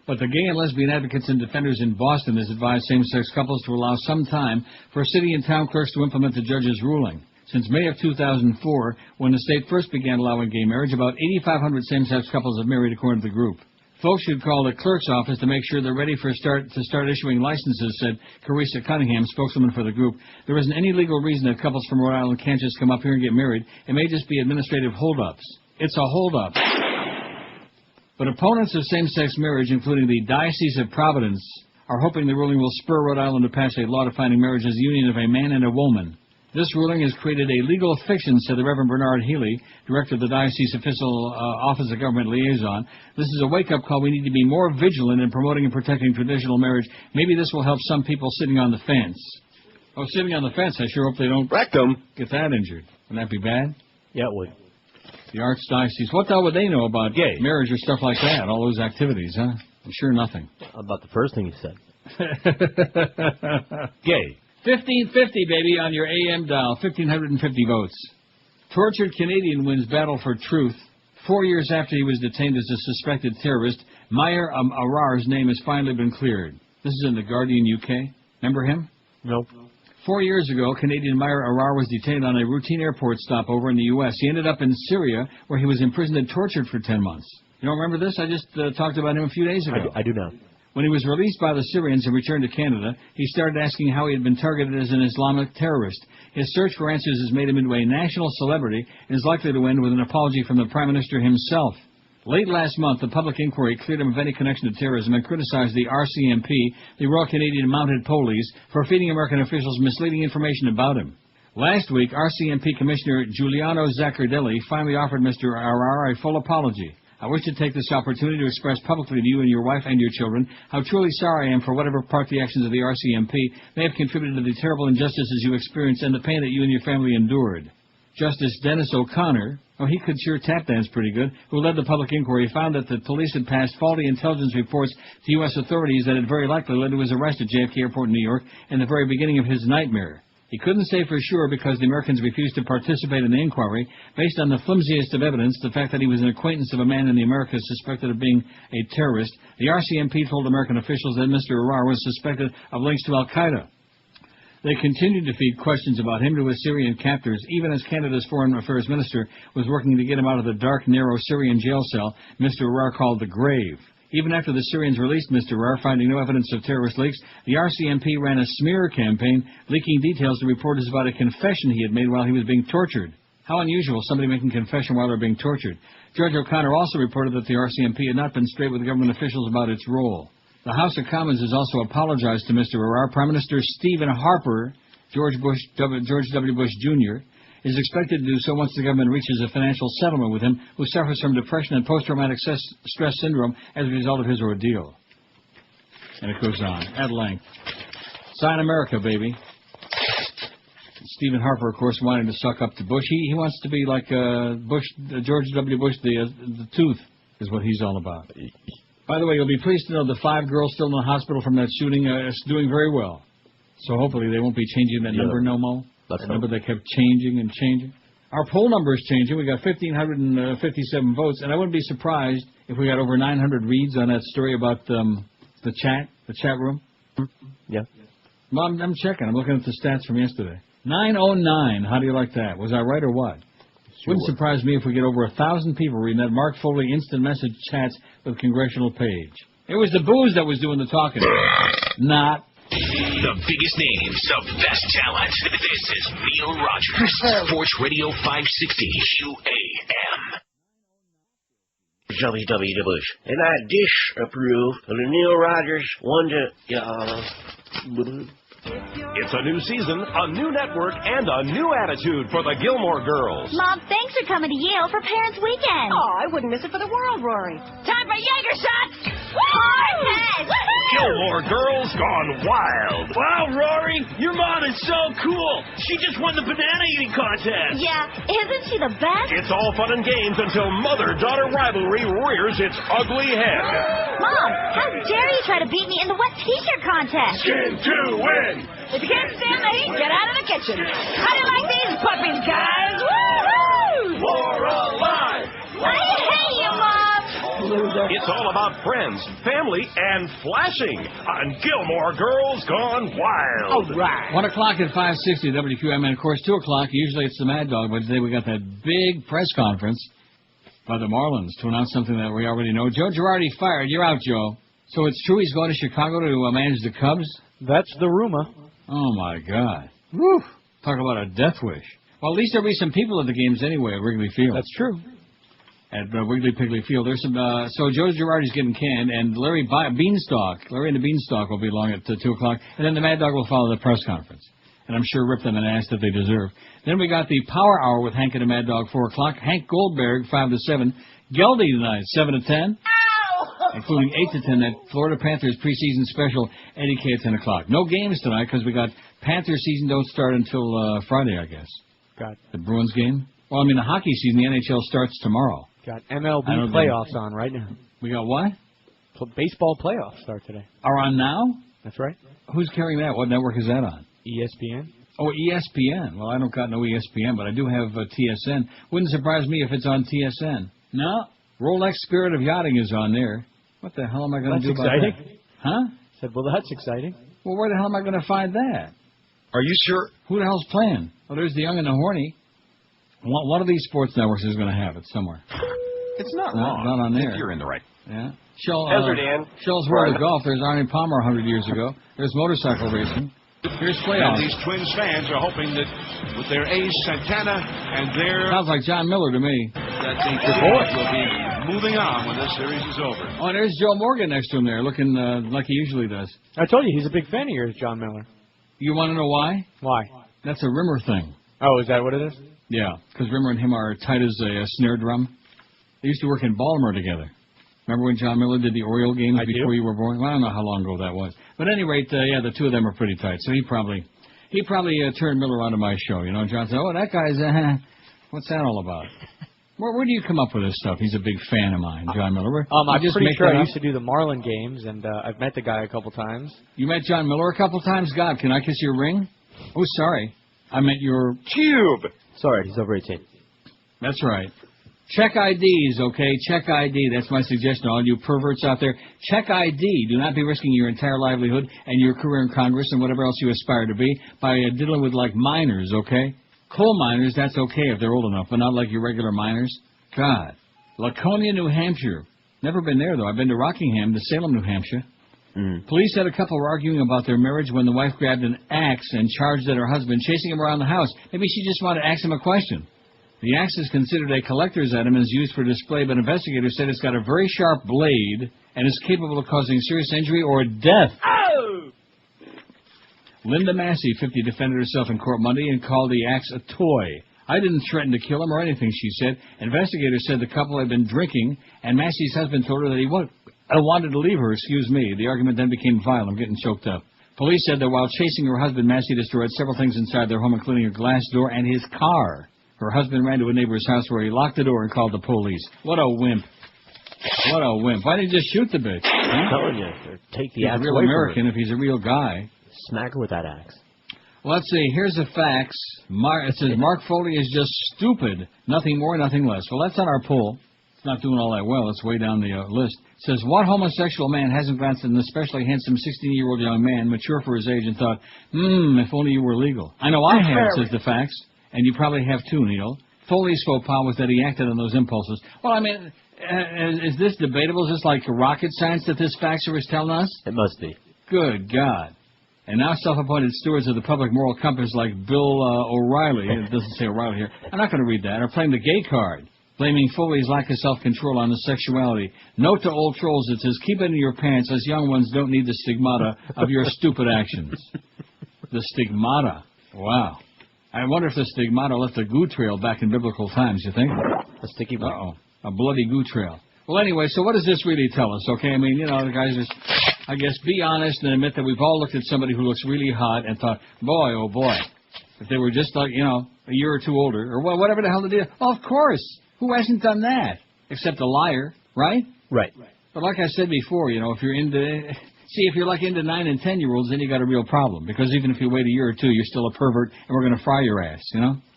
Speaker 5: But the gay and lesbian advocates and defenders in Boston has advised same-sex couples to allow some time for city and town clerks to implement the judge's ruling. Since May of 2004, when the state first began allowing gay marriage, about 8,500 same-sex couples have married, according to the group. Folks should call the clerk's office to make sure they're ready to start issuing licenses, said Carissa Cunningham, spokeswoman for the group. There isn't any legal reason that couples from Rhode Island can't just come up here and get married. It may just be administrative holdups. It's a holdup. But opponents of same-sex marriage, including the Diocese of Providence, are hoping the ruling will spur Rhode Island to pass a law defining marriage as a union of a man and a woman. This ruling has created a legal fiction, said the Reverend Bernard Healy, director of the Diocese Official Office of Government Liaison. This is a wake-up call. We need to be more vigilant in promoting and protecting traditional marriage. Maybe this will help some people sitting on the fence. Oh, sitting on the fence. I sure hope they don't get that injured. Wouldn't that be bad?
Speaker 6: Yeah, it would.
Speaker 5: The Archdiocese. What the hell would they know about gay marriage or stuff like that? All those activities, huh? I'm sure nothing.
Speaker 6: About the first thing you said.
Speaker 5: Gay. 1550, baby, on your AM dial. 1,550 votes. Tortured Canadian wins battle for truth. 4 years after he was detained as a suspected terrorist, Maher Arar's name has finally been cleared. This is in the Guardian, UK. Remember him?
Speaker 6: Nope.
Speaker 5: 4 years ago, Canadian Maher Arar was detained on a routine airport stopover in the U.S. He ended up in Syria, where he was imprisoned and tortured for 10 months. You don't remember this? I just talked about him a few days ago.
Speaker 6: I do now.
Speaker 5: When he was released by the Syrians and returned to Canada, he started asking how he had been targeted as an Islamic terrorist. His search for answers has made him into a national celebrity and is likely to end with an apology from the Prime Minister himself. Late last month, the public inquiry cleared him of any connection to terrorism and criticized the RCMP, the Royal Canadian Mounted Police, for feeding American officials misleading information about him. Last week, RCMP Commissioner Giuliano Zaccardelli finally offered Mr. Arar a full apology. I wish to take this opportunity to express publicly to you and your wife and your children how truly sorry I am for whatever part the actions of the RCMP may have contributed to the terrible injustices you experienced and the pain that you and your family endured. Justice Dennis O'Connor, he could sure tap dance pretty good, who led the public inquiry, found that the police had passed faulty intelligence reports to U.S. authorities that had very likely led to his arrest at JFK Airport in New York in the very beginning of his nightmare. He couldn't say for sure because the Americans refused to participate in the inquiry based on the flimsiest of evidence, the fact that he was an acquaintance of a man in the Americas suspected of being a terrorist. The RCMP told American officials that Mr. Arar was suspected of links to Al-Qaeda. They continued to feed questions about him to his Syrian captors, even as Canada's Foreign Affairs Minister was working to get him out of the dark, narrow Syrian jail cell Mr. Arar called the grave. Even after the Syrians released Mr. Arar, finding no evidence of terrorist leaks, the RCMP ran a smear campaign, leaking details to reporters about a confession he had made while he was being tortured. How unusual, somebody making confession while they're being tortured. Judge O'Connor also reported that the RCMP had not been straight with government officials about its role. The House of Commons has also apologized to Mr. Arar. Prime Minister Stephen Harper, George W. Bush Jr., is expected to do so once the government reaches a financial settlement with him, who suffers from depression and post-traumatic stress syndrome as a result of his ordeal. And it goes on, at length. Sign America, baby. Stephen Harper, of course, wanting to suck up to Bush. He wants to be like George W. Bush, the tooth, is what he's all about. By the way, you'll be pleased to know the 5 girls still in the hospital from that shooting is doing very well. So hopefully they won't be changing that number no more. That number they kept changing and changing. Our poll number is changing. We got 1,557 votes, and I wouldn't be surprised if we got over 900 reads on that story about the chat room.
Speaker 6: Yeah.
Speaker 5: Well, I'm checking. I'm looking at the stats from yesterday. 909. How do you like that? Was I right or what? Sure. Wouldn't surprise me if we get over 1,000 people reading that Mark Foley instant message chats with congressional page. It was the booze that was doing the talking. Not.
Speaker 8: The biggest names, the best talent. This is Neil Rogers, Sports Radio 560 QAM.
Speaker 10: W.W. Bush. And I disapprove of the Neil Rogers
Speaker 21: It's a new season, a new network, and a new attitude for the Gilmore Girls.
Speaker 17: Mom, thanks for coming to Yale for Parents' Weekend.
Speaker 15: Oh, I wouldn't miss it for the world, Rory. Time for Jaeger shots!
Speaker 17: Hardness!
Speaker 21: Gilmore Girls Gone Wild.
Speaker 7: Wow, Rory, your mom is so cool. She just won the banana eating contest.
Speaker 17: Yeah, isn't she the best?
Speaker 21: It's all fun and games until mother-daughter rivalry rears its ugly head.
Speaker 17: Mom, how dare you try to beat me in the wet T-shirt contest?
Speaker 21: Skin to win!
Speaker 15: If you can't stand the heat, get out of the kitchen. How do you like these puppies, guys? Woo-hoo!
Speaker 21: More alive!
Speaker 17: I hate you, Mom!
Speaker 21: It's all about friends, family, and flashing on Gilmore Girls Gone Wild.
Speaker 5: All right. 1 o'clock at 560 WQAM, and of course 2 o'clock. Usually it's the Mad Dog, but today we got that big press conference by the Marlins to announce something that we already know. Joe Girardi fired. You're out, Joe. So it's true he's going to Chicago to manage the Cubs?
Speaker 13: That's the rumor.
Speaker 5: Oh, my God. Woo. Talk about a death wish. Well, at least there'll be some people at the games anyway at Wrigley Field.
Speaker 13: That's true.
Speaker 5: At Wiggly Piggly Field. There's some. So Joe Girardi's getting canned, and Larry and the Beanstalk will be along at 2 o'clock, and then the Mad Dog will follow the press conference. And I'm sure rip them an ass that they deserve. Then we got the Power Hour with Hank and the Mad Dog, 4 o'clock. Hank Goldberg, 5 to 7. Geldy tonight, 7 to 10. Including 8 to 10, that Florida Panthers preseason special, Eddie K at 10 o'clock. No games tonight because we got Panthers season don't start until Friday, I guess.
Speaker 13: Got
Speaker 5: the Bruins game. Well, I mean, the hockey season, the NHL starts tomorrow.
Speaker 13: Got MLB playoffs on right now.
Speaker 5: We got what?
Speaker 13: Baseball playoffs start today.
Speaker 5: Are on now?
Speaker 13: That's right.
Speaker 5: Who's carrying that? What network is that on?
Speaker 13: ESPN.
Speaker 5: Oh, ESPN. Well, I don't got no ESPN, but I do have TSN. Wouldn't surprise me if it's on TSN. No. Rolex Spirit of Yachting is on there. What the hell am I going to do about that?
Speaker 13: That's exciting.
Speaker 5: Huh?
Speaker 13: Said, well, that's exciting.
Speaker 5: Well, where the hell am I going to find that?
Speaker 20: Are you sure?
Speaker 5: Who the hell's playing? Well, there's the Young and the Horny. One of these sports networks is going to have it somewhere.
Speaker 20: It's not
Speaker 5: wrong. Not on there.
Speaker 20: If you're in the right.
Speaker 5: Yeah.
Speaker 20: Shell's
Speaker 5: World of Golf. There's Arnie Palmer 100 years ago. There's motorcycle racing. Here's playoffs.
Speaker 22: And these Twins fans are hoping that with their ace Santana and their...
Speaker 5: Sounds like John Miller to me.
Speaker 22: That the Twins will be moving on when this series is over.
Speaker 5: Oh, and there's Joe Morgan next to him there, looking like he usually does.
Speaker 13: I told you, he's a big fan of yours, John Miller.
Speaker 5: You want to know why?
Speaker 13: Why?
Speaker 5: That's a Rimmer thing.
Speaker 13: Oh, is that what it is?
Speaker 5: Yeah, because Rimmer and him are tight as a snare drum. They used to work in Baltimore together. Remember when John Miller did the Oriole games before you were born? Well, I don't know how long ago that was. But at any rate, yeah, the two of them are pretty tight. So he probably turned Miller onto my show. You know, John said, oh, that guy's, what's that all about? Where do you come up with this stuff? He's a big fan of mine, John Miller.
Speaker 13: I'm pretty sure I used to do the Marlin games, and I've met the guy a couple times.
Speaker 5: You met John Miller a couple times? God, can I kiss your ring? Oh, sorry. I meant your...
Speaker 20: Cube.
Speaker 6: Sorry, he's over 18.
Speaker 5: That's right. Check IDs, okay? Check ID. That's my suggestion. All you perverts out there, check ID. Do not be risking your entire livelihood and your career in Congress and whatever else you aspire to be by dealing with, like, minors, okay? Coal miners, that's okay if they're old enough, but not like your regular miners. God. Laconia, New Hampshire. Never been there, though. I've been to Rockingham, to Salem, New Hampshire. Police said a couple were arguing about their marriage when the wife grabbed an axe and charged at her husband, chasing him around the house. Maybe she just wanted to ask him a question. The axe is considered a collector's item and is used for display, but investigators said it's got a very sharp blade and is capable of causing serious injury or death.
Speaker 15: Oh!
Speaker 5: Linda Massey, 50, defended herself in court Monday and called the axe a toy. I didn't threaten to kill him or anything, she said. Investigators said the couple had been drinking, and Massey's husband told her that he wanted to leave her, The argument then became violent. I'm getting choked up. Police said that while chasing her husband, Massey destroyed several things inside their home, including a glass door and his car. Her husband ran to a neighbor's house where he locked the door and called the police. What a wimp. What a wimp. Why didn't he just shoot the bitch?
Speaker 6: I'm telling you, or take the axe
Speaker 5: He's a real
Speaker 6: away from
Speaker 5: American
Speaker 6: her.
Speaker 5: if he's a real guy.
Speaker 6: Smack her with that axe.
Speaker 5: Well, let's see. Here's the facts. It says Mark Foley is just stupid. Nothing more, nothing less. Well, that's on our poll. It's not doing all that well. It's way down the list. It says, what homosexual man hasn't glanced at an especially handsome 16-year-old young man, mature for his age, and thought, if only you were legal. I know I have, says the facts. And you probably have too, Neil. Foley's faux pas was that he acted on those impulses. Well, I mean, is this debatable? Is this like rocket science that this faxer is telling us?
Speaker 6: It must be.
Speaker 5: Good God. And now self-appointed stewards of the public moral compass like Bill O'Reilly, it doesn't say O'Reilly here, I'm not going to read that, are playing the gay card, blaming Foley's lack of self-control on his sexuality. Note to old trolls, it says, keep it in your pants as young ones don't need the stigmata of your stupid actions. The stigmata. Wow. I wonder if the stigmata left a goo trail back in biblical times, you think?
Speaker 6: A sticky one.
Speaker 5: Uh-oh. A bloody goo trail. Well, anyway, so what does this really tell us, okay? I mean, the guys just, I guess, be honest and admit that we've all looked at somebody who looks really hot and thought, boy, oh boy, if they were just like, a year or two older, or whatever the hell the deal. Well, of course. Who hasn't done that? Except a liar, right?
Speaker 6: Right.
Speaker 5: But like I said before, if you're if you're like into 9 and 10-year-olds, then you got a real problem. Because even if you wait a year or two, you're still a pervert, and we're going to fry your ass,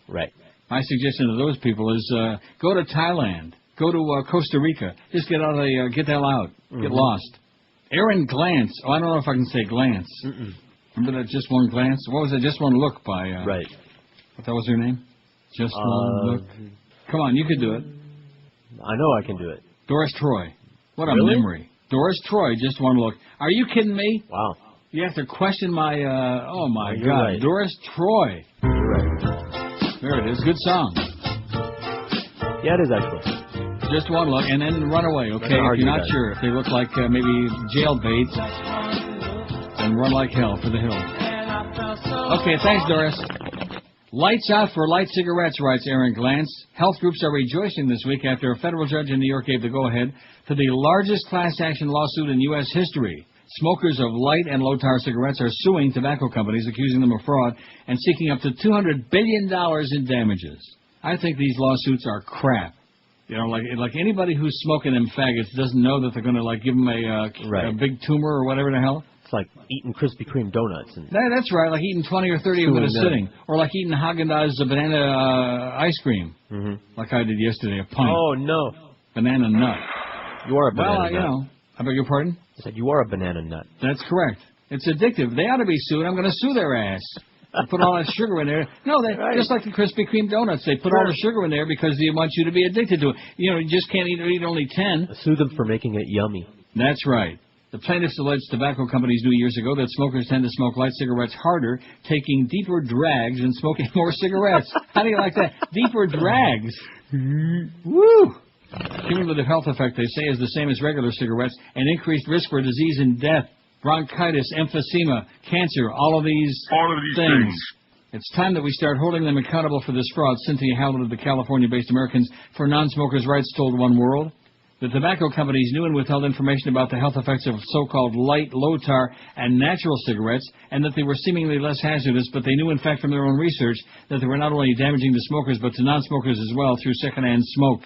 Speaker 6: Right.
Speaker 5: My suggestion to those people is go to Thailand. Go to Costa Rica. Just get out of get the hell out. Get lost. Aaron Glance. Oh, I don't know if I can say Glance. Remember that Just One Glance? What was it? Just One Look by...
Speaker 6: right.
Speaker 5: What that was her name? Just One Look. Come on, you could do it.
Speaker 6: I know I can do it.
Speaker 5: Doris Troy. What a
Speaker 6: Really?
Speaker 5: memory. Doris Troy, Just One Look. Are you kidding me?
Speaker 6: Wow.
Speaker 5: You have to question my... oh, my
Speaker 6: You're
Speaker 5: God.
Speaker 6: right.
Speaker 5: Doris Troy.
Speaker 6: You're right.
Speaker 5: There it is. Good song.
Speaker 6: Yeah, it is actually.
Speaker 5: Just one look, and then run away, okay? If you're not sure, if they look like maybe jailbait, then run like hell for the hills. Okay, thanks, Doris. Lights out for light cigarettes, writes Aaron Glance. Health groups are rejoicing this week after a federal judge in New York gave the go-ahead to the largest class action lawsuit in U.S. history. Smokers of light and low-tar cigarettes are suing tobacco companies, accusing them of fraud, and seeking up to $200 billion in damages. I think these lawsuits are crap. Like anybody who's smoking them faggots doesn't know that they're going to give them a big tumor or whatever the hell.
Speaker 6: It's like eating Krispy Kreme donuts. And
Speaker 5: That's right, like eating 20 or 30 of them at a sitting, or like eating Haagen-Dazs banana ice cream, like I did yesterday, a pint.
Speaker 6: Oh no,
Speaker 5: banana nut.
Speaker 6: You are a banana nut.
Speaker 5: I beg your pardon?
Speaker 6: I said you are a banana nut.
Speaker 5: That's correct. It's addictive. They ought to be sued. I'm going to sue their ass. They put all that sugar in there. No, just like the Krispy Kreme donuts. They put all the sugar in there because they want you to be addicted to it. You just can't eat only 10.
Speaker 6: Sue them for making it yummy.
Speaker 5: That's right. The plaintiffs alleged tobacco companies knew years ago that smokers tend to smoke light cigarettes harder, taking deeper drags and smoking more cigarettes. How do you like that? Deeper drags. Woo! Cumulative health effect, they say, is the same as regular cigarettes, and increased risk for disease and death. Bronchitis, emphysema, cancer, all of these things. It's time that we start holding them accountable for this fraud. Cynthia Howland of the California-based Americans for Non-Smokers' Rights told One World. The tobacco companies knew and withheld information about the health effects of so-called light, low-tar, and natural cigarettes, and that they were seemingly less hazardous, but they knew, in fact, from their own research, that they were not only damaging to smokers, but to non-smokers as well through secondhand smoke.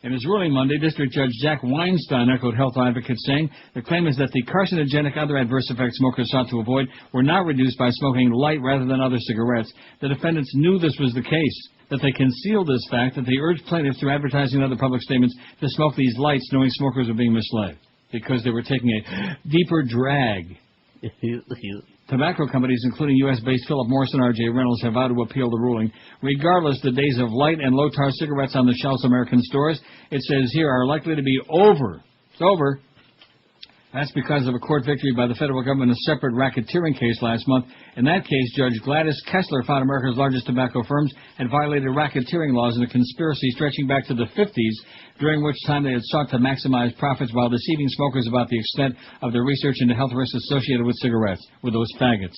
Speaker 5: In his ruling Monday, District Judge Jack Weinstein echoed health advocates, saying the claim is that the carcinogenic other adverse effects smokers sought to avoid were not reduced by smoking light rather than other cigarettes. The defendants knew this was the case, that they concealed this fact, that they urged plaintiffs through advertising and other public statements to smoke these lights, knowing smokers were being misled because they were taking a deeper drag. Tobacco companies, including U.S.-based Philip Morris and R.J. Reynolds, have vowed to appeal the ruling. Regardless, the days of light and low-tar cigarettes on the shelves of American stores, it says here, are likely to be over. It's over. That's because of a court victory by the federal government in a separate racketeering case last month. In that case, Judge Gladys Kessler found America's largest tobacco firms had violated racketeering laws in a conspiracy stretching back to the 50s, during which time they had sought to maximize profits while deceiving smokers about the extent of their research into health risks associated with cigarettes, with those faggots.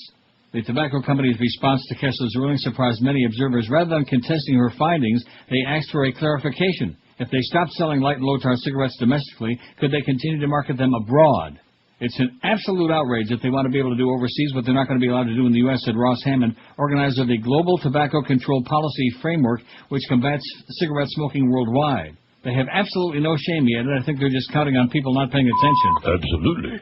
Speaker 5: The tobacco company's response to Kessler's ruling surprised many observers. Rather than contesting her findings, they asked for a clarification. If they stopped selling light and low-tar cigarettes domestically, could they continue to market them abroad? It's an absolute outrage that they want to be able to do overseas what they're not going to be allowed to do in the U.S., said Ross Hammond, organizer of the Global Tobacco Control Policy Framework, which combats cigarette smoking worldwide. They have absolutely no shame yet, and I think they're just counting on people not paying attention.
Speaker 9: Absolutely.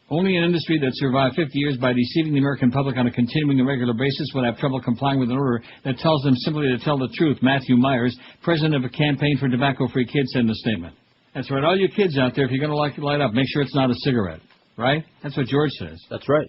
Speaker 5: Only an industry that survived 50 years by deceiving the American public on a continuing and regular basis would have trouble complying with an order that tells them simply to tell the truth, Matthew Myers, president of a campaign for tobacco-free kids, said in a statement. That's right. All you kids out there, if you're going to light up, make sure it's not a cigarette. Right? That's what George says.
Speaker 6: That's right.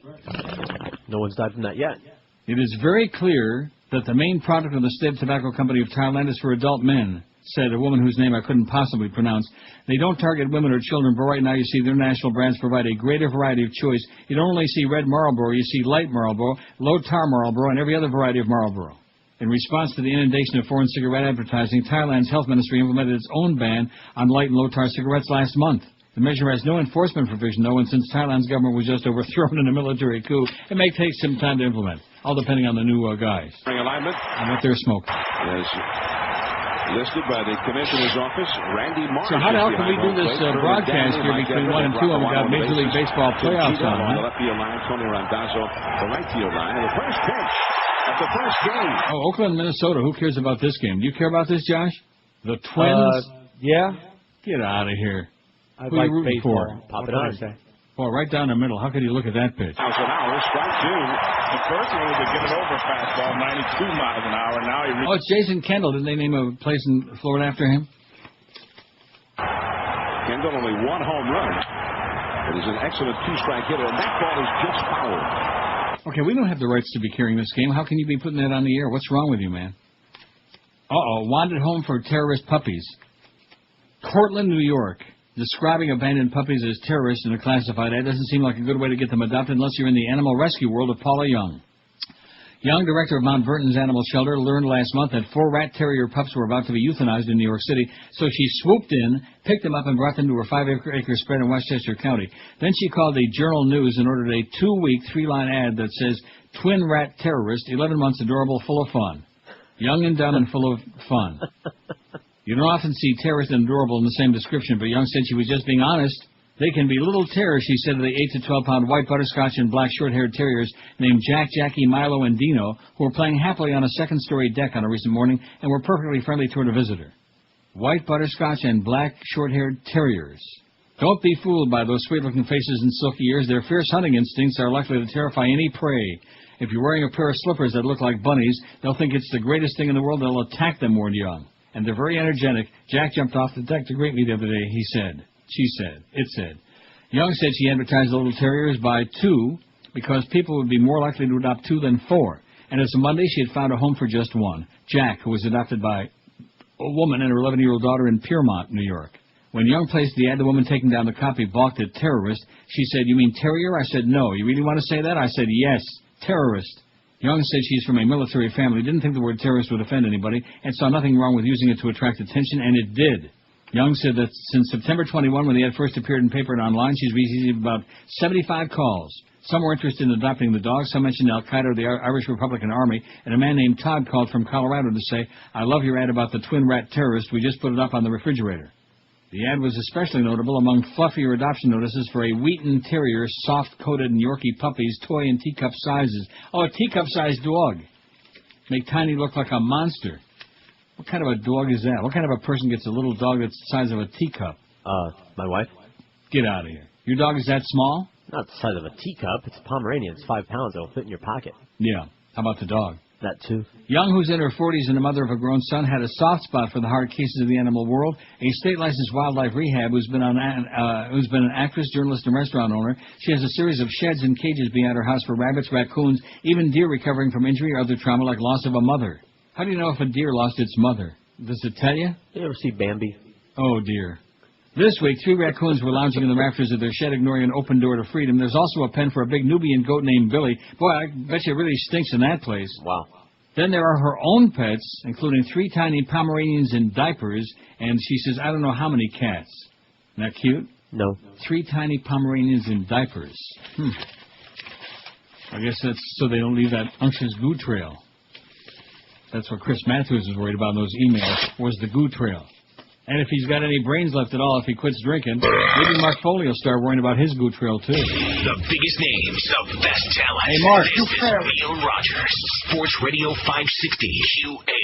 Speaker 6: No one's died from that yet.
Speaker 5: It is very clear that the main product of the State Tobacco Company of Thailand is for adult men, said a woman whose name I couldn't possibly pronounce. They don't target women or children, but right now you see their national brands provide a greater variety of choice. You don't only see red Marlboro, you see light Marlboro, low tar Marlboro, and every other variety of Marlboro. In response to the inundation of foreign cigarette advertising, Thailand's health ministry implemented its own ban on light and low tar cigarettes last month. The measure has no enforcement provision, though, and since Thailand's government was just overthrown in a military coup, it may take some time to implement, all depending on the new guys
Speaker 22: Alignment.
Speaker 5: and what they're smoking.
Speaker 22: As listed by the commissioner's office, Randy Marsh.
Speaker 5: So how the hell can we do this broadcast here between 1 and 2 when we got Major League Baseball playoffs on?
Speaker 22: The left field line, Tony Randazzo, the right field line, and the first pitch at the first game.
Speaker 5: Oh, Oakland, Minnesota. Who cares about this game? Do you care about this, Josh? The Twins?
Speaker 13: Yeah.
Speaker 5: Get out of here.
Speaker 13: I'd
Speaker 5: Who
Speaker 13: like
Speaker 5: you rooting
Speaker 13: baseball.
Speaker 5: for?
Speaker 6: Pop it on.
Speaker 5: Well, right down the middle. How could you look at that pitch?
Speaker 22: Miles an hour, strike two. The first one was a get it over fastball, 92 miles an hour. Now he
Speaker 5: Oh, it's Jason Kendall. Didn't they name a place in Florida after him?
Speaker 22: Kendall only one home run. It is an excellent two-strike hitter, and that ball is just fouled.
Speaker 5: Okay, we don't have the rights to be carrying this game. How can you be putting that on the air? What's wrong with you, man? Uh-oh, wanted home for terrorist puppies. Cortland, New York. Describing abandoned puppies as terrorists in a classified ad doesn't seem like a good way to get them adopted unless you're in the animal rescue world of Paula Young. Young, director of Mount Verton's animal shelter, learned last month that 4 rat terrier pups were about to be euthanized in New York City, so she swooped in, picked them up, and brought them to her 5-acre spread in Westchester County. Then she called the Journal News and ordered a 2-week, 3-line ad that says, "Twin rat terrorist, 11 months adorable, full of fun." Young and dumb and full of fun. You don't often see terrorist and adorable in the same description, but Young said she was just being honest. They can be little terrors, she said, to the 8 to 12-pound white butterscotch and black short-haired terriers named Jack, Jackie, Milo, and Dino, who were playing happily on a second-story deck on a recent morning and were perfectly friendly toward a visitor. White butterscotch and black short-haired terriers. Don't be fooled by those sweet-looking faces and silky ears. Their fierce hunting instincts are likely to terrify any prey. If you're wearing a pair of slippers that look like bunnies, they'll think it's the greatest thing in the world. They'll attack them, warned Young. And they're very energetic. Jack jumped off the deck to greet me the other day, he said. She said. It said. Young said she advertised the little terriers by 2 because people would be more likely to adopt 2 than 4. And as of Monday, she had found a home for just 1, Jack, who was adopted by a woman and her 11-year-old daughter in Piermont, New York. When Young placed the ad, the woman taking down the copy balked at terrorist. She said, "You mean terrier?" I said, "No." "You really want to say that?" I said, "Yes, terrorist." Young said she's from a military family, didn't think the word terrorist would offend anybody, and saw nothing wrong with using it to attract attention, and it did. Young said that since September 21, when the ad first appeared in paper and online, she's received about 75 calls. Some were interested in adopting the dog, some mentioned Al-Qaeda or the Irish Republican Army, and a man named Todd called from Colorado to say, "I love your ad about the twin rat terrorist. We just put it up on the refrigerator." The ad was especially notable among fluffier adoption notices for a Wheaton Terrier, soft-coated and Yorkie puppies, toy and teacup sizes. Oh, a teacup-sized dog. Make Tiny look like a monster. What kind of a dog is that? What kind of a person gets a little dog that's the size of a teacup?
Speaker 6: My wife.
Speaker 5: Get out of here. Your dog is that small?
Speaker 6: Not the size of a teacup. It's a Pomeranian. It's 5 pounds. It'll fit in your pocket.
Speaker 5: Yeah. How about the dog?
Speaker 6: That, too.
Speaker 5: Young, who's in her 40s and a mother of a grown son, had a soft spot for the hard cases of the animal world. A state-licensed wildlife rehab who's been an actress, journalist, and restaurant owner. She has a series of sheds and cages behind her house for rabbits, raccoons, even deer recovering from injury or other trauma like loss of a mother. How do you know if a deer lost its mother? Does it tell you?
Speaker 6: You ever see Bambi?
Speaker 5: Oh, dear. This week, 3 raccoons were lounging in the rafters of their shed, ignoring an open door to freedom. There's also a pen for a big Nubian goat named Billy. Boy, I bet you it really stinks in that place.
Speaker 6: Wow.
Speaker 5: Then there are her own pets, including 3 tiny Pomeranians in diapers, and she says, I don't know how many cats. Isn't that cute?
Speaker 6: No.
Speaker 5: 3 tiny Pomeranians in diapers. I guess that's so they don't leave that unctuous goo trail. That's what Chris Matthews was worried about in those emails, was the goo trail. And if he's got any brains left at all, if he quits drinking, maybe Mark Foley will start worrying about his gooch trail, too.
Speaker 8: The biggest names, the best talent.
Speaker 5: Hey, Mark.
Speaker 8: This is Neil Rogers, Sports Radio 560 QA.